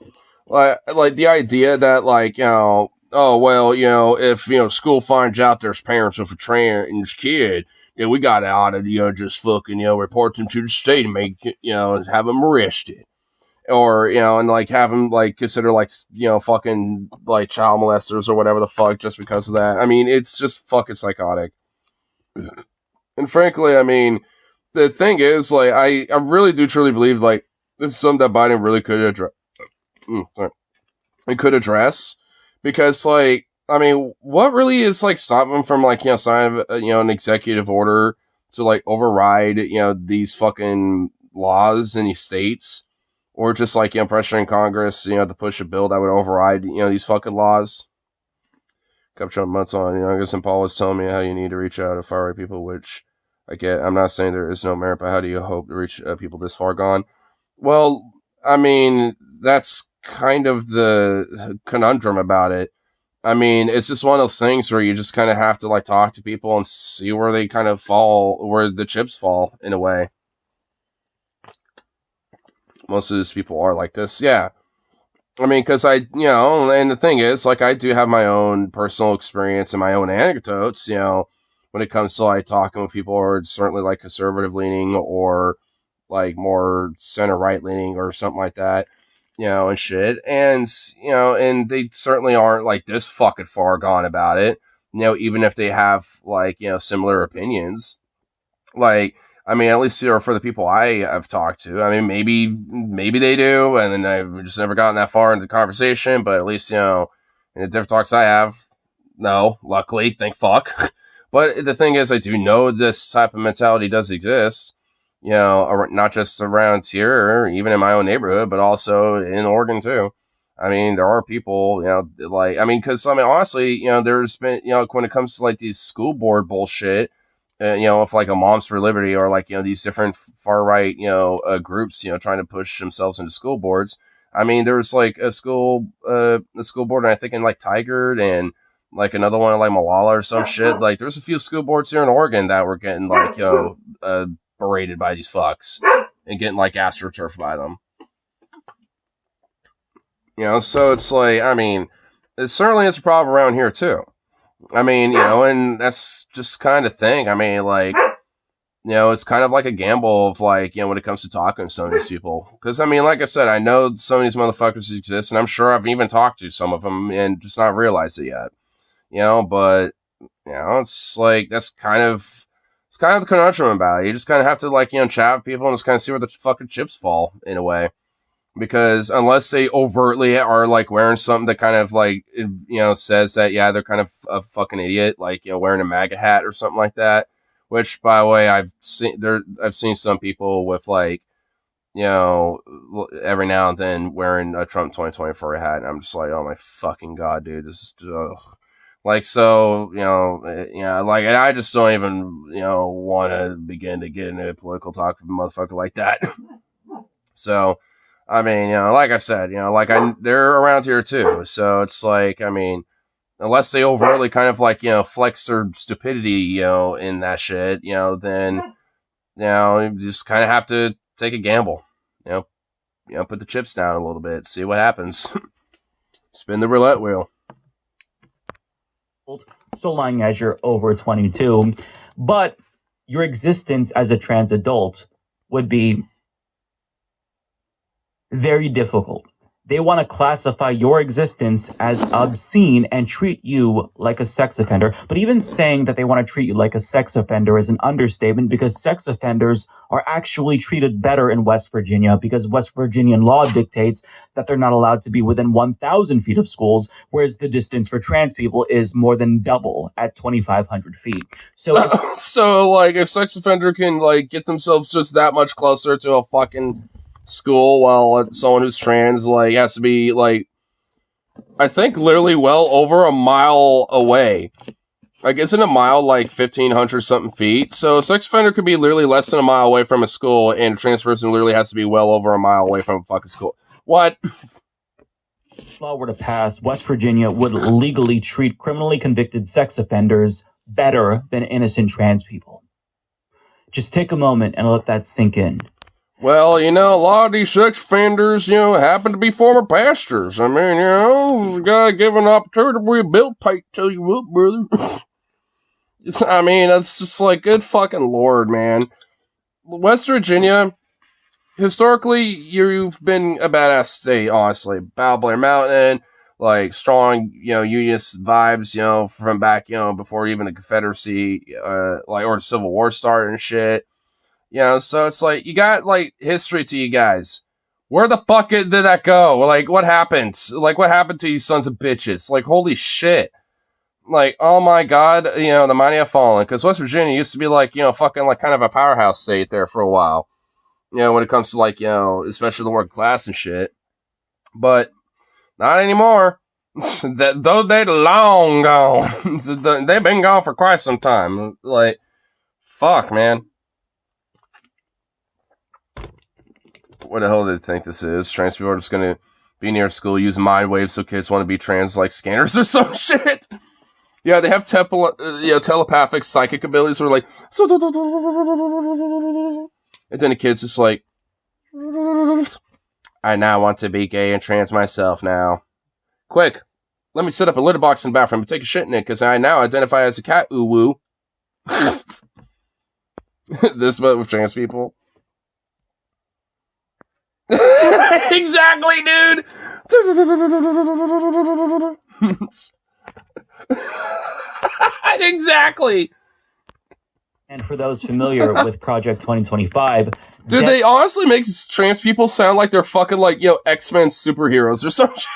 Like the idea that like, you know, oh, well, you know, if, you know, school finds out there's parents of a trans kid, then we got out and, you know, just fucking, you know, report them to the state and make, you know, have them arrested. Or, you know, and, like, have them, like, consider, like, you know, fucking, like, child molesters or whatever the fuck just because of that. I mean, it's just fucking psychotic. And frankly, I mean, the thing is, like, I really do truly believe, like, this is something that Biden really could address. It could address. Because, like, I mean, what really is, like, stopping them from, like, you know, signing, you know, an executive order to, like, override, you know, these fucking laws in these states? Or just, like, you know, pressuring Congress, you know, to push a bill that would override, you know, these fucking laws? Kept Trump months on, you know, I guess and Paul was telling me how you need to reach out to far-right people, which I get. I'm not saying there is no merit, but how do you hope to reach people this far gone? Well, I mean, that's kind of the conundrum about it. I mean, it's just one of those things where you just kind of have to like talk to people and see where they kind of fall, where the chips fall in a way. Most of these people are like this, yeah. I mean, because I, you know, and the thing is, like, I do have my own personal experience and my own anecdotes, you know, when it comes to like talking with people who are certainly like conservative leaning or like more center right leaning or something like that. You know, and shit. And, you know, and they certainly aren't like this fucking far gone about it. You know, even if they have like, you know, similar opinions. Like, I mean, at least, you know, for the people I have talked to, I mean, maybe they do. And then I've just never gotten that far into the conversation. But at least, you know, in the different talks I have, no, luckily, thank fuck. But the thing is, I do know this type of mentality does exist. You know, not just around here, even in my own neighborhood, but also in Oregon too. I mean, there are people, you know, like, I mean, because, I mean, honestly, you know, there's been, you know, when it comes to like these school board bullshit, you know, if like a Moms for Liberty or like, you know, these different far right, you know, groups, you know, trying to push themselves into school boards. I mean, there's like a school board, and I think in like Tigard and like another one like Malala or some shit. Like, there's a few school boards here in Oregon that were getting like, you know, berated by these fucks and getting like astroturfed by them. You know, so it's like, I mean, it certainly is a problem around here too. I mean, you know, and that's just kind of thing. I mean, like, you know, it's kind of like a gamble of like, you know, when it comes to talking to some of these people. Because, I mean, like I said, I know some of these motherfuckers exist, and I'm sure I've even talked to some of them and just not realized it yet. You know, but, you know, it's like, that's kind of the conundrum about it. You just kind of have to, like, you know, chat with people and just kind of see where the fucking chips fall, in a way. Because unless they overtly are, like, wearing something that kind of, like, you know, says that, yeah, they're kind of a fucking idiot, like, you know, wearing a MAGA hat or something like that. Which, by the way, I've seen some people with, like, you know, every now and then wearing a Trump 2024 hat, and I'm just like, oh my fucking god, dude, this is... Ugh. Like, so, you know, like, and I just don't even, you know, want to begin to get into a political talk with a motherfucker like that. So, I mean, you know, like I said, you know, like, they're around here too. So it's like, I mean, unless they overtly kind of like, you know, flex their stupidity, you know, in that shit, you know, then, you know, you just kind of have to take a gamble, you know, put the chips down a little bit, see what happens. Spin the roulette wheel. So long as you're over 22, but your existence as a trans adult would be very difficult. They want to classify your existence as obscene and treat you like a sex offender. But even saying that they want to treat you like a sex offender is an understatement, because sex offenders are actually treated better in West Virginia, because West Virginian law dictates that they're not allowed to be within 1,000 feet of schools, whereas the distance for trans people is more than double at 2,500 feet. So, so like, a sex offender can like get themselves just that much closer to a fucking school, while someone who's trans like has to be like, I think literally well over a mile away. Like, isn't a mile like 1,500 something feet? So a sex offender could be literally less than a mile away from a school, and a trans person literally has to be well over a mile away from a fucking school. What? If law were to pass, West Virginia would legally treat criminally convicted sex offenders better than innocent trans people. Just take a moment and let that sink in. Well, you know, a lot of these sex offenders, you know, happen to be former pastors. I mean, you know, you gotta give an opportunity to rehabilitate, tell you what, brother. I mean, that's just like, good fucking lord, man. West Virginia, historically, you've been a badass state, honestly. Battle Blair Mountain, like, strong, you know, unionist vibes, you know, from back, you know, before even the Confederacy, like, or the Civil War started and shit. You know, so it's like, you got, like, history to you guys. Where the fuck did that go? Like, what happened? Like, what happened to you sons of bitches? Like, holy shit. Like, oh my god, you know, the mighty have fallen. Because West Virginia used to be, like, you know, fucking, like, kind of a powerhouse state there for a while. You know, when it comes to, like, you know, especially the working class and shit. But, not anymore. Those days long gone. They've been gone for quite some time. Like, fuck, man. What the hell do they think this is? Trans people are just gonna be near school, use mind waves so kids want to be trans like scanners or some shit. Yeah, they have telepathic psychic abilities where like, and then the kid's just like, I now want to be gay and trans myself now. Quick, let me set up a litter box in the bathroom and take a shit in it, because I now identify as a cat, ooh-woo. This but with trans people. Exactly, dude. Exactly. And for those familiar with Project 2025, dude, they honestly make trans people sound like they're fucking like, you know, X-Men superheroes or some shit.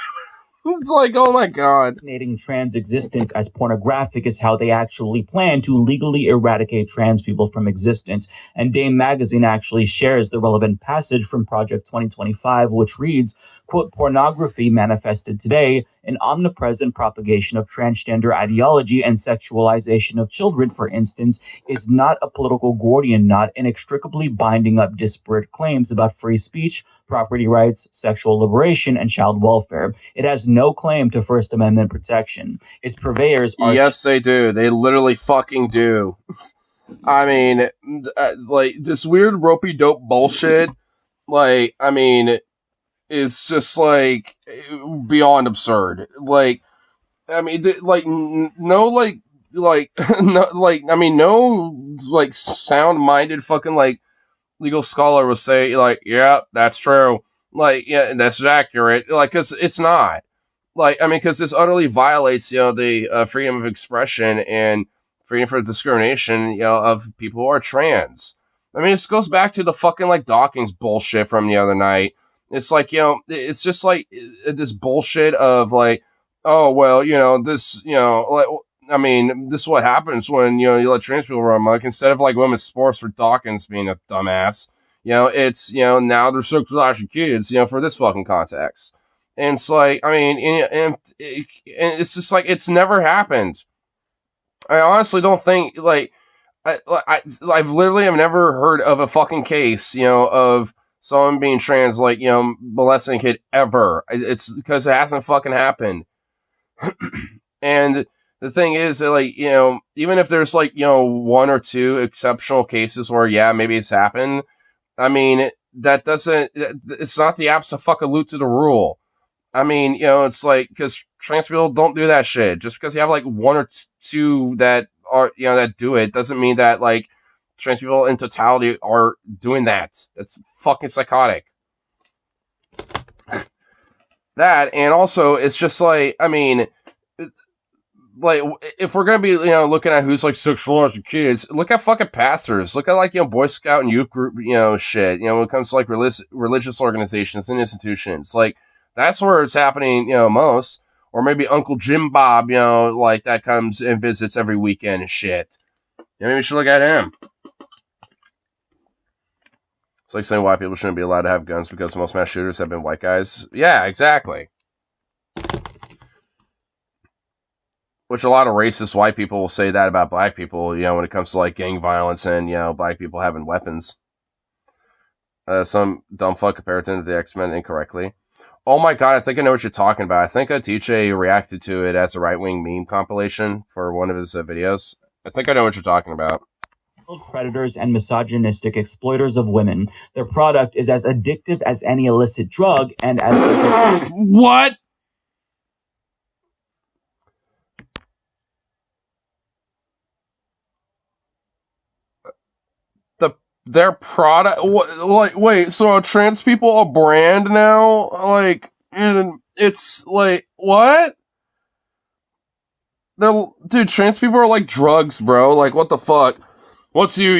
It's like, oh my god. Designating trans existence as pornographic is how they actually plan to legally eradicate trans people from existence. And Dame Magazine actually shares the relevant passage from Project 2025, which reads, quote, pornography manifested today, an omnipresent propagation of transgender ideology and sexualization of children, for instance, is not a political Gordian knot inextricably binding up disparate claims about free speech, property rights, sexual liberation, and child welfare. It has no claim to First Amendment protection. Its purveyors are... Yes, they do. They literally fucking do. I mean, like, this weird ropey dope bullshit, like, I mean, is just, like, beyond absurd. Like, I mean, like, no, like, no, like, I mean, no, like, sound-minded fucking, like, legal scholar will say, like, yeah, that's true. Like, yeah, that's accurate. Like, because it's not. Like, I mean, because this utterly violates, you know, the freedom of expression and freedom for discrimination, you know, of people who are trans. I mean, this goes back to the fucking, like, Dawkins bullshit from the other night. It's like, you know, it's just like this bullshit of, like, oh, well, you know, this, you know, like, I mean, this is what happens when, you know, you let trans people run amok. Instead of, like, women's sports for Dawkins being a dumbass, you know, it's, you know, now they're sexualizing kids, you know, for this fucking context. And it's like, I mean, and it's just like, it's never happened. I honestly don't think, like, I've literally have never heard of a fucking case, you know, of someone being trans, like, you know, molesting a kid ever. It's because it hasn't fucking happened. And the thing is that, like, you know, even if there's like, you know, 1 or 2 exceptional cases where, yeah, maybe it's happened, I mean, that doesn't, it's not the absolute of the rule. I mean, you know, it's like, because trans people don't do that shit. Just because you have like 1 or 2 that are, you know, that do it doesn't mean that like trans people in totality are doing that. That's fucking psychotic. That, and also it's just like, I mean, it's, like, if we're gonna be, you know, looking at who's like sexualizing kids, look at fucking pastors. Look at like, you know, Boy Scout and youth group, you know, shit. You know, when it comes to like religious organizations and institutions, like that's where it's happening, you know, most. Or maybe Uncle Jim Bob, you know, like that comes and visits every weekend and shit. Yeah, maybe we should look at him. It's like saying white people shouldn't be allowed to have guns because most mass shooters have been white guys. Yeah, exactly. Which a lot of racist white people will say that about black people, you know, when it comes to like gang violence and, you know, black people having weapons. Some dumb fuck compared to the X-Men incorrectly. Oh my god, I think I know what you're talking about. I think TJ reacted to it as a right-wing meme compilation for one of his videos. I think I know what you're talking about. Predators and misogynistic exploiters of women. Their product is as addictive as any illicit drug and as... What? Their product, like, wait, so are trans people a brand now? Like, and it's like, what? Dude, trans people are like drugs, bro. Like, what the fuck? Once you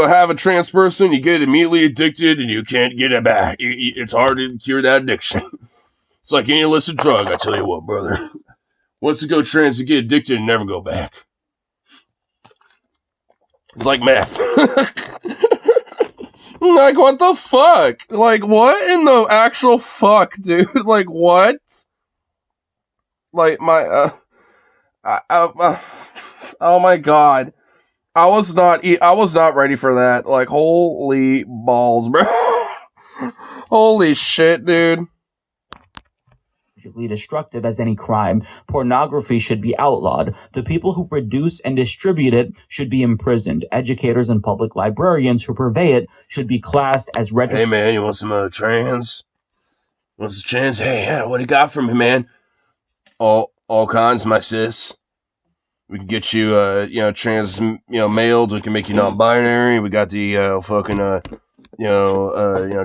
have a trans person, you get immediately addicted and you can't get it back. It's hard to cure that addiction. It's like any illicit drug, I tell you what, brother. Once you go trans, you get addicted and never go back. It's like meth. Like, what the fuck? Like, what in the actual fuck, dude? Like, what? Like, my, oh my god. I was not ready for that. Like, holy balls, bro. Holy shit, dude. Destructive as any crime. Pornography should be outlawed. The people who produce and distribute it should be imprisoned. Educators and public librarians who purvey it should be classed as registered. Hey man, you want some trans? Want some trans? Hey, yeah, what do you got for me, man? All kinds, my sis. We can get you, trans, mailed. We can make you non-binary. We got the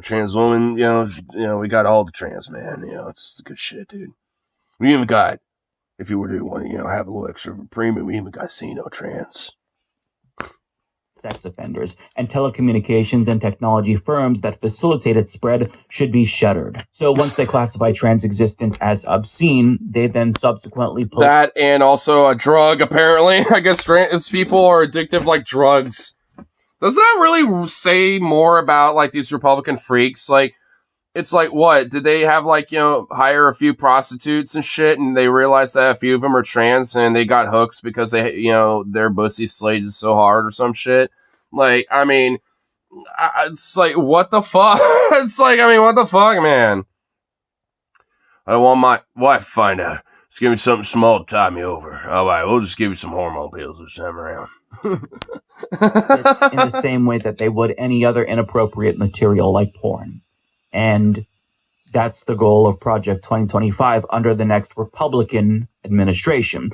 trans woman. We got all the trans, man. It's good shit, dude. We even got, if you were to want to, have a little extra of a premium, we even got trans. Sex offenders and telecommunications and technology firms that facilitate its spread should be shuttered. So once they classify trans existence as obscene, they then subsequently that, and also a drug, apparently. I guess trans people are addictive like drugs. Doesn't that really say more about like these Republican freaks? Like, it's like, what? Did they have like, hire a few prostitutes and shit, and they realized that a few of them are trans and they got hooked because they, their pussy slayed so hard or some shit? Like, I mean, it's like, what the fuck? It's like, I mean, what the fuck, man? I don't want my wife to find out. Just give me something small to tie me over. All right, we'll just give you some hormone pills this time around. It's in the same way that they would any other inappropriate material like porn. And that's the goal of Project 2025 under the next Republican administration.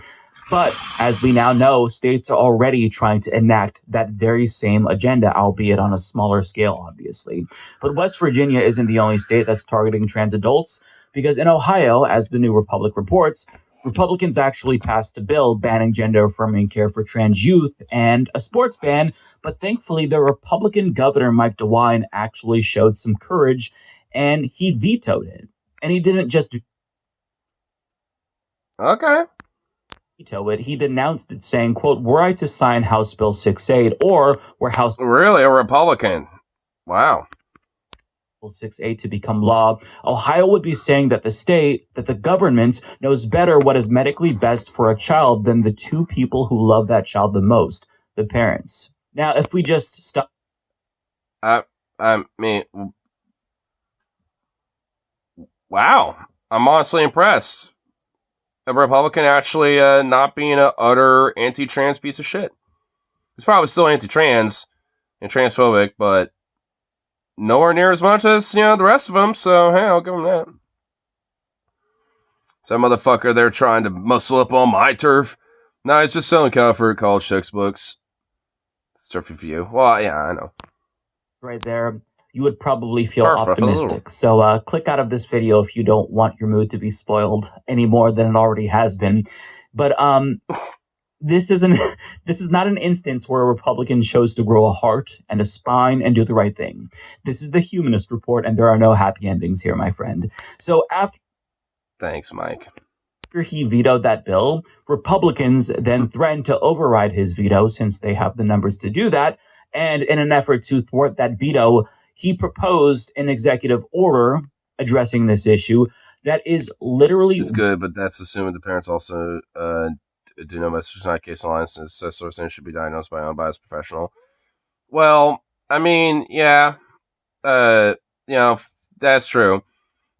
But as we now know, states are already trying to enact that very same agenda, albeit on a smaller scale, obviously. But West Virginia isn't the only state that's targeting trans adults, because in Ohio, as the New Republic reports, Republicans actually passed a bill banning gender-affirming care for trans youth and a sports ban, but thankfully the Republican governor, Mike DeWine, actually showed some courage, and he vetoed it. And he didn't just veto it, he denounced it, saying, quote, "Were I to sign House Bill 6-8, or were House..." Really? A Republican? Wow. 6-8 to become law, Ohio would be saying that the government knows better what is medically best for a child than the two people who love that child the most, the parents. Now, if we just stop... Wow. I'm honestly impressed. a Republican actually not being an utter anti-trans piece of shit. He's probably still anti-trans and transphobic, but nowhere near as much as, the rest of them, so hey, I'll give him that. Some motherfucker there trying to muscle up on my turf. No, he's just selling California college textbooks. It's turfy for you. Well, yeah, I know. Right there, you would probably feel optimistic. So click out of this video if you don't want your mood to be spoiled any more than it already has been. But this is not an instance where a Republican chose to grow a heart and a spine and do the right thing. This is the Humanist Report, and there are no happy endings here, my friend. So Thanks, Mike. After he vetoed that bill, Republicans then threatened to override his veto since they have the numbers to do that. And in an effort to thwart that veto, he proposed an executive order addressing this issue that is literally... It's good, but that's assuming the parents also do no message not case alliance and says source should be diagnosed by an unbiased professional. Well, I mean, yeah, that's true.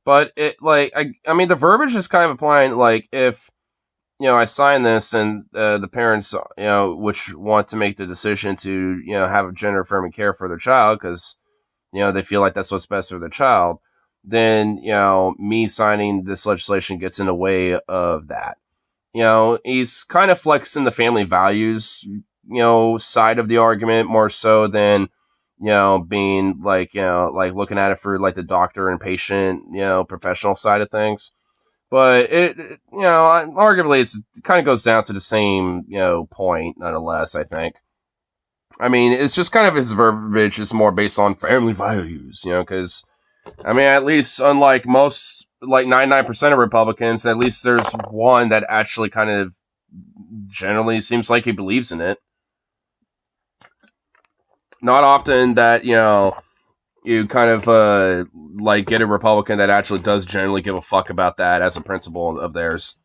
But I mean, the verbiage is kind of applying, like, if, I sign this and the parents, which want to make the decision to, have gender affirming care for their child because, they feel like that's what's best for their child, then, me signing this legislation gets in the way of that. He's kind of flexing the family values, side of the argument more so than, being like looking at it for like the doctor and patient, professional side of things. But it arguably it kind of goes down to the same, point nonetheless, I think. I mean, it's just kind of his verbiage is more based on family values, because, I mean, at least unlike most, like 99% of Republicans, at least there's one that actually kind of generally seems like he believes in it. Not often that, you kind of, get a Republican that actually does generally give a fuck about that as a principle of theirs.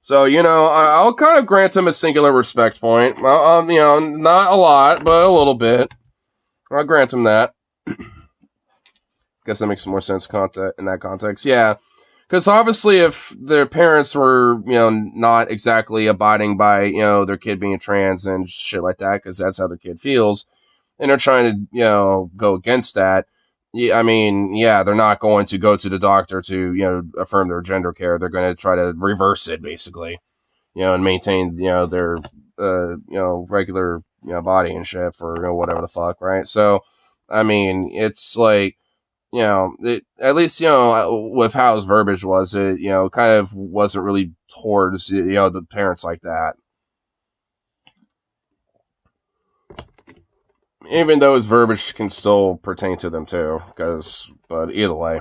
So, I'll kind of grant him a singular respect point. Not a lot, but a little bit. I'll grant him that. Guess that makes more sense in that context. Yeah. Because obviously if their parents were, not exactly abiding by, their kid being trans and shit like that, because that's how their kid feels, and they're trying to, go against that, I mean, yeah, they're not going to go to the doctor to, affirm their gender care. They're going to try to reverse it, basically, and maintain, their, regular, body and shit for, whatever the fuck, right? So, I mean, it's like, at least, with how his verbiage was, it, kind of wasn't really towards, the parents like that. Even though his verbiage can still pertain to them too, but either way.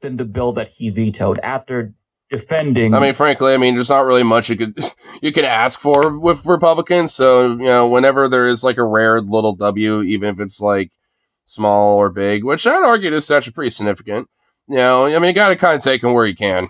Than the bill that he vetoed after defending. I mean, frankly, there's not really much you could ask for with Republicans. So, whenever there is like a rare little W, even if it's like small or big, which I'd argue is actually pretty significant. You got to kind of take them where you can.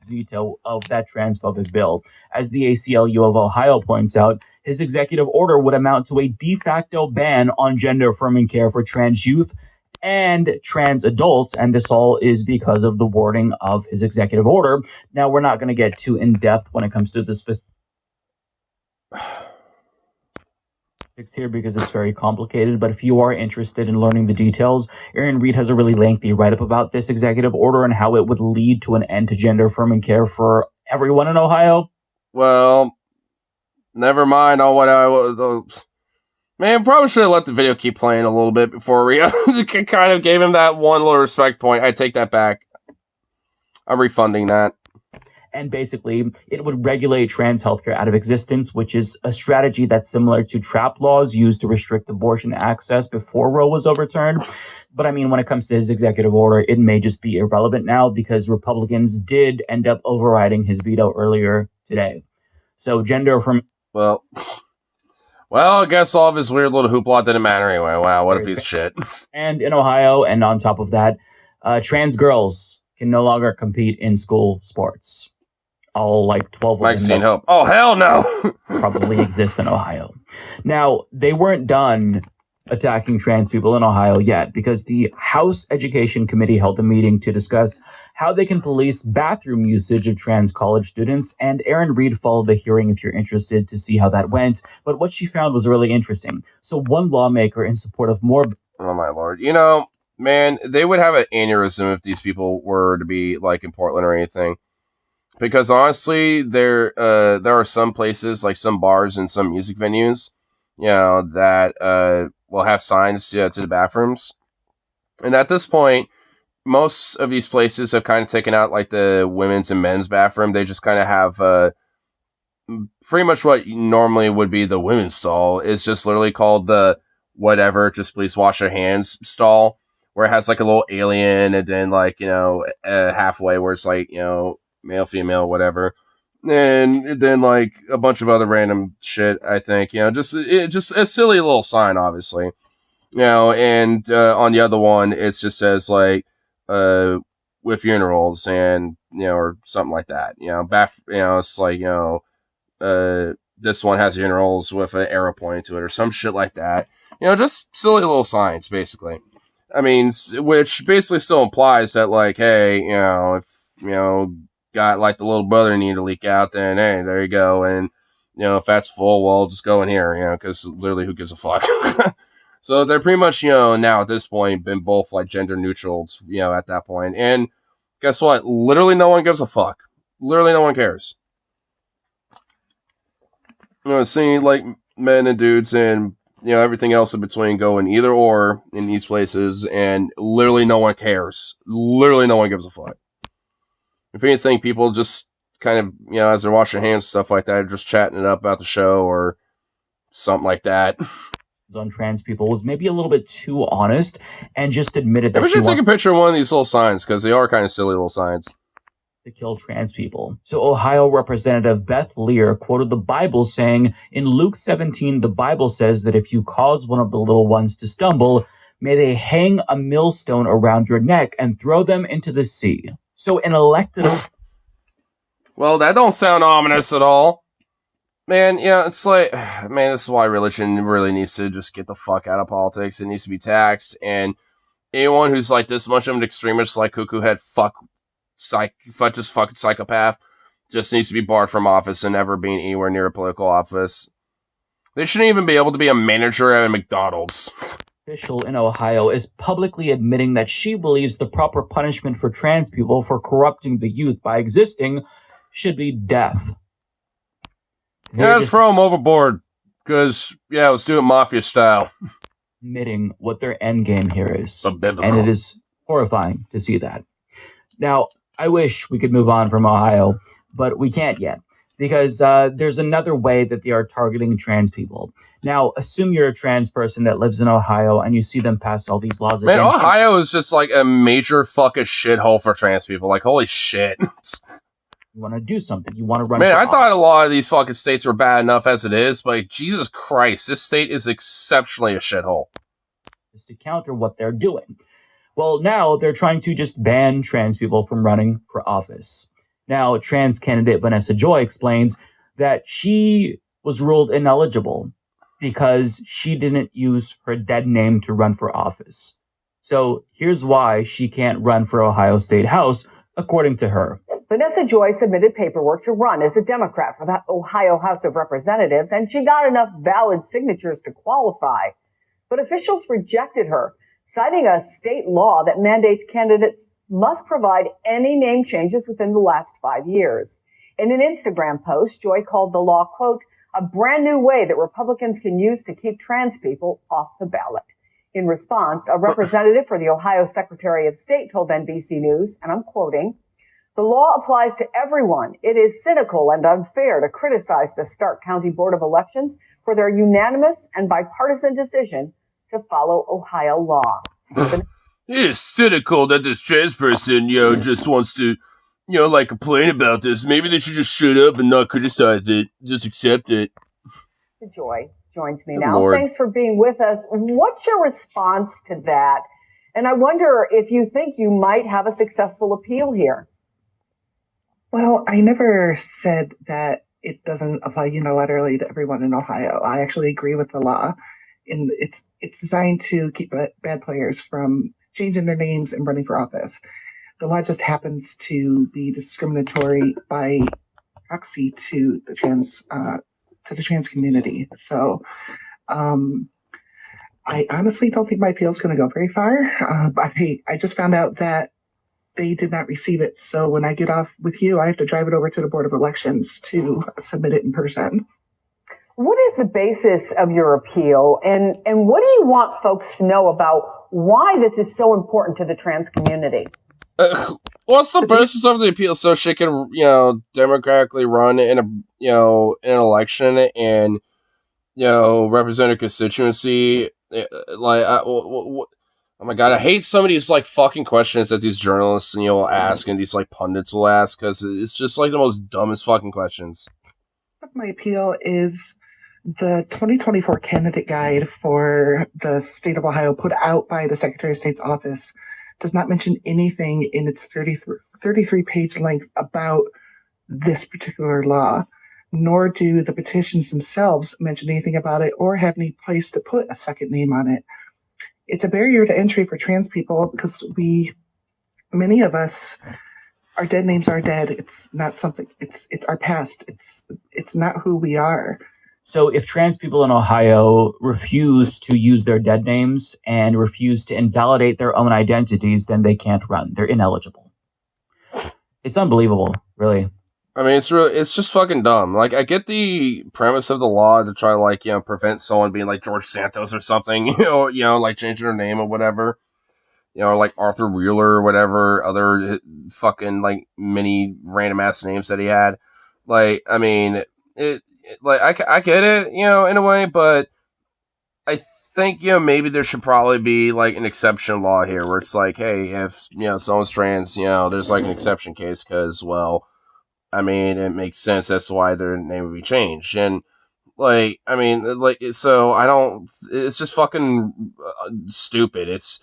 Veto of that transphobic bill. As the ACLU of Ohio points out, his executive order would amount to a de facto ban on gender-affirming care for trans youth and trans adults, and this all is because of the wording of his executive order. Now, we're not going to get too in-depth when it comes to the specifics here because it's very complicated, but if you are interested in learning the details, Aaron Reed has a really lengthy write-up about this executive order and how it would lead to an end to gender-affirming care for everyone in Ohio. Well, never mind on what man, probably should have let the video keep playing a little bit before we kind of gave him that one little respect point. I take that back. I'm refunding that. And basically, it would regulate trans healthcare out of existence, which is a strategy that's similar to trap laws used to restrict abortion access before Roe was overturned. But I mean, when it comes to his executive order, it may just be irrelevant now because Republicans did end up overriding his veto earlier today. So Well, I guess all of his weird little hoopla didn't matter anyway. Wow, what a piece of shit. And in Ohio, and on top of that, trans girls can no longer compete in school sports. All like 12 Maxine Hope. Oh, hell no! probably exist in Ohio. Now, they weren't done attacking trans people in Ohio yet, because the House Education Committee held a meeting to discuss how they can police bathroom usage of trans college students. And Aaron Reed followed the hearing if you're interested to see how that went. But what she found was really interesting. So one lawmaker in support of more... Oh, my Lord. Man, they would have an aneurysm if these people were to be, like, in Portland or anything. Because, honestly, there are some places, like some bars and some music venues, that will have signs to the bathrooms. And at this point, most of these places have kind of taken out, like, the women's and men's bathroom. They just kind of have pretty much what normally would be the women's stall. It's just literally called the whatever, just please wash your hands stall, where it has, like, a little alien, and then, like, halfway where it's, like, male, female, whatever. And then, like, a bunch of other random shit, I think. Just a silly little sign, obviously. And on the other one, it just says, like, with funerals and, or something like that. It's like, this one has funerals with an arrow pointing to it or some shit like that. Just silly little signs, basically. I mean, which basically still implies that, like, hey, if, got, like, the little brother need to leak out, then, hey, there you go. And, if that's full, well, just go in here, because literally who gives a fuck? So they're pretty much, now at this point, been both, like, gender neutrals, at that point. And guess what? Literally no one gives a fuck. Literally no one cares. Seeing, like, men and dudes and, everything else in between going either or in these places, and literally no one cares. Literally no one gives a fuck. If anything, people just kind of, as they're washing hands, stuff like that, just chatting it up about the show or something like that. On trans people was maybe a little bit too honest and just admitted that we should take a picture of one of these little signs, because they are kind of silly little signs. To kill trans people. So Ohio Representative Beth Lear quoted the Bible saying, in Luke 17, the Bible says that if you cause one of the little ones to stumble, may they hang a millstone around your neck and throw them into the sea. So an elected... Well, that don't sound ominous at all. Man, it's like, man, this is why religion really needs to just get the fuck out of politics. It needs to be taxed, and anyone who's, like, this much of an extremist, like cuckoo head just fucking psychopath, just needs to be barred from office and never being anywhere near a political office. They shouldn't even be able to be a manager at a McDonald's. Official in Ohio is publicly admitting that she believes the proper punishment for trans people for corrupting the youth by existing should be death. Let's throw them overboard, because, let's do it mafia style. Admitting what their end game here is. And it is horrifying to see that. Now, I wish we could move on from Ohio, but we can't yet, because there's another way that they are targeting trans people. Now, assume you're a trans person that lives in Ohio and you see them pass all these laws. Man, Ohio is just like a major fucking shithole for trans people. Like, holy shit. You want to do something. You want to run. Man, I thought a lot of these fucking states were bad enough as it is, but Jesus Christ, this state is exceptionally a shithole. Just to counter what they're doing. Well, now they're trying to just ban trans people from running for office. Now, trans candidate Vanessa Joy explains that she was ruled ineligible because she didn't use her dead name to run for office. So here's why she can't run for Ohio State House, according to her. Vanessa Joy submitted paperwork to run as a Democrat for the Ohio House of Representatives, and she got enough valid signatures to qualify. But officials rejected her, citing a state law that mandates candidates must provide any name changes within the last 5 years. In an Instagram post, Joy called the law, quote, a brand new way that Republicans can use to keep trans people off the ballot. In response, a representative for the Ohio Secretary of State told NBC News, and I'm quoting, the law applies to everyone. It is cynical and unfair to criticize the Stark County Board of Elections for their unanimous and bipartisan decision to follow Ohio law. It is cynical that this trans person, just wants to, complain about this. Maybe they should just shut up and not criticize it. Just accept it. Joy joins me Good now. Lord. Thanks for being with us. What's your response to that? And I wonder if you think you might have a successful appeal here. Well, I never said that it doesn't apply unilaterally to everyone in Ohio. I actually agree with the law. and it's designed to keep bad players from changing their names and running for office. The law just happens to be discriminatory by proxy to the trans community. So, I honestly don't think my appeal is going to go very far. But hey, I just found out that they did not receive it. So when I get off with you, I have to drive it over to the Board of Elections to submit it in person. What is the basis of your appeal, and what do you want folks to know about why this is so important to the trans community? What's the basis of the appeal? So she can, democratically run in an election and, represent a constituency. Oh my god, I hate some of these fucking questions that these journalists will ask and these pundits will ask, because it's just the most dumbest fucking questions. My appeal is the 2024 candidate guide for the state of Ohio put out by the Secretary of State's office does not mention anything in its 33-page length about this particular law, nor do the petitions themselves mention anything about it or have any place to put a second name on it. It's a barrier to entry for trans people because many of us, our dead names are dead. It's not something, it's our past. It's not who we are. So if trans people in Ohio refuse to use their dead names and refuse to invalidate their own identities, then they can't run. They're ineligible. It's unbelievable, really. I mean, it's just fucking dumb. I get the premise of the law to try to prevent someone being like George Santos or something, changing their name or whatever. Like Arthur Wheeler or whatever other fucking many random ass names that he had. I get it, in a way, but I think, maybe there should probably be an exception law here where it's hey, if, someone's trans, there's an exception case because, well, I mean, it makes sense as to why their name would be changed. And so I don't, it's just fucking stupid. It's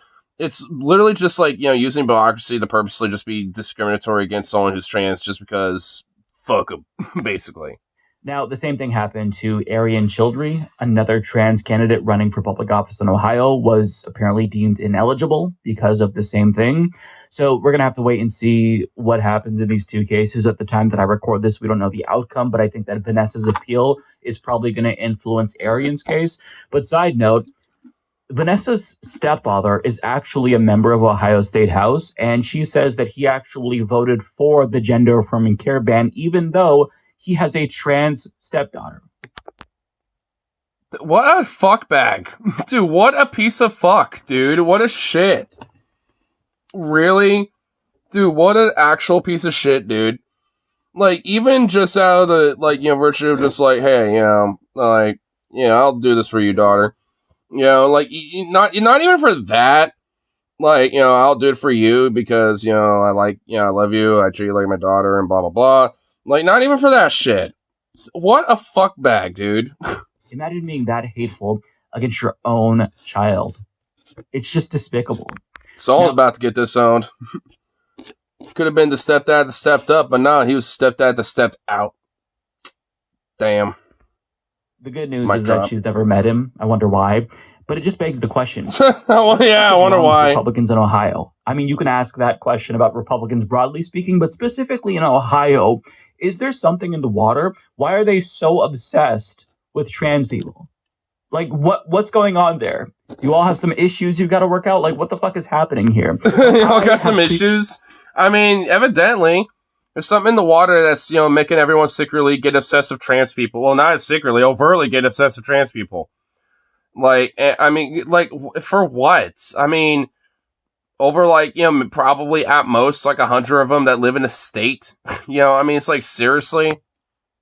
literally just using bureaucracy to purposely just be discriminatory against someone who's trans just because fuck them, basically. Now, the same thing happened to Arian Childry, another trans candidate running for public office in Ohio, was apparently deemed ineligible because of the same thing. So we're going to have to wait and see what happens in these two cases. At the time that I record this, we don't know the outcome, but I think that Vanessa's appeal is probably going to influence Arian's case. But side note, Vanessa's stepfather is actually a member of Ohio State House, and she says that he actually voted for the gender affirming care ban, even though he has a trans stepdaughter. What a fuck bag. Dude, what a piece of fuck, dude. What a shit. Really? Dude, what an actual piece of shit, dude. Even just out of the, virtue of just hey, I'll do this for you, daughter. Not even for that. I'll do it for you because, I love you, I treat you like my daughter and blah, blah, blah. Not even for that shit. What a fuck bag, dude. Imagine being that hateful against your own child. It's just despicable. Someone's about to get disowned. Could have been the stepdad that stepped up, but no, he was stepdad that stepped out. Damn. The good news is that she's never met him. I wonder why. But it just begs the question. Well, yeah, I wonder why. Republicans in Ohio. I mean, you can ask that question about Republicans broadly speaking, but specifically in Ohio, is there something in the water? Why are they so obsessed with trans people? What's going on there? You all have some issues you've got to work out? What the fuck is happening here? You all got some issues? I mean, evidently, there's something in the water that's, making everyone secretly get obsessed with trans people. Well, not secretly, overtly get obsessed with trans people. For what? I mean, over, probably at most, 100 of them that live in a state. It's seriously?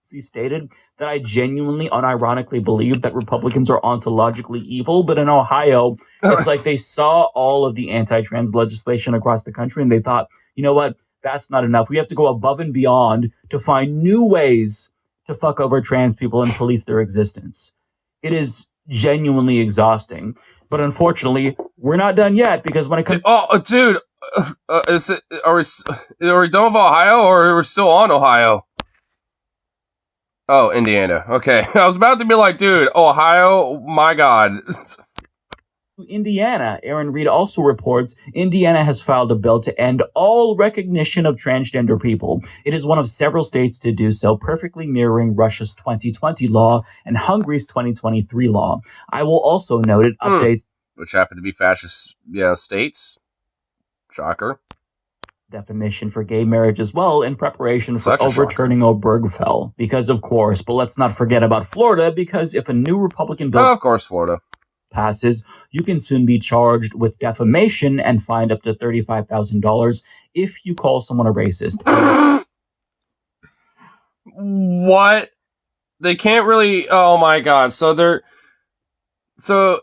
He stated that I genuinely, unironically believe that Republicans are ontologically evil, but in Ohio, it's they saw all of the anti-trans legislation across the country and they thought, you know what, that's not enough. We have to go above and beyond to find new ways to fuck over trans people and police their existence. It is genuinely exhausting. But unfortunately, we're not done yet because when it comes... Dude, are we done with Ohio or are we still on Ohio? Oh, Indiana. Okay. I was about to be like, dude, Ohio, my God. Indiana. Aaron Reed also reports Indiana has filed a bill to end all recognition of transgender people. It is one of several states to do so, perfectly mirroring Russia's 2020 law and Hungary's 2023 law. I will also note it updates... Which happen to be fascist states. Shocker. Definition for gay marriage as well in preparation for overturning Obergefell. Because of course, but let's not forget about Florida, because if a new Republican bill... of course, Florida. passes, you can soon be charged with defamation and fined up to $35,000 if you call someone a racist. What? They can't really... Oh my God. So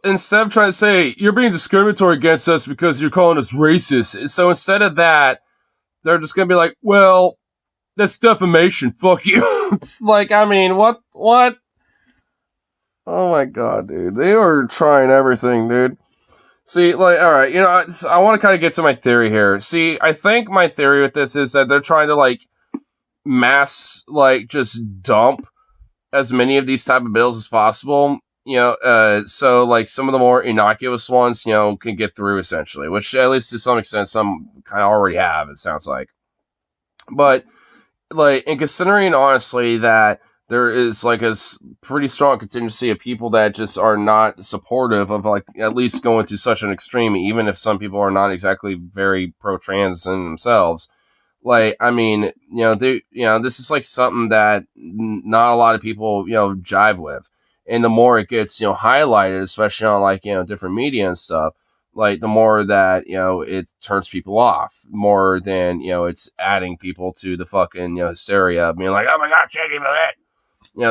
instead of trying to say, you're being discriminatory against us because you're calling us racist, so instead of that, they're just going to be like, well, that's defamation. Fuck you. It's like, I mean, what? Oh my God, dude. They are trying everything, dude. See, like, alright, I want to kind of get to my theory here. See, I think my theory with this is that they're trying to, like, mass, like, just dump as many of these type of bills as possible. So, like, some of the more innocuous ones, can get through, essentially. Which, at least to some extent, some kind of already have, it sounds like. But, like, and considering, honestly, that there is, like, a pretty strong contingency of people that just are not supportive of, like, at least going to such an extreme, even if some people are not exactly very pro-trans in themselves. Like, I mean, this is, like, something that not a lot of people, jive with. And the more it gets, highlighted, especially on, like, different media and stuff, like, the more that, it turns people off more than, it's adding people to the fucking, hysteria of being like, oh my God, check it out.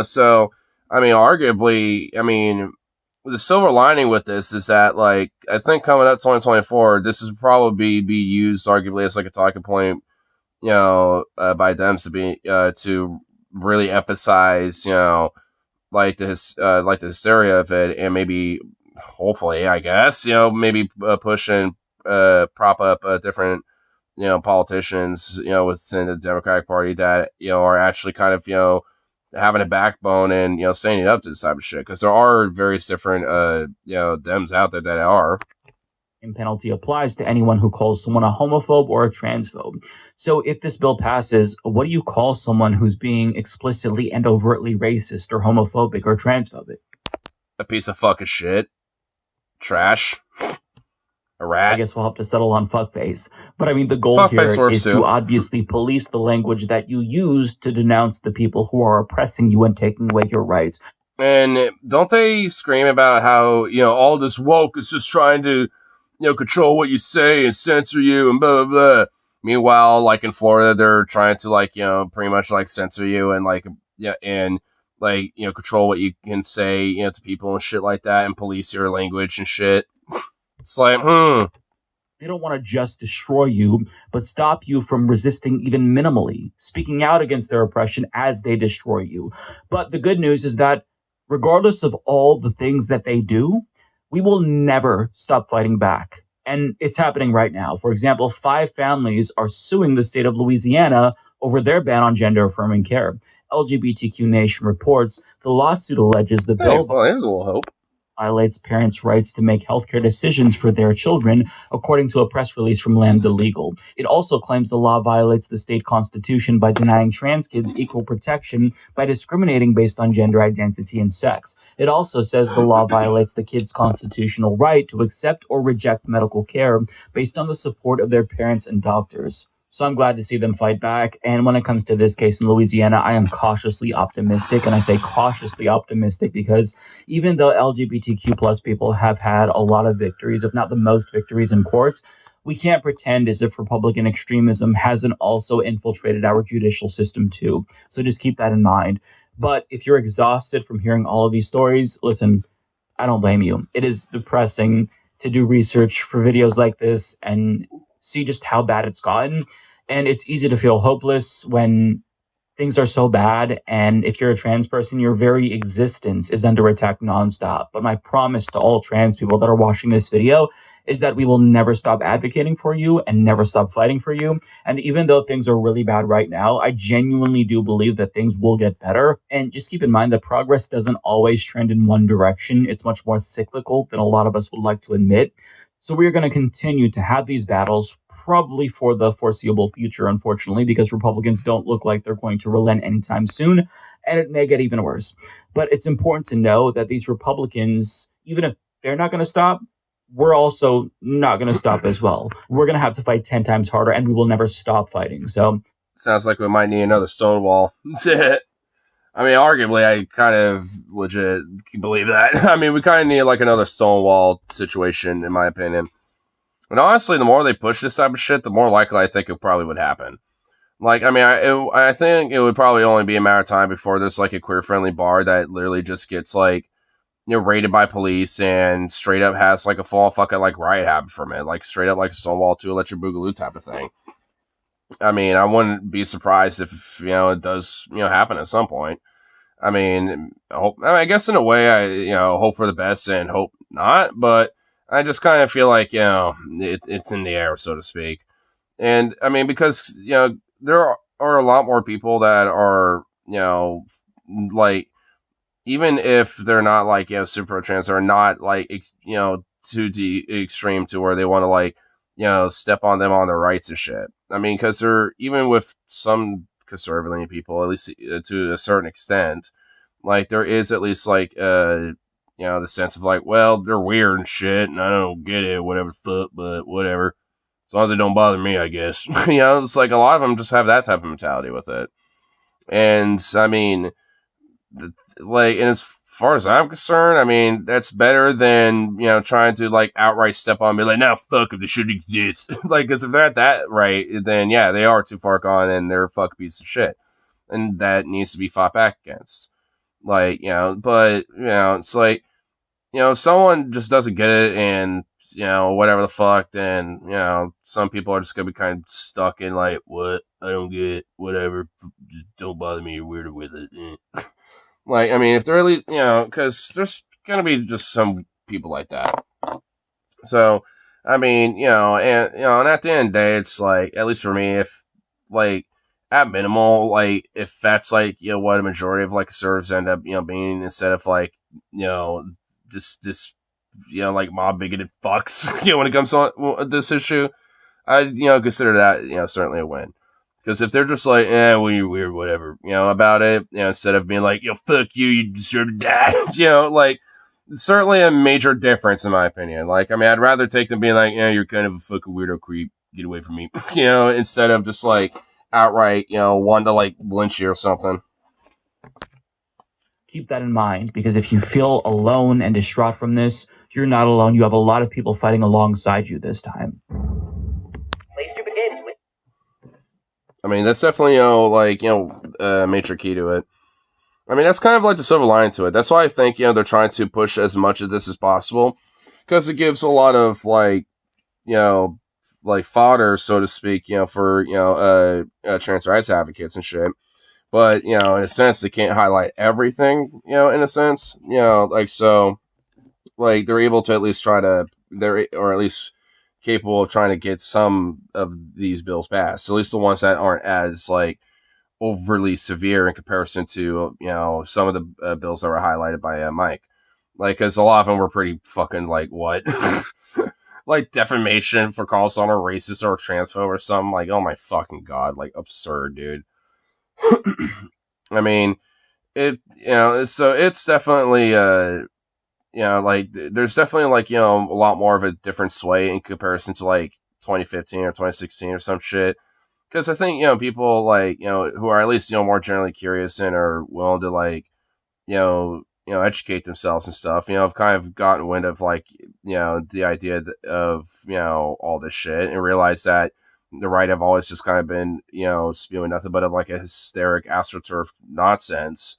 So, I mean, arguably, the silver lining with this is that, like, I think coming up 2024, this is probably be used arguably as, like, a talking point, by Dems to be, to really emphasize, like the hysteria of it, and maybe, hopefully, I guess, maybe push and prop up different, politicians, within the Democratic Party that, are actually kind of, having a backbone and, standing up to this type of shit. Because there are various different, Dems out there that are. And penalty applies to anyone who calls someone a homophobe or a transphobe. So if this bill passes, what do you call someone who's being explicitly and overtly racist or homophobic or transphobic? A piece of fucking shit. Trash. A rat. I guess we'll have to settle on fuckface. But I mean, the goal here is to obviously police the language that you use to denounce the people who are oppressing you and taking away your rights. And don't they scream about how, all this woke is just trying to, control what you say and censor you and blah, blah, blah. Meanwhile, like in Florida, they're trying to, like, pretty much, like, censor you and, like, control what you can say, to people and shit like that and police your language and shit. It's like, They don't want to just destroy you, but stop you from resisting even minimally, speaking out against their oppression as they destroy you. But the good news is that regardless of all the things that they do, we will never stop fighting back. And it's happening right now. For example, 5 families are suing the state of Louisiana over their ban on gender-affirming care. LGBTQ Nation reports the lawsuit alleges the bill... well, there's a little hope. ...violates parents' rights to make healthcare decisions for their children, according to a press release from Lambda Legal. It also claims the law violates the state constitution by denying trans kids equal protection by discriminating based on gender identity and sex. It also says the law violates the kids' constitutional right to accept or reject medical care based on the support of their parents and doctors. So I'm glad to see them fight back. And when it comes to this case in Louisiana, I am cautiously optimistic. And I say cautiously optimistic because even though LGBTQ plus people have had a lot of victories, if not the most victories in courts, we can't pretend as if Republican extremism hasn't also infiltrated our judicial system too. So just keep that in mind. But if you're exhausted from hearing all of these stories, listen, I don't blame you. It is depressing to do research for videos like this and see just how bad it's gotten. And it's easy to feel hopeless when things are so bad. And if you're a trans person, your very existence is under attack nonstop. But my promise to all trans people that are watching this video is that we will never stop advocating for you and never stop fighting for you. And even though things are really bad right now, I genuinely do believe that things will get better. And just keep in mind that progress doesn't always trend in one direction. It's much more cyclical than a lot of us would like to admit. So we're going to continue to have these battles probably for the foreseeable future, unfortunately, because Republicans don't look like they're going to relent anytime soon, and it may get even worse. But it's important to know that these Republicans, even if they're not going to stop, we're also not going to stop as well. We're going to have to fight 10 times harder, and we will never stop fighting. So sounds like we might need another Stonewall. I mean, arguably, I kind of legit believe that. I mean, we kind of need like another Stonewall situation, in my opinion. And honestly, the more they push this type of shit, the more likely I think it probably would happen. Like, I mean, I think it would probably only be a matter of time before there's like a queer-friendly bar that literally just gets like, you know, raided by police and straight up has like a full fucking like riot happen from it, like straight up like a Stonewall 2 Electric Boogaloo type of thing. I mean, I wouldn't be surprised if, you know, it does, you know, happen at some point. I mean, I guess in a way, I, you know, hope for the best and hope not, but I just kind of feel like, you know, it's in the air, so to speak. And I mean, because, you know, there are a lot more people that are, you know, like, even if they're not like, you know, super trans, or not like, you know, to the extreme to where they want to like, you know, step on them on their rights and shit. I mean, because they're, even with some conservative people, at least to a certain extent, like there is at least like you know, the sense of like, well, they're weird and shit, and I don't get it, whatever the fuck, but whatever, as long as they don't bother me, I guess. You know, it's like a lot of them just have that type of mentality with it. And I mean, like, and as far as I'm concerned, I mean, that's better than, you know, trying to like outright step on me like, now fuck if they should exist. Like, because if they're at that right, then yeah, they are too far gone and they're a fuck piece of shit, and that needs to be fought back against. Like, you know, but you know, it's like, you know, if someone just doesn't get it and, you know, whatever the fuck, then, you know, some people are just gonna be kind of stuck in like, what, I don't get it, whatever, just don't bother me, you're weirder with it. Like, I mean, if they're really, you know, because there's gonna be just some people like that. So, I mean, you know, and at the end of the day, it's like, at least for me, if like at minimal, like if that's like, you know, what a majority of like conservatives end up, you know, being, instead of like, you know, just you know, like mob bigoted fucks, you know, when it comes to this issue, I, you know, consider that, you know, certainly a win. Because if they're just like, well, you're weird, whatever, you know, about it, you know, instead of being like, yo, fuck you, you deserve to die, you know, like, it's certainly a major difference in my opinion. Like, I mean, I'd rather take them being like, yeah, you're kind of a fucking weirdo creep, get away from me, you know, instead of just like outright, you know, wanting to like lynch you or something. Keep that in mind, because if you feel alone and distraught from this, you're not alone. You have a lot of people fighting alongside you this time. I mean, that's definitely, you know, like, you know, major key to it. I mean, that's kind of like the silver lining to it. That's why I think, you know, they're trying to push as much of this as possible, because it gives a lot of, like, you know, like fodder, so to speak, you know, for, you know, trans rights advocates and shit. But, you know, in a sense, they can't highlight everything, you know, in a sense, you know, like, so, like, they're able to at least try to, or at least capable of trying to get some of these bills passed, at least the ones that aren't as like overly severe in comparison to, you know, some of the bills that were highlighted by Mike. Like, because a lot of them were pretty fucking like, what? Like defamation for calling someone a racist or a transphobe or something. Like, oh my fucking god, like absurd, dude. I mean, it, you know, so it's definitely you know, like, there's definitely, like, you know, a lot more of a different sway in comparison to, like, 2015 or 2016 or some shit. Because I think, you know, people, like, you know, who are at least, you know, more generally curious and are willing to, like, you know, educate themselves and stuff, you know, have kind of gotten wind of, like, you know, the idea of, you know, all this shit, and realized that the right have always just kind of been, you know, spewing nothing but of, like, a hysteric astroturf nonsense.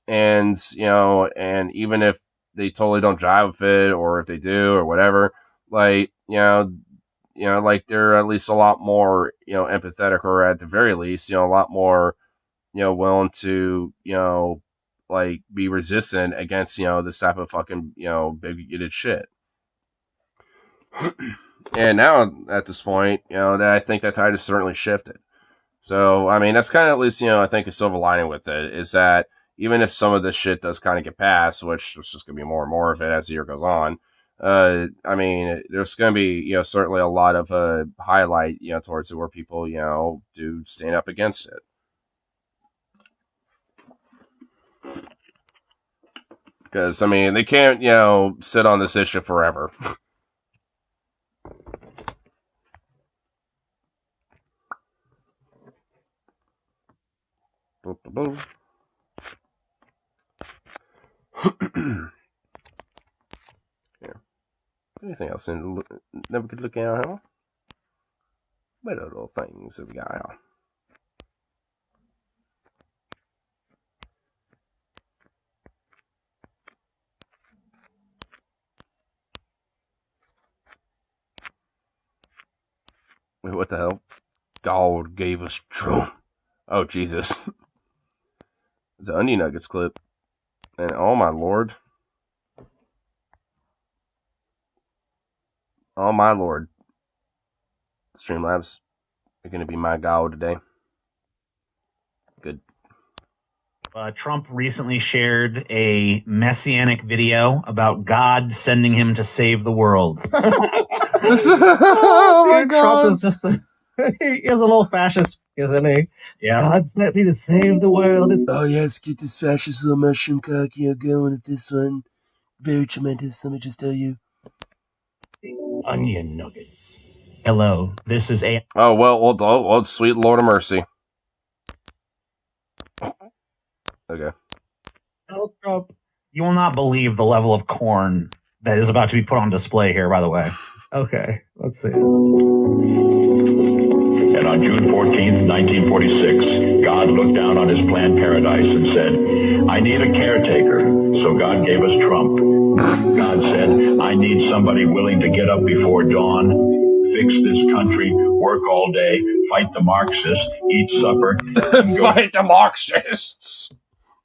And, you know, and even if they totally don't jive with it, or if they do or whatever, like, you know, like, they're at least a lot more, you know, empathetic, or at the very least, you know, a lot more, you know, willing to, you know, like, be resistant against, you know, this type of fucking, you know, bigoted shit. And now, at this point, I think that tide has certainly shifted. So, I mean, that's kind of at least, I think a silver lining with it is that even if some of this shit does kind of get passed, which there's just going to be more and more of it as the year goes on, I mean, there's going to be, certainly a lot of highlight, towards it where people, do stand up against it. Because, I mean, they can't, sit on this issue forever. Boop, boop, boop. Yeah. Anything else that we could look at, huh? What other little things have we got here? Wait, what the hell? God gave us Trump. Oh, Jesus. It's an Onion Nuggets clip. And oh my lord. Oh my lord. Streamlabs are going to be my god today. Good. Trump recently shared a messianic video about God sending him to save the world. Oh my god. Trump is just he is a little fascist, isn't he? Yeah. God sent me to save the world. Oh yes, get this fascist little mushroom cock going with this one. Very tremendous, let me just tell you. Onion nuggets. Hello, this is a... Oh, well, sweet Lord of mercy. Okay. Donald Trump. You will not believe the level of corn that is about to be put on display here, by the way. Okay, let's see. And on June 14th, 1946, God looked down on his planned paradise and said, I need a caretaker. So God gave us Trump. God said, I need somebody willing to get up before dawn, fix this country, work all day, fight the Marxists, eat supper, and go fight the Marxists.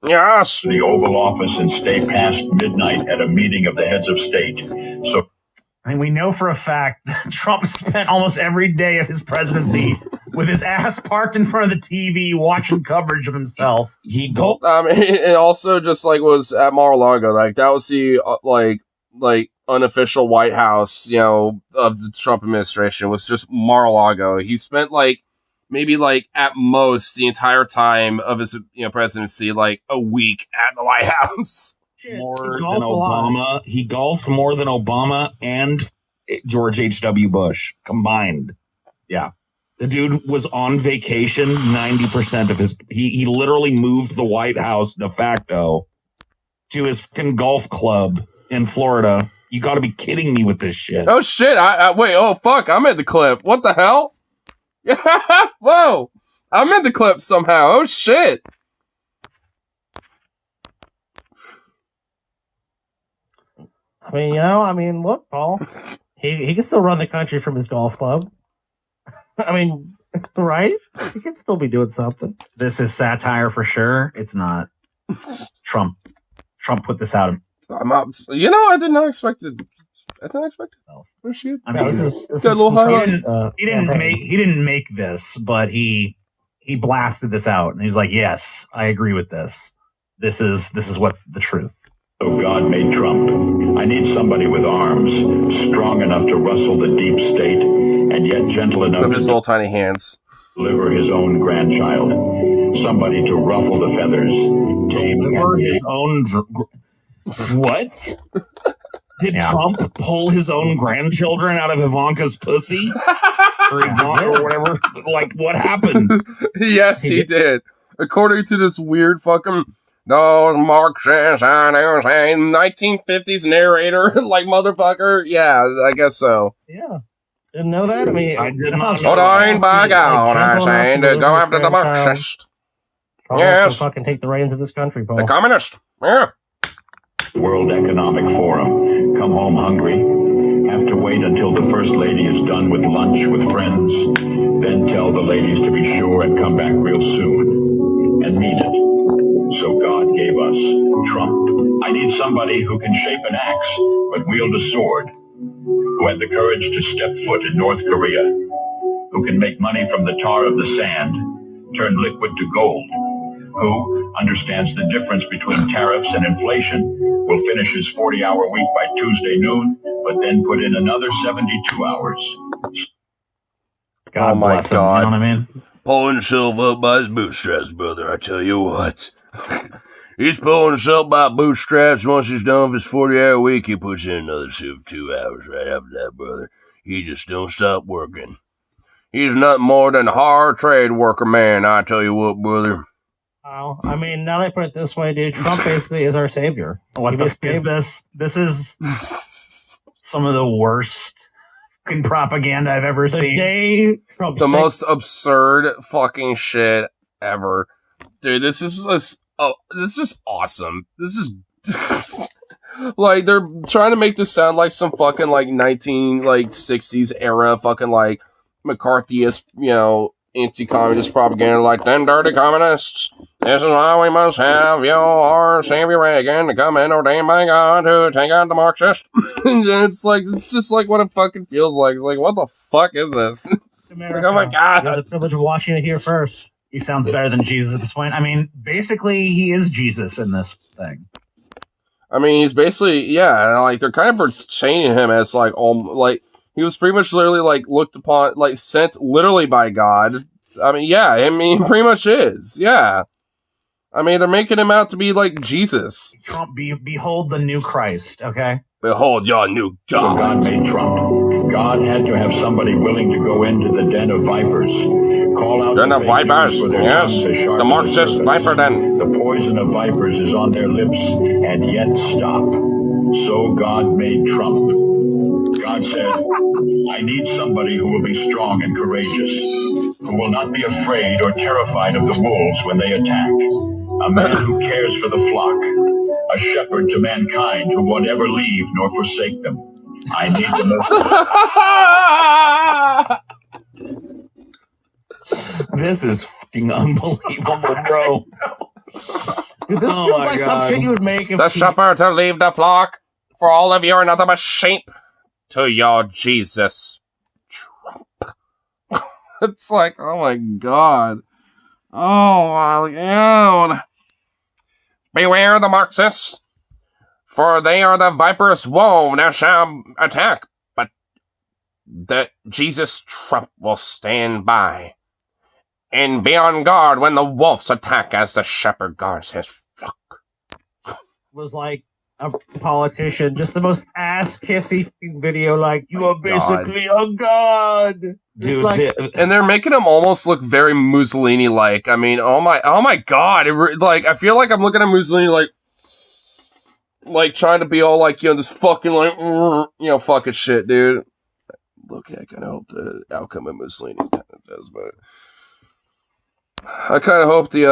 Yes. To the Oval Office and stay past midnight at a meeting of the heads of state. So I mean, we know for a fact that Trump spent almost every day of his presidency with his ass parked in front of the TV watching coverage of himself. It also just was at Mar-a-Lago. That was the like unofficial White House, of the Trump administration was just Mar-a-Lago. He spent maybe at most the entire time of his presidency a week at the White House. More than Obama. He golfed more than Obama and George H.W. Bush combined. Yeah. The dude was on vacation 90% of his... He literally moved the White House de facto to his fucking golf club in Florida. You got to be kidding me with this shit. Oh, shit. Wait, oh, fuck. I'm in the clip. What the hell? Whoa. I'm in the clip somehow. Oh, shit. I mean, look, Paul, he can still run the country from his golf club. I mean, right? He can still be doing something. This is satire for sure. It's not. Trump put this out. I did not expect it. I didn't expect it. Oh shit! I mean, this is he didn't make this, but he blasted this out, and he was like, "Yes, I agree with this. This is what's the truth." So God made Trump. I need somebody with arms, strong enough to rustle the deep state, and yet gentle enough with his little tiny hands. Deliver his own grandchild. Somebody to ruffle the feathers, tame his own. What? Did Trump pull his own grandchildren out of Ivanka's pussy? Or Ivanka or whatever? What happened? Yes, he did. According to this weird fucking... Those Marxists, 1950s narrator, motherfucker. Yeah, I guess so. Yeah. Didn't know that? I mean, I did not. Hold on, by God, I'm saying to go after the Marxists. Yes. Fucking take the reins of this country, Paul. The communist. Yeah. World Economic Forum. Come home hungry. Have to wait until the First Lady is done with lunch with friends. Then tell the ladies to be sure and come back real soon. And mean it. So God gave us Trump. I need somebody who can shape an axe, but wield a sword. who had the courage to step foot in North Korea, who can make money from the tar of the sand, turn liquid to gold, who understands the difference between tariffs and inflation, will finish his 40-hour week by Tuesday noon, but then put in another 72 hours. God my God. You know what I mean? Pulling himself up by his bootstraps, brother, I tell you what. He's pulling himself by bootstraps. Once he's done with his 40-hour week, he puts in another 2 hours right after that, brother. He just don't stop working. He's nothing more than a hard trade worker, man, I tell you what, brother. Well, I mean, now that I put it this way, dude, Trump basically is our savior. What the fuck is this? This is some of the worst fucking propaganda I've ever seen. The most absurd fucking shit ever. Dude, this is just awesome. This is like they're trying to make this sound like some fucking like 60s era fucking like McCarthyist, you know, anti-communist propaganda, like them dirty communists. This is why we must have your Savior Reagan to come in, ordained by God to take out the Marxists. It's just like what it fucking feels like. It's like, what the fuck is this? It's like, oh my God. You have the privilege of watching it here first. He sounds better than Jesus at this point. I mean, basically, he is Jesus in this thing. I mean, he's basically, yeah, like, they're kind of portraying him as, like, he was pretty much literally, like, looked upon, like, sent literally by God. I mean, yeah, I mean, pretty much is, yeah. I mean, they're making him out to be, like, Jesus. Trump, behold the new Christ, okay? Behold your new God. God made Trump. God had to have somebody willing to go into the den of vipers. Call out den of vipers, yes. The Marxist viper den. The poison of vipers is on their lips, and yet stop. So God made Trump. God said, I need somebody who will be strong and courageous, who will not be afraid or terrified of the wolves when they attack. A man who cares for the flock. A shepherd to mankind who won't ever leave nor forsake them. I need the most. This is fucking unbelievable, bro. Dude, this feels like some shit you would make if the shepherd to leave the flock, for all of you are nothing but sheep to your Jesus Trump. It's like, oh my God. Oh my God. Beware the Marxists, for they are the viper's woe that shall attack, but the Jesus Trump will stand by and be on guard when the wolves attack as the shepherd guards his flock. Was like a politician, just the most ass-kissy video, like, you are basically a god. Dude, like, and they're making him almost look very Mussolini-like. I mean, oh my God. Like, I feel like I'm looking at Mussolini like trying to be all like, you know, this fucking like, you know, fucking shit, dude. Look, I kind of hope the outcome of Mussolini kind of does, but I kind of hope the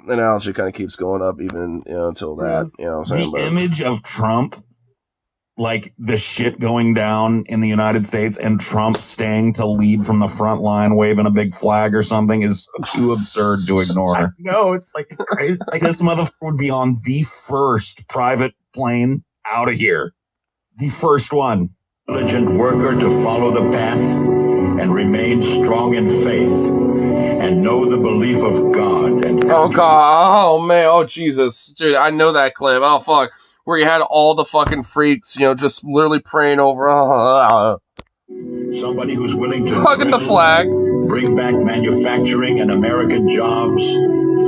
analogy kind of keeps going up even, you know, until that, you know what I'm saying? The image of Trump, like the shit going down in the United States and Trump staying to lead from the front line waving a big flag or something is too absurd to ignore. No, it's like crazy. Like this motherfucker would be on the first private plane out of here. The first one. Diligent worker to follow the path and remain strong in faith and know the belief of God. And oh God, oh man, oh Jesus. Dude, I know that clip. Oh fuck. Where you had all the fucking freaks, you know, just literally praying over. Somebody who's willing to hugging the flag, bring back manufacturing and American jobs,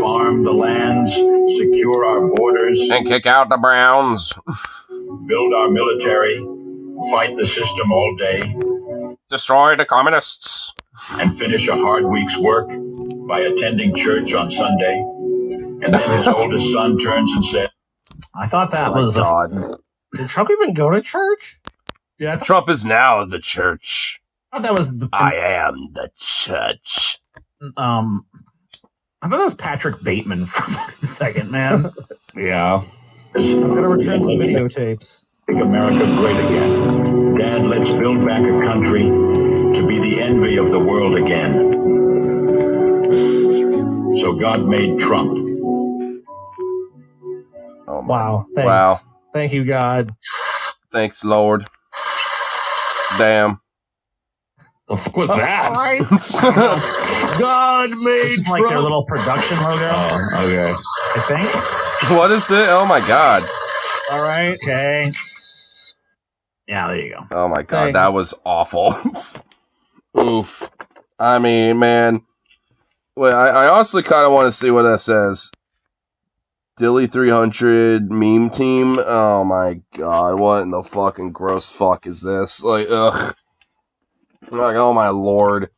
farm the lands, secure our borders, and kick out the Browns, build our military, fight the system all day, destroy the communists, and finish a hard week's work by attending church on Sunday. And then his oldest son turns and says, I thought that was God. Did Trump even go to church? Yeah, Trump is now the church. I thought that was I am the church. I thought that was Patrick Bateman for a second, man. Yeah. I'm gonna return the videotapes. Make America great again. Dad, let's build back a country to be the envy of the world again. So God made Trump. Oh, wow. Thanks. Wow. Thank you, God. Thanks, Lord. Damn. The fuck was that? God made like their little production logo. Oh, okay. I think. What is it? Oh my god. All right. Okay. Yeah, there you go. Oh my god, that was awful. Oof. I mean, man. Wait, I honestly kind of want to see what that says. Dilly 300 meme team. Oh my god, what in the fucking gross fuck is this? Like, ugh. Like, oh my lord.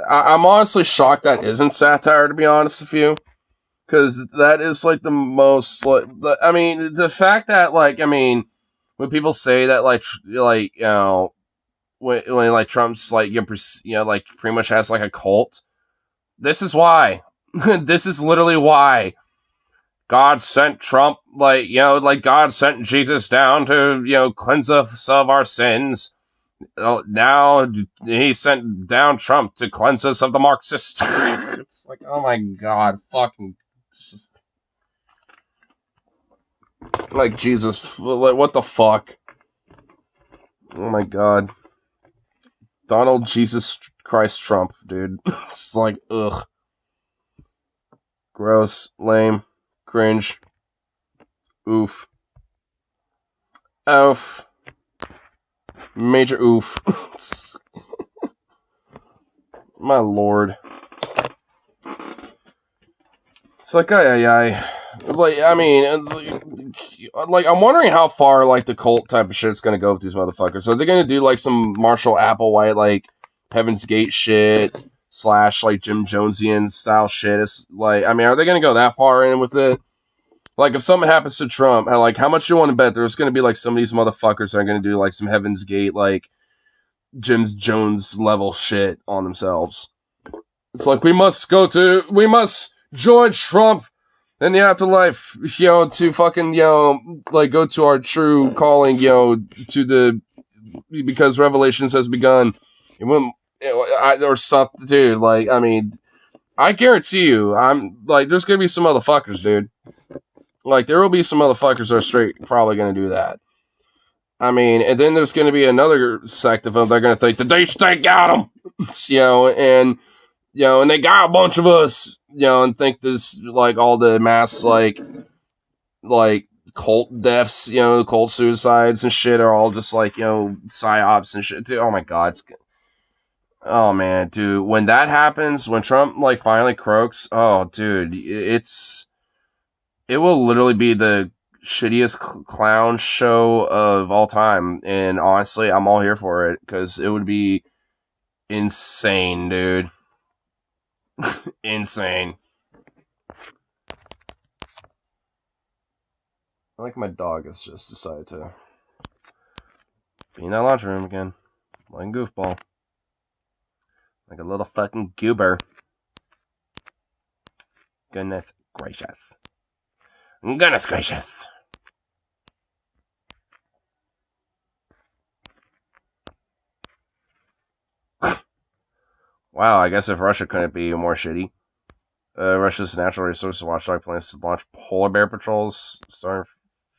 I'm honestly shocked that isn't satire, to be honest with you. Because that is, like, the most, like, I mean, the fact that, like, I mean, when people say that, like, you know, when like, Trump's, like, you know, like, pretty much has, like, a cult, this is why. This is literally why. God sent Trump, like, you know, like, God sent Jesus down to, you know, cleanse us of our sins. Now he sent down Trump to cleanse us of the Marxists. It's like, oh my god, fucking, just, like, Jesus, like, what the fuck? Oh my god, Donald Jesus Christ Trump, dude. It's like, ugh, gross, lame, cringe, oof, oof. Major oof. My lord. It's like, like, I mean, like, I'm wondering how far, like, the cult type of shit's gonna go with these motherfuckers. So they're gonna do, like, some Marshall Applewhite, like, Heaven's Gate shit, / like, Jim Jonesian style shit. It's like, I mean, are they gonna go that far in with it? Like, if something happens to Trump, like, how much do you want to bet there's going to be, like, some of these motherfuckers that are going to do, like, some Heaven's Gate, like, Jim Jones level shit on themselves. It's like, we must join Trump in the afterlife, you know, to fucking, you know, like, go to our true calling, you know, because Revelations has begun. Or something, dude. Like, I mean, I guarantee you, I'm, like, there's going to be some motherfuckers, dude. Like, there will be some motherfuckers that are straight probably going to do that. I mean, and then there's going to be another sect of them that are going to think the deep state got them, you know, and they got a bunch of us, you know, and think this, like, all the mass, like cult deaths, you know, cult suicides and shit are all just, like, you know, psyops and shit. Dude, oh my god, oh man, dude, when that happens, when Trump, like, finally croaks, oh dude, it will literally be the shittiest clown show of all time. And honestly, I'm all here for it because it would be insane, dude. Insane. I like my dog has just decided to be in that laundry room again. Playing goofball. Like a little fucking goober. Goodness gracious. Goodness gracious. Wow, I guess if Russia couldn't be more shitty. Russia's natural resources watchdog plans to launch polar bear patrols starting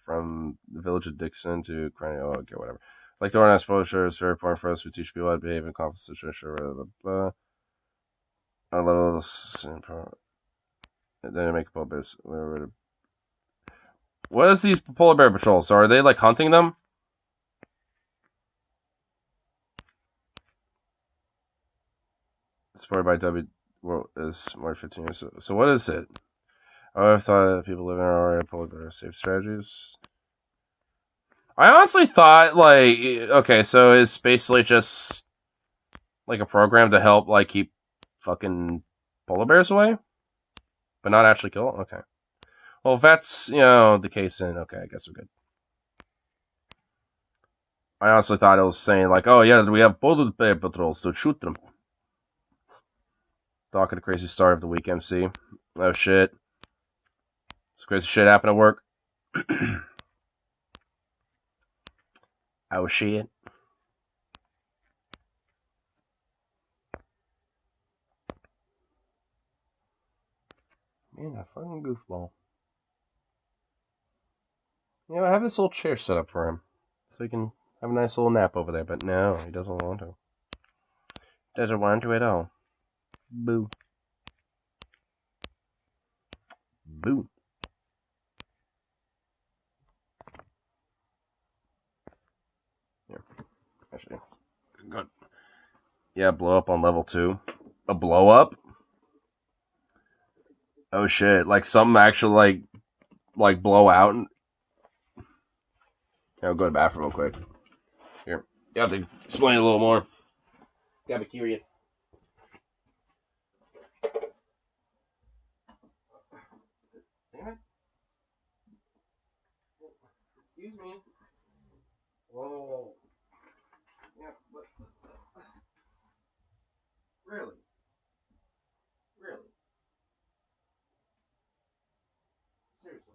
from the village of Dixon to Ukraine. Oh, okay, whatever. Like the organized exposure is very important for us. We teach people how to behave in conflict situations. I love this. And then make a polar bears. What is these polar bear patrols? So are they, like, hunting them? Supported by W. Well, is more 15 years. So what is it? Oh, I've thought that people living in our area polar bear safe strategies. I honestly thought, like, okay, so it's basically just like a program to help, like, keep fucking polar bears away, but not actually kill them. Okay. Well, if that's, you know, the case, then okay, I guess we're good. I honestly thought it was saying, like, oh yeah, we have polar bear patrols to shoot them. Talking the crazy start of the week, MC. Oh shit. Some crazy shit happened at work. Oh shit. Man, that fucking goofball. You know, I have this little chair set up for him. So he can Have a nice little nap over there, but no, he doesn't want to. Doesn't want to at all. Boo. Boo. Here. Actually, good. Yeah, blow up on level 2. A blow up? Oh shit! Like something actually like blow out. And... I'll go to the bathroom real quick. Here, you have to explain it a little more. Gotta be curious. Damn it! Excuse me. Whoa. Yeah, but really. Really? Seriously?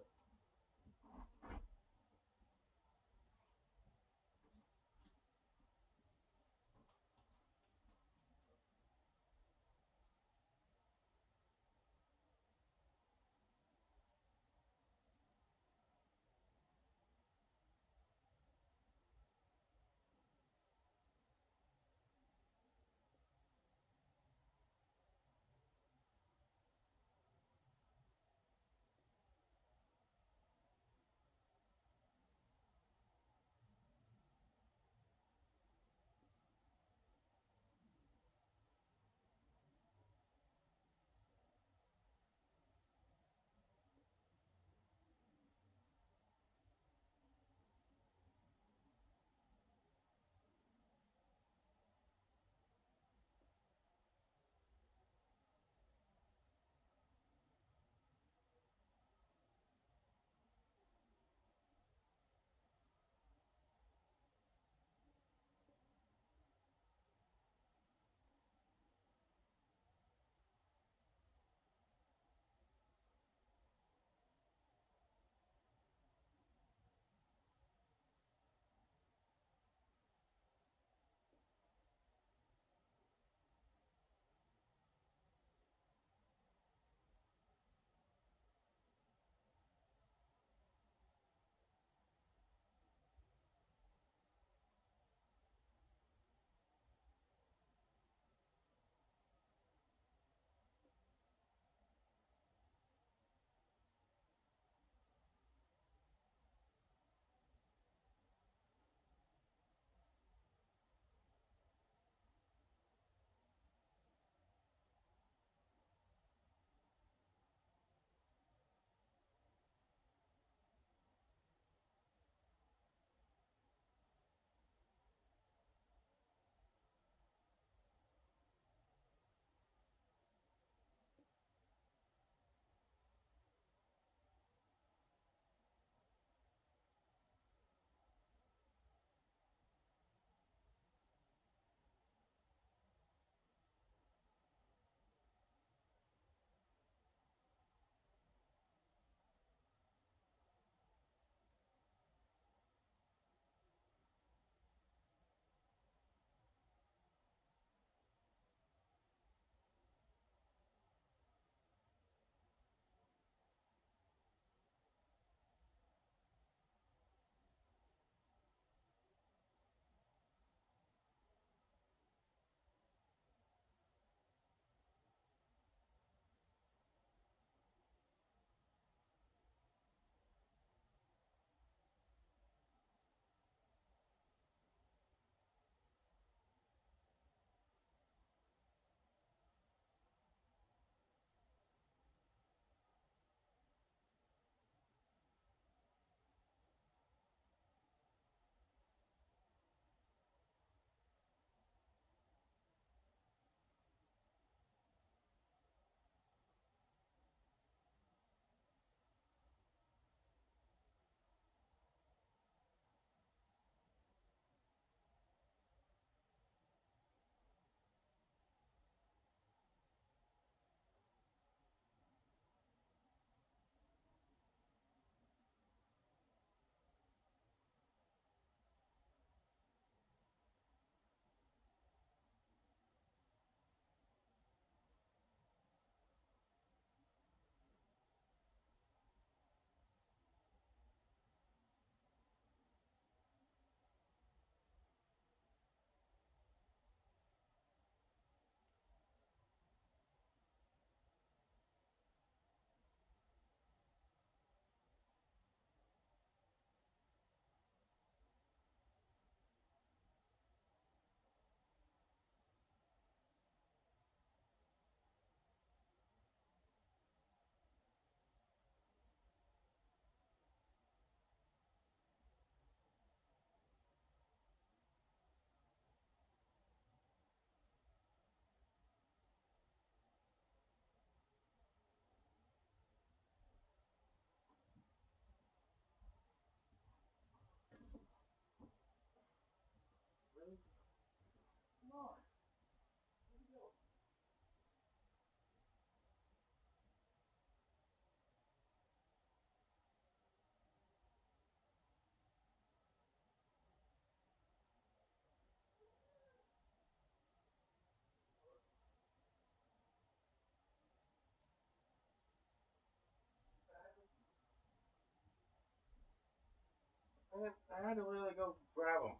I had to literally go grab them.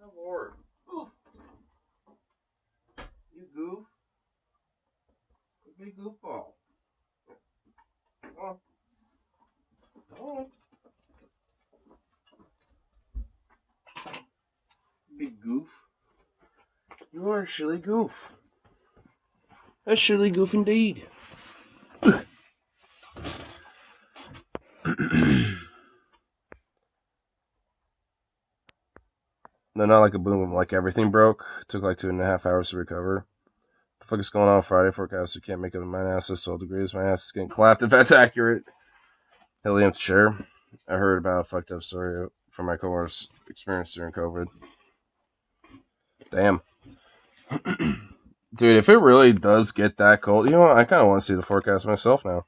Oh, Lord. Oof. You goof. You big goofball. Come on. Big goof. You are a silly goof. A silly goof indeed. No, not like a boom. Like everything broke. Took like 2.5 hours to recover. The fuck is going on Friday forecast? You can't make it. My ass is 12 degrees. My ass is getting clapped if that's accurate. Helium to share. I heard about a fucked up story from my coworker's experience during COVID. Damn. Dude, if it really does get that cold, you know what? I kind of want to see the forecast myself now.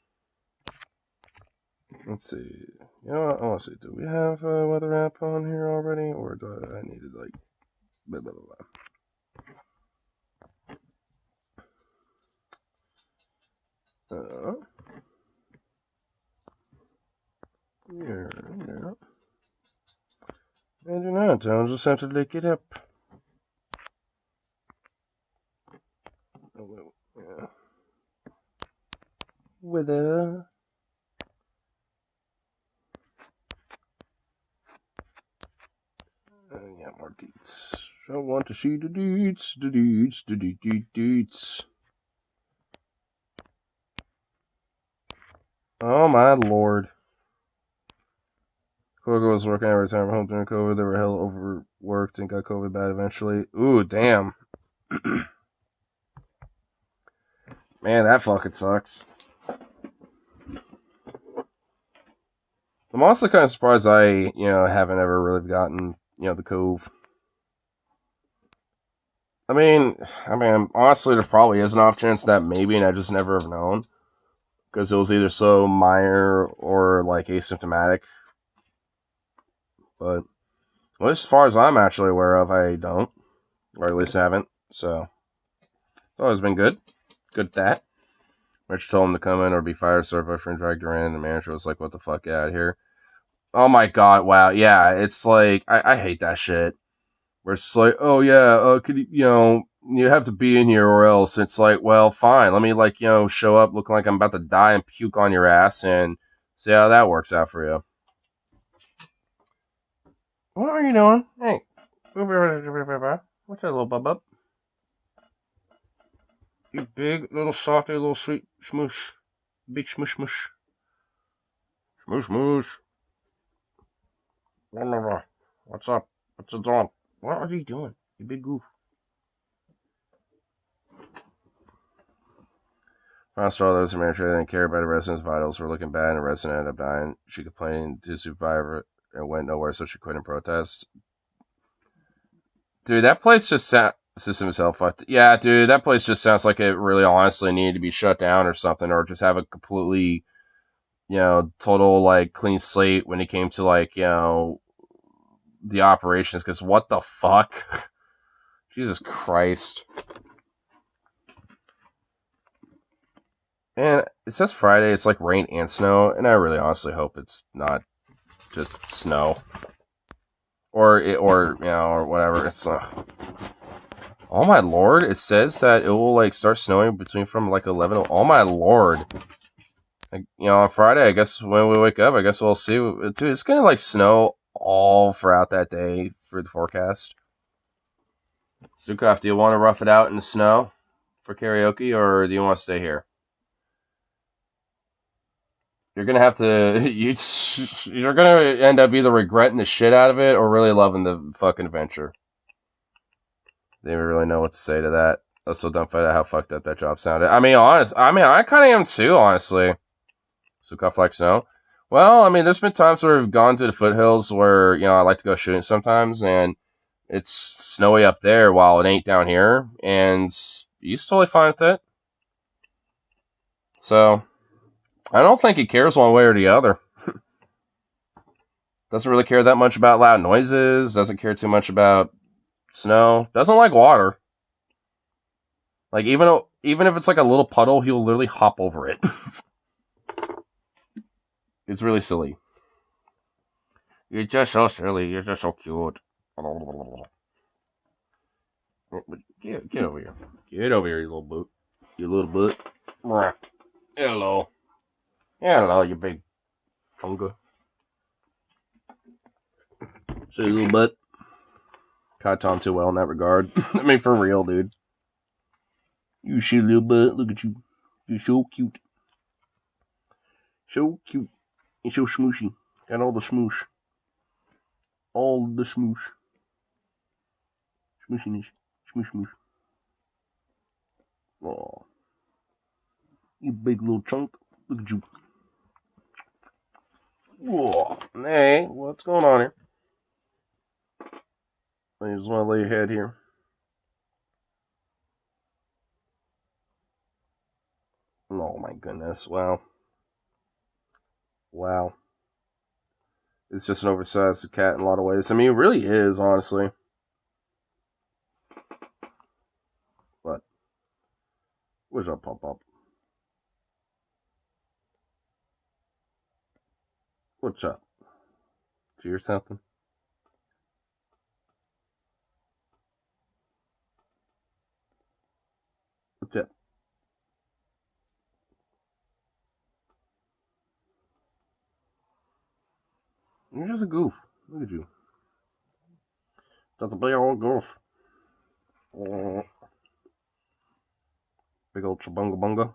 Let's see. You know what? I want to see. Do we have a weather app on here already? Or do I need to, like, blah, blah, blah. Yeah. I do not. I'll just have to look it up. Oh, yeah. Weather. Yeah, more deets. I want to see the deets, the deets, the deets. Oh my lord. Coco was working at a retirement home during COVID. They were hell overworked and got COVID bad eventually. Ooh, damn. Man, that fucking sucks. I'm also kind of surprised I, haven't ever really gotten, the cove. I mean, honestly, there probably is an off chance that maybe, and I just never have known. Because it was either so minor or, like, asymptomatic. But, well, as far as I'm actually aware of, I don't. Or at least haven't. So, it's always been good. Good at that. Rich told him to come in or be fired, so her boyfriend dragged her in, and the manager was like, what the fuck, get out of here. Oh my god, wow, yeah, it's like, I hate that shit. Where it's like, oh yeah, could you have to be in here or else. It's like, well, fine, let me, like, show up looking like I'm about to die and puke on your ass and see how that works out for you. What are you doing? Hey. What's that little bub? You big, little softy, little sweet smoosh. Big smoosh smoosh. Smoosh smoosh. What's up? What's it on? What are you doing? You big goof. Foster all those who manager didn't care about the residents' vitals were looking bad and the resident ended up dying. She complained to the supervisor and went nowhere, so she quit in protest. Dude, that place just system itself fucked. Yeah, dude, that place just sounds like it really honestly needed to be shut down or something, or just have a completely, total, like, clean slate when it came to, like, the operations, because what the fuck? Jesus Christ. And it says Friday, it's like rain and snow, and I really honestly hope it's not just snow. Or whatever. It's oh my lord, it says that it will, like, start snowing from like 11. Oh my lord. Like, on Friday, I guess when we wake up, I guess we'll see. Dude, it's gonna, like, snow all throughout that day for the forecast. Sukov, do you want to rough it out in the snow for karaoke, or do you want to stay here? You're gonna have to. You're gonna end up either regretting the shit out of it or really loving the fucking adventure. They didn't really know what to say to that. I was so dumb find out how fucked up that job sounded. I kind of am too, honestly. Sukov like snow. Well, there's been times where I've gone to the foothills where, I like to go shooting sometimes, and it's snowy up there while it ain't down here, and he's totally fine with it. So, I don't think he cares one way or the other. Doesn't really care that much about loud noises, doesn't care too much about snow, doesn't like water. Like, even if it's like a little puddle, he'll literally hop over it. It's really silly. You're just so silly. You're just so cute. Get over here. Get over here, you little boot. You little boot. Hello. Hello, you big chunga. So, you little butt. Caught Tom too well in that regard. I mean, for real, dude. You shit little butt. Look at you. You're so cute. So cute. You're so smooshy. Got all the smoosh. All the smoosh. Smooshiness. Smoosh, smoosh. Aw. You big little chunk. Look at you. Whoa. Hey, what's going on here? I just want to lay your head here. Oh my goodness. Wow. Wow. It's just an oversized cat in a lot of ways. I mean, it really is, honestly. But, what's up, Pop? What's up? Did you hear something? What's up? You're just a goof. Look at you. That's a big old goof. Big old chabunga bunga.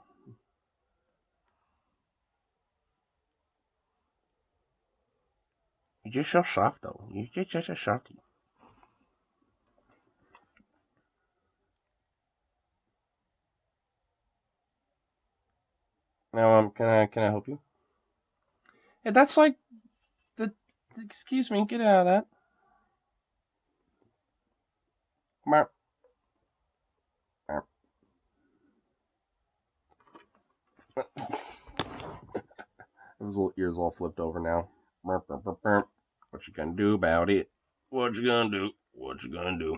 You're just so soft, though. You're just a softie. Now, can I help you? Hey, that's like excuse me, get out of that. Marp. His little ears all flipped over now. What you gonna do about it? What you gonna do? What you gonna do?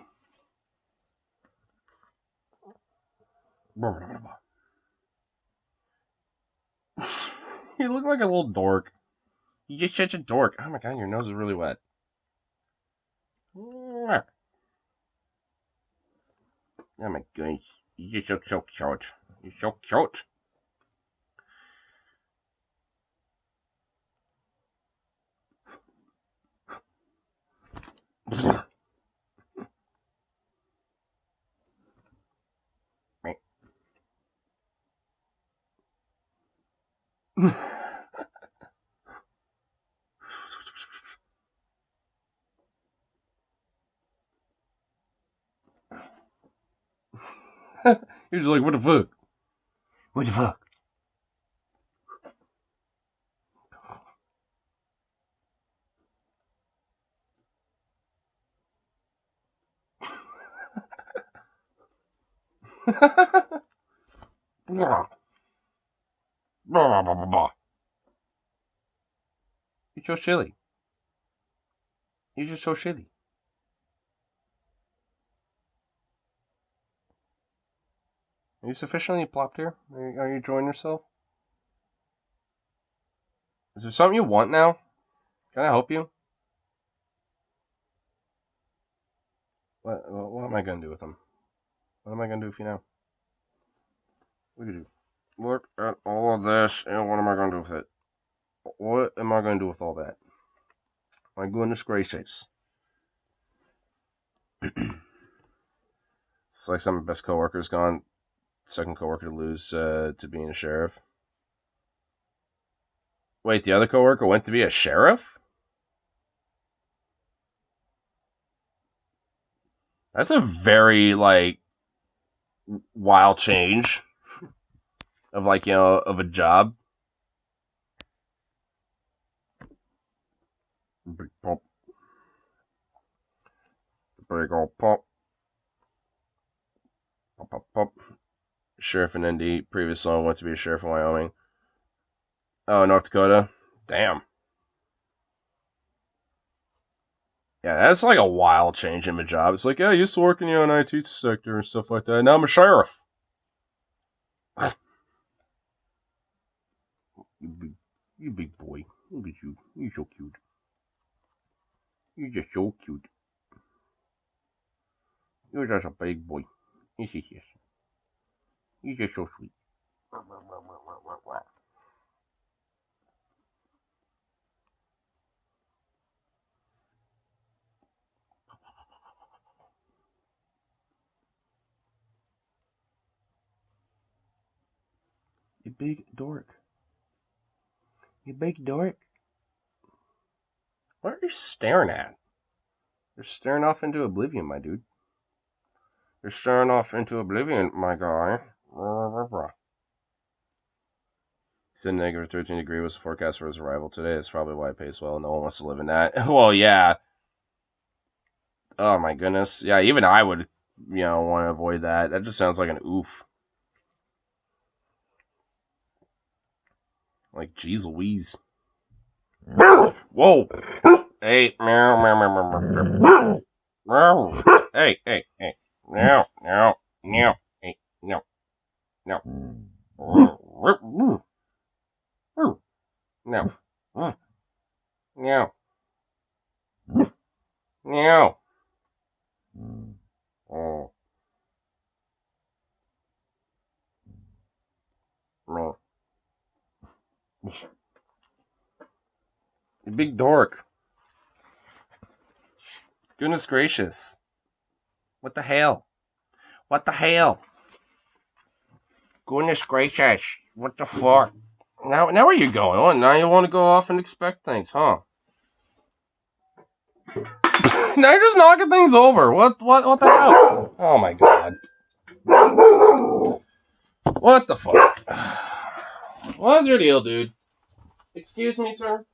You look like a little dork. You're such a dork. Oh my god, your nose is really wet. Oh my goodness. You're so cute. You're so cute. He was like, what the fuck? What the fuck? You're so silly. You're just so silly. Are you sufficiently plopped here? Are you enjoying yourself? Is there something you want now? Can I help you? What am I going to do with them? What am I going to do with you now? Look at you. Look at all of this, and what am I going to do with it? What am I going to do with all that? My goodness gracious. It's like some of my best coworkers gone. Second coworker to lose to being a sheriff. Wait, the other coworker went to be a sheriff? That's a very, like, wild change of, like, you know, of a job. Big pop. Big old pop. Pop, pop, pop. Sheriff in Indy. Previous owner went to be a sheriff in Wyoming. Oh, North Dakota. Damn. Yeah, that's like a wild change in my job. It's like, yeah, I used to work in the IT sector and stuff like that. Now I'm a sheriff. You big boy. Look at you. You're so cute. You're just so cute. You're just a big boy. Yes. You're just so sweet. You big dork. You big dork. What are you staring at? You're staring off into oblivion, my dude. You're staring off into oblivion, my guy. He said negative 13 degree was the forecast for his arrival today. That's probably why it pays well. No one wants to live in that. Well, yeah. Oh, my goodness. Yeah, even I would, want to avoid that. That just sounds like an oof. Like, geez Louise. Whoa. Hey. Hey. No. Hey, no. No. Oh. No. You big dork. Goodness gracious. What the hell? Goodness gracious. What the fuck? Now where you going? Oh, now you want to go off and expect things, huh? Now you're just knocking things over. What the hell? Oh my god. What the fuck? What's your deal, dude? Excuse me, sir?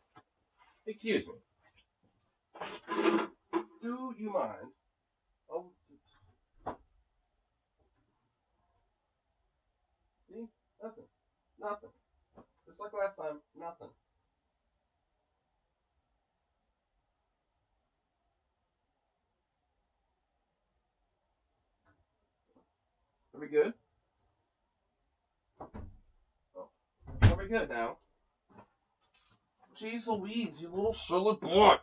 Excuse me. Do you mind? Oh. See? Nothing. Just like last time, nothing. Are we good? Oh. Are we good now? Jeez Louise, you little silly boy.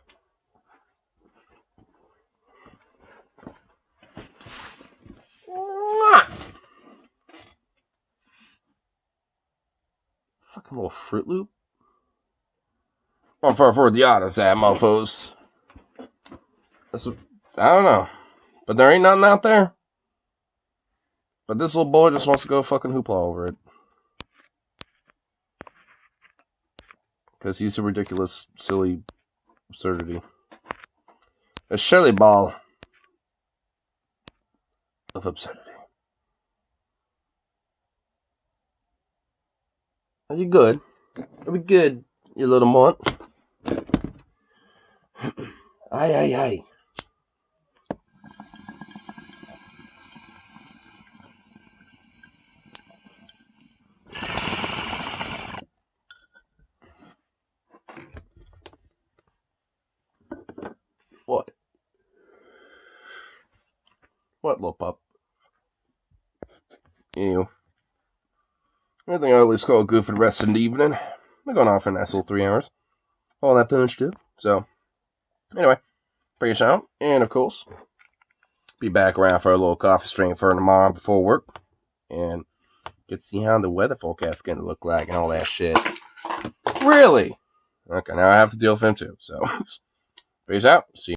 Fucking little Fruit Loop. One for the others, mofos. I don't know. But there ain't nothing out there. But this little boy just wants to go fucking hoopla over it. Because he's a ridiculous, silly absurdity. A Shelley ball of absurdity. Are you good? Are we good, you little mutt? Aye. What, little pup? You. I think I'll at least call it good for the rest of the evening. We're going off for a nice little 3 hours. All that fun too. So, anyway, peace out. And of course, be back around for a little coffee stream for tomorrow before work. And get to see how the weather forecast is going to look like and all that shit. Really? Okay, now I have to deal with him too. So, peace out. See you.